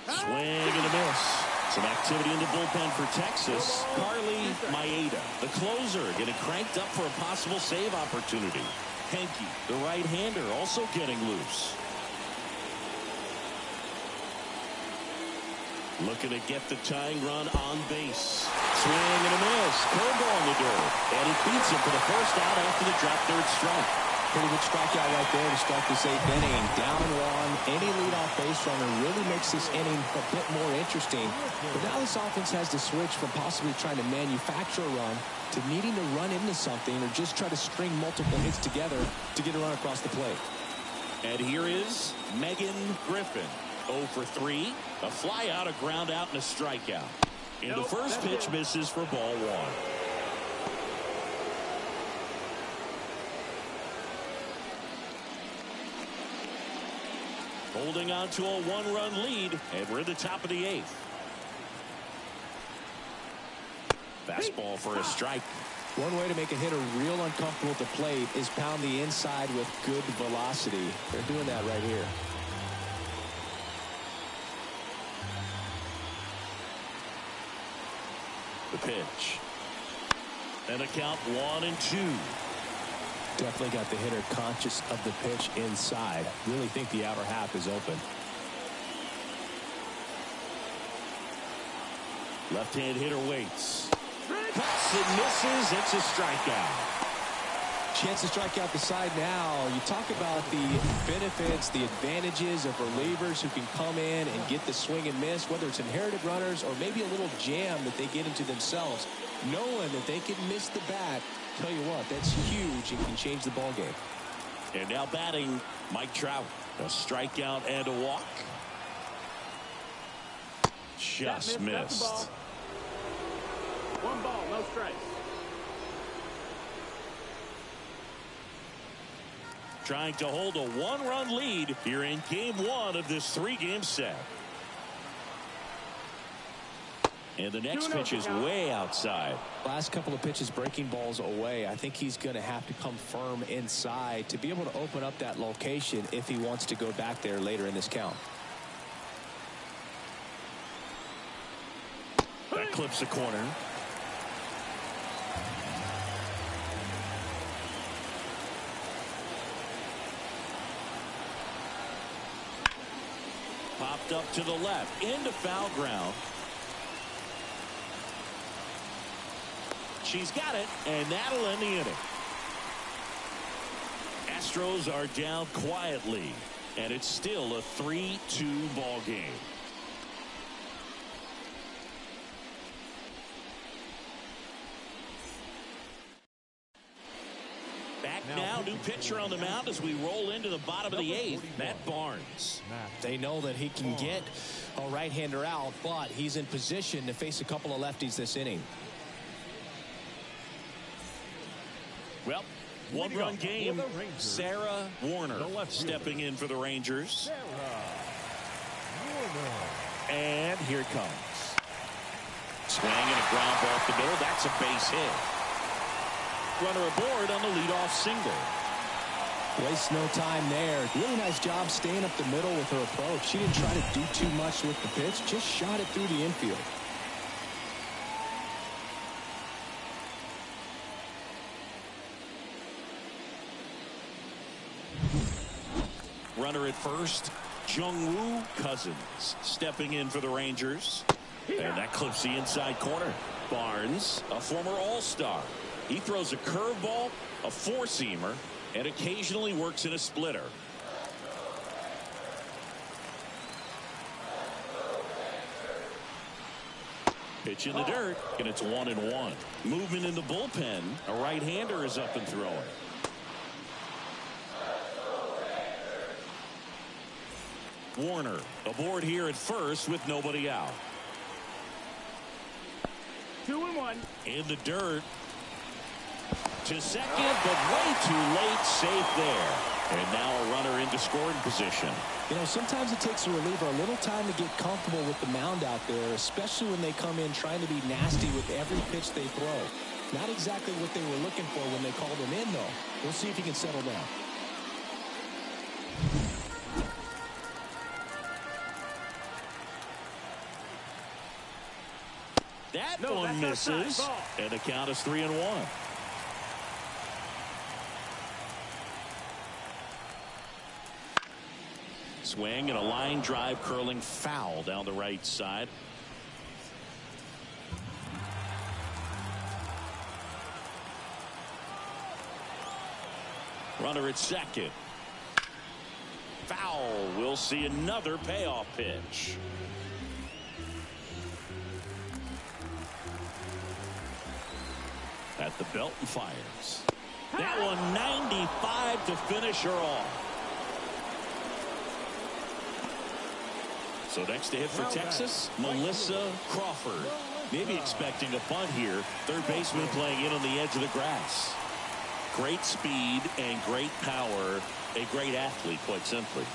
Swing and a miss. Some activity in the bullpen for Texas. Carly Maeda, the closer, getting cranked up for a possible save opportunity. Henke, the right-hander, also getting loose. Looking to get the tying run on base. Swing and a miss. Curveball in the dirt. And it beats him for the first out after the drop third strike. Pretty good strikeout right there to start this eighth inning. Down one. Any leadoff base runner really makes this inning a bit more interesting. But now this offense has to switch from possibly trying to manufacture a run to needing to run into something or just try to string multiple hits together to get a run across the plate. And here is Megan Griffin. 0 for 3. A fly out, a ground out, and a strikeout. And the first pitch misses for ball one. Holding on to a one-run lead, and we're at the top of the eighth. Fastball for a strike. One way to make a hitter real uncomfortable at the plate is pound the inside with good velocity. They're doing that right here. The pitch. And a count 1-2. Definitely got the hitter conscious of the pitch inside. Really think the outer half is open. Left-hand hitter waits. Cuts and misses. It's a strikeout. Chance to strike out the side now. You talk about the benefits, the advantages of relievers who can come in and get the swing and miss, whether it's inherited runners or maybe a little jam that they get into themselves. Knowing that they can miss the bat, tell you what, that's huge and can change the ball game. And now batting, Mike Trout. A strikeout and a walk. Just missed. 1 ball, no strikes. Trying to hold a one-run lead here in game one of this three-game set. And the next pitch is way outside. Last couple of pitches breaking balls away. I think he's going to have to come firm inside to be able to open up that location if he wants to go back there later in this count. That clips the corner. Popped up to the left into foul ground. She's got it, and that'll end the inning. Astros are down quietly, and it's still a 3-2 ball game. Back now, new pitcher on the mound as we roll into the bottom of the 8th, Matt Barnes. They know that he can get a right-hander out, but he's in position to face a couple of lefties this inning. Well, one-run game. Sarah Warner stepping in for the Rangers. And here it comes. Swing and a ground ball off the middle. That's a base hit. Runner aboard on the leadoff single. Waste no time there. Really nice job staying up the middle with her approach. She didn't try to do too much with the pitch, just shot it through the infield. Runner at first, Jungwoo Cousins stepping in for the Rangers. And that clips the inside corner. Barnes, a former All-Star. He throws a curveball, a four-seamer, and occasionally works in a splitter. Pitch in the dirt, and it's 1-1. Movement in the bullpen. A right-hander is up and throwing. Warner aboard here at first with nobody out. 2-1. In the dirt. To second, but way too late. Safe there. And now a runner into scoring position. You know, sometimes it takes a reliever a little time to get comfortable with the mound out there, especially when they come in trying to be nasty with every pitch they throw. Not exactly what they were looking for when they called him in, though. We'll see if he can settle down. That one misses. And the count is 3-1. Swing and a line drive curling foul down the right side. Runner at second. Foul. We'll see another payoff pitch. At the belt and fires. That one 95 to finish her off. So next to hit for Texas, Melissa Crawford. Maybe expecting a bunt here. Third baseman playing in on the edge of the grass. Great speed and great power. A great athlete, quite simply.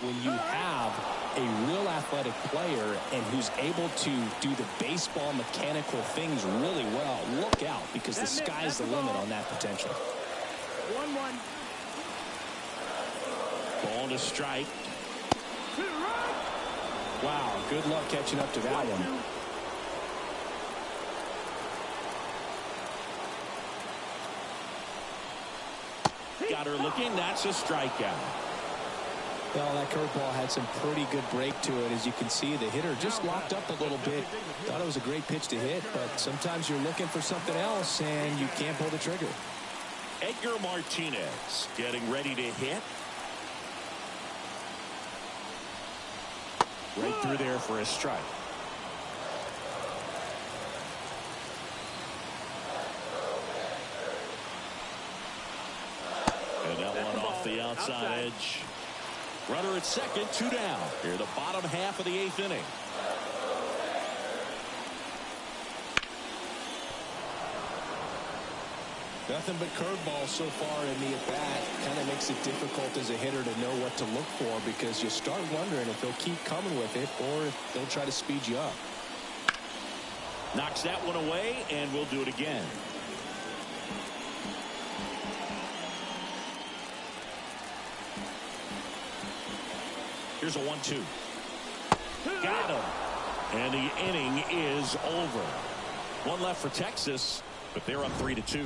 When you have a real athletic player and who's able to do the baseball mechanical things really well, look out, because the sky's the limit on that potential. 1-1. Ball to strike. Wow, good luck catching up to that one. Got her looking. That's a strikeout. Well, that curveball had some pretty good break to it. As you can see, the hitter just locked up a little bit. Thought it was a great pitch to hit, but sometimes you're looking for something else and you can't pull the trigger. Edgar Martinez getting ready to hit. Right through there for a strike. And that one off the outside edge. Runner at second, 2 down. Here the bottom half of the 8th inning. Nothing but curveballs so far in the at-bat. Kind of makes it difficult as a hitter to know what to look for, because you start wondering if they'll keep coming with it or if they'll try to speed you up. Knocks that one away, and we'll do it again. Here's a 1-2. Got him. And the inning is over. One left for Texas, but they're up 3-2.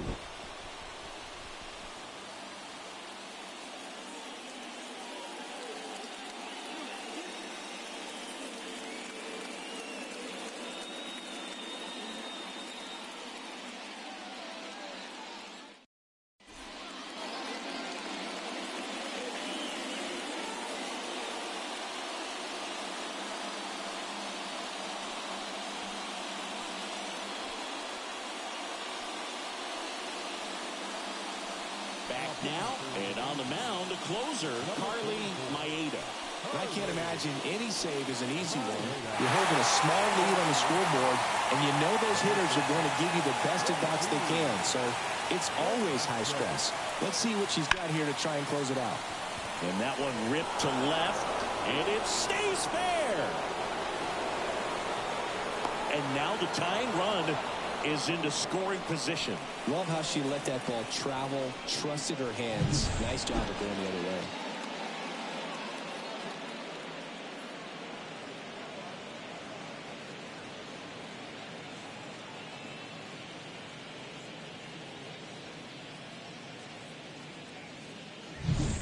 now, and on the mound, the closer, Carly Maeda. I can't imagine any save is an easy one. You're holding a small lead on the scoreboard, and you know those hitters are going to give you the best at-bats they can, so it's always high stress. Let's see what she's got here to try and close it out. And that one ripped to left, and it stays fair. And now the tying run is into scoring position. Love how she let that ball travel, trusted her hands. Nice job of going the other way.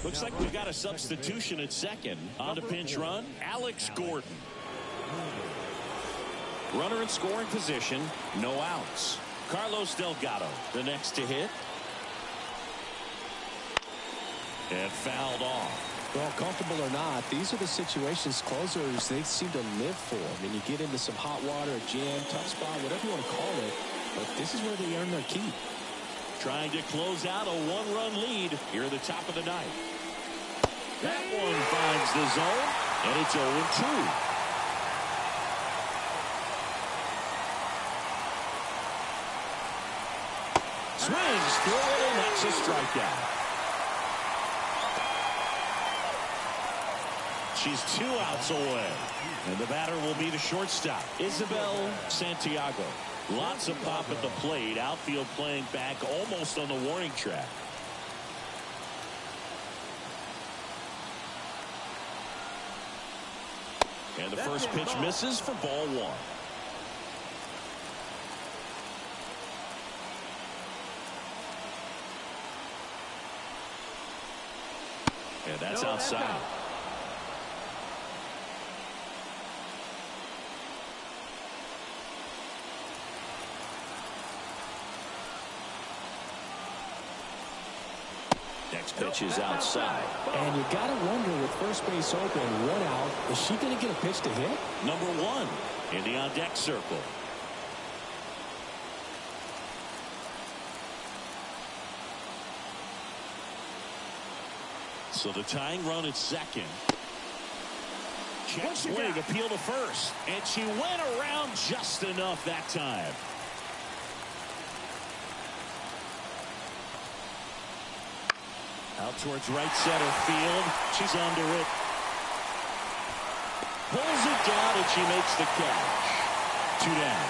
Looks like we've got a substitution at second. On the pinch run, Alex Gordon. Runner in scoring position, no outs. Carlos Delgado, the next to hit. And fouled off. Well, comfortable or not, these are the situations closers they seem to live for. I mean, you get into some hot water, a jam, tough spot, whatever you want to call it, but this is where they earn their keep. Trying to close out a one-run lead here at the top of the ninth. That one finds the zone, and it's 0-2. Swings through it, and that's a strikeout. She's 2 outs away. And the batter will be the shortstop, Isabel Santiago. Lots of pop at the plate. Outfield playing back almost on the warning track. And the first pitch misses for ball 1. And that's outside. Next pitch is outside. And you got to wonder, with first base open, 1 out, is she going to get a pitch to hit? Number 1 in the on-deck circle. So the tying run at second. Check swing, appeal to first. And she went around just enough that time. Out towards right center field. She's under it. Pulls it down, and she makes the catch. 2 down.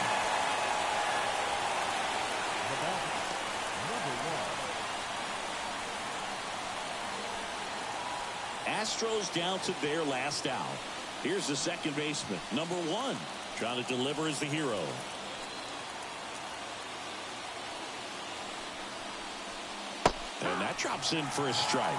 Astros down to their last out. Here's the second baseman, number 1. Trying to deliver as the hero. And that drops in for a strike.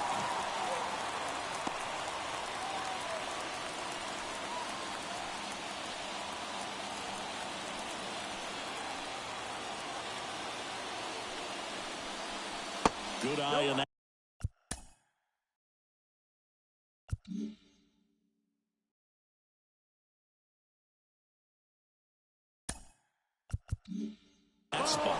Good eye on that. That spot.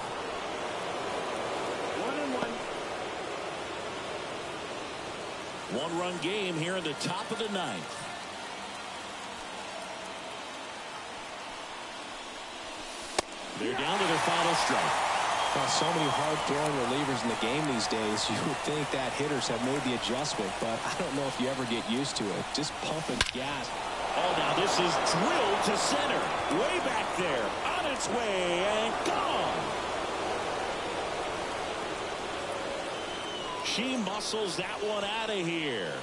1-run game here in the top of the ninth. They're down to their final strike. Well, so many hard-throwing relievers in the game these days. You would think that hitters have made the adjustment, but I don't know if you ever get used to it. Just pumping gas. Oh, now this is drilled to center. Way back there. On its way and gone. She muscles that one out of here.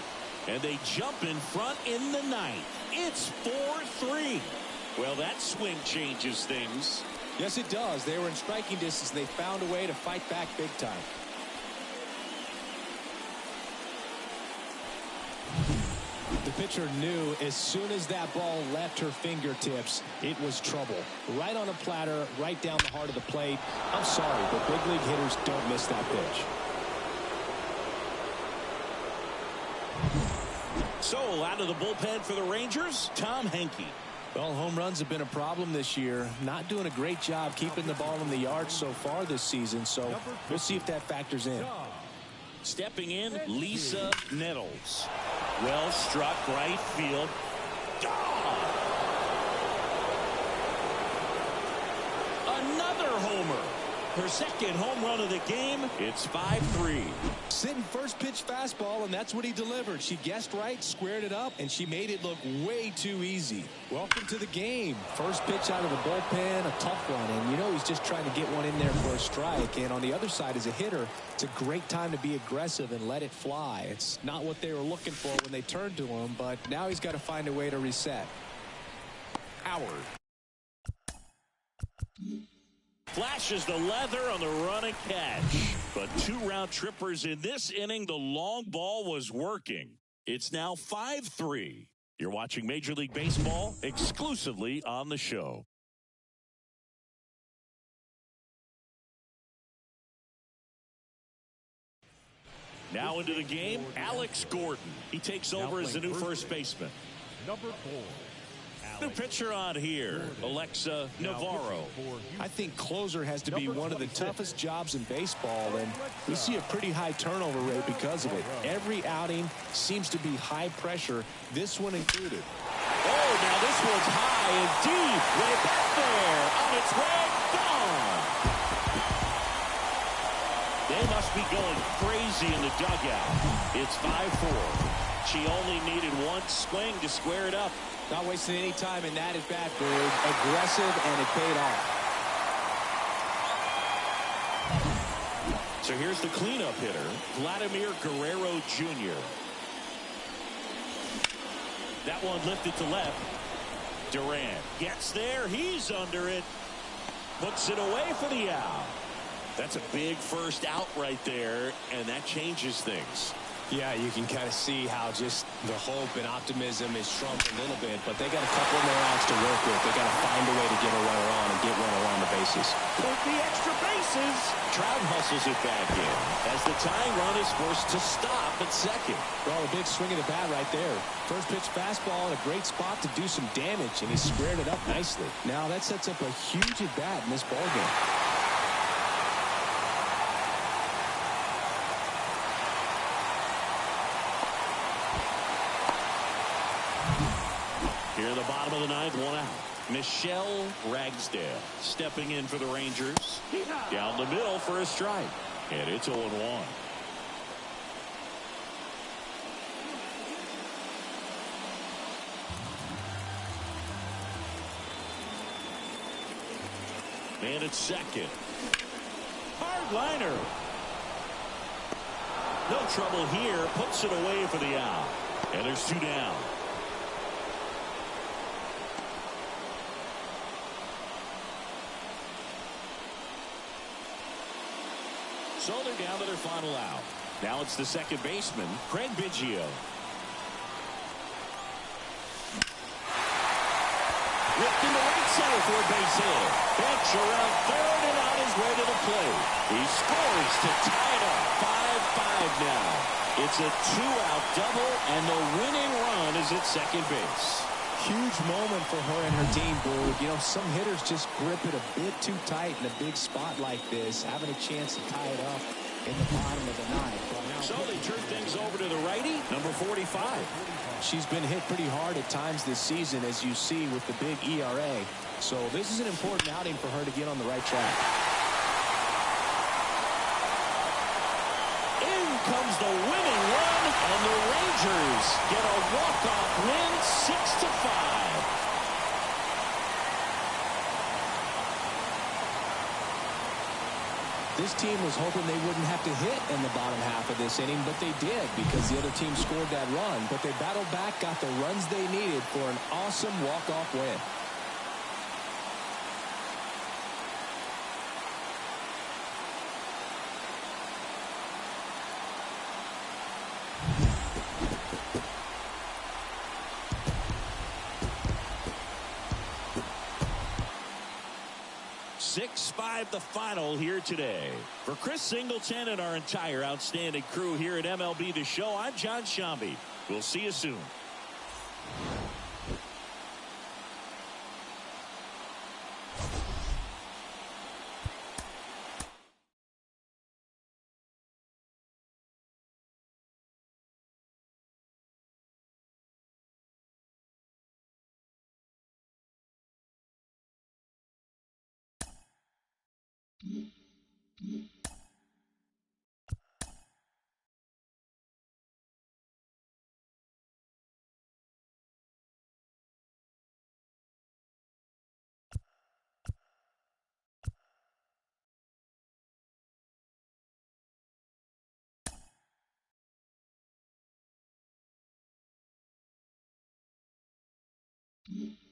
And they jump in front in the ninth. It's 4-3. Well, that swing changes things. Yes, it does. They were in striking distance. They found a way to fight back big time. The pitcher knew as soon as that ball left her fingertips, it was trouble. Right on a platter, right down the heart of the plate. I'm sorry, but big league hitters don't miss that pitch. So out of the bullpen for the Rangers, Tom Henke. Well, home runs have been a problem this year. Not doing a great job keeping the ball in the yard so far this season, so we'll see if that factors in. Stepping in, Lisa Nettles. Well struck, right field. Gone! Another homer. Her second home run of the game. It's 5-3. Sitting first pitch fastball, and that's what he delivered. She guessed right, squared it up, and she made it look way too easy. Welcome to the game. First pitch out of the bullpen, a tough one, and you know he's just trying to get one in there for a strike. And on the other side, as a hitter, it's a great time to be aggressive and let it fly. It's not what they were looking for when they turned to him, but now he's got to find a way to reset. Howard. Flashes the leather on the run and catch. But 2 round trippers in this inning. The long ball was working. It's now 5-3. You're watching Major League Baseball exclusively on the show. Now into the game, Alex Gordon. He takes over as the new first baseman. Number 4. New pitcher on here, Alexa Navarro. I think closer has to be one of the toughest jobs in baseball, and we see a pretty high turnover rate because of it. Every outing seems to be high pressure, this one included. Oh, now this one's high and deep, way back there, on its way, gone. They must be going crazy in the dugout. It's 5-4. She only needed one swing to square it up. Not wasting any time in that at-bat, Bird. Aggressive, and it paid off. So here's the cleanup hitter, Vladimir Guerrero Jr. That one lifted to left. Durant gets there. He's under it. Puts it away for the out. That's a big first out right there, and that changes things. Yeah, you can kind of see how just the hope and optimism is shrunk a little bit, but they got a couple more outs to work with. They got to find a way to get a runner on and get one around the bases. With the extra bases, Trout hustles it back in as the tying run is forced to stop at second. Well, a big swing of the bat right there. First pitch fastball in a great spot to do some damage, and he squared it up nicely. Now that sets up a huge at bat in this ballgame. Here in the bottom of the ninth, 1 out. Michelle Ragsdale stepping in for the Rangers. Down the middle for a strike. And it's 0-1. Man at second. Hard liner. No trouble here. Puts it away for the out. And there's 2 down. So they're down to their final out. Now it's the second baseman, Craig Biggio. Whipped into right center for a base hit. Bench around third and on his way to the plate. He scores to tie it up. 5-5 now. It's a 2-out double, and the winning run is at second base. Huge moment for her and her team, Boog. You know, some hitters just grip it a bit too tight in a big spot like this, having a chance to tie it up in the bottom of the ninth. So they turn things over to the righty, number 45. She's been hit pretty hard at times this season, as you see with the big ERA. So this is an important outing for her to get on the right track. In comes the winning run, and the Rangers get a walk-off win, 6-5. This team was hoping they wouldn't have to hit in the bottom half of this inning, but they did because the other team scored that run. But they battled back, got the runs they needed for an awesome walk-off win. The final here today. For Chris Singleton and our entire outstanding crew here at MLB The Show, I'm John Shambi. We'll see you soon. Mm-hmm.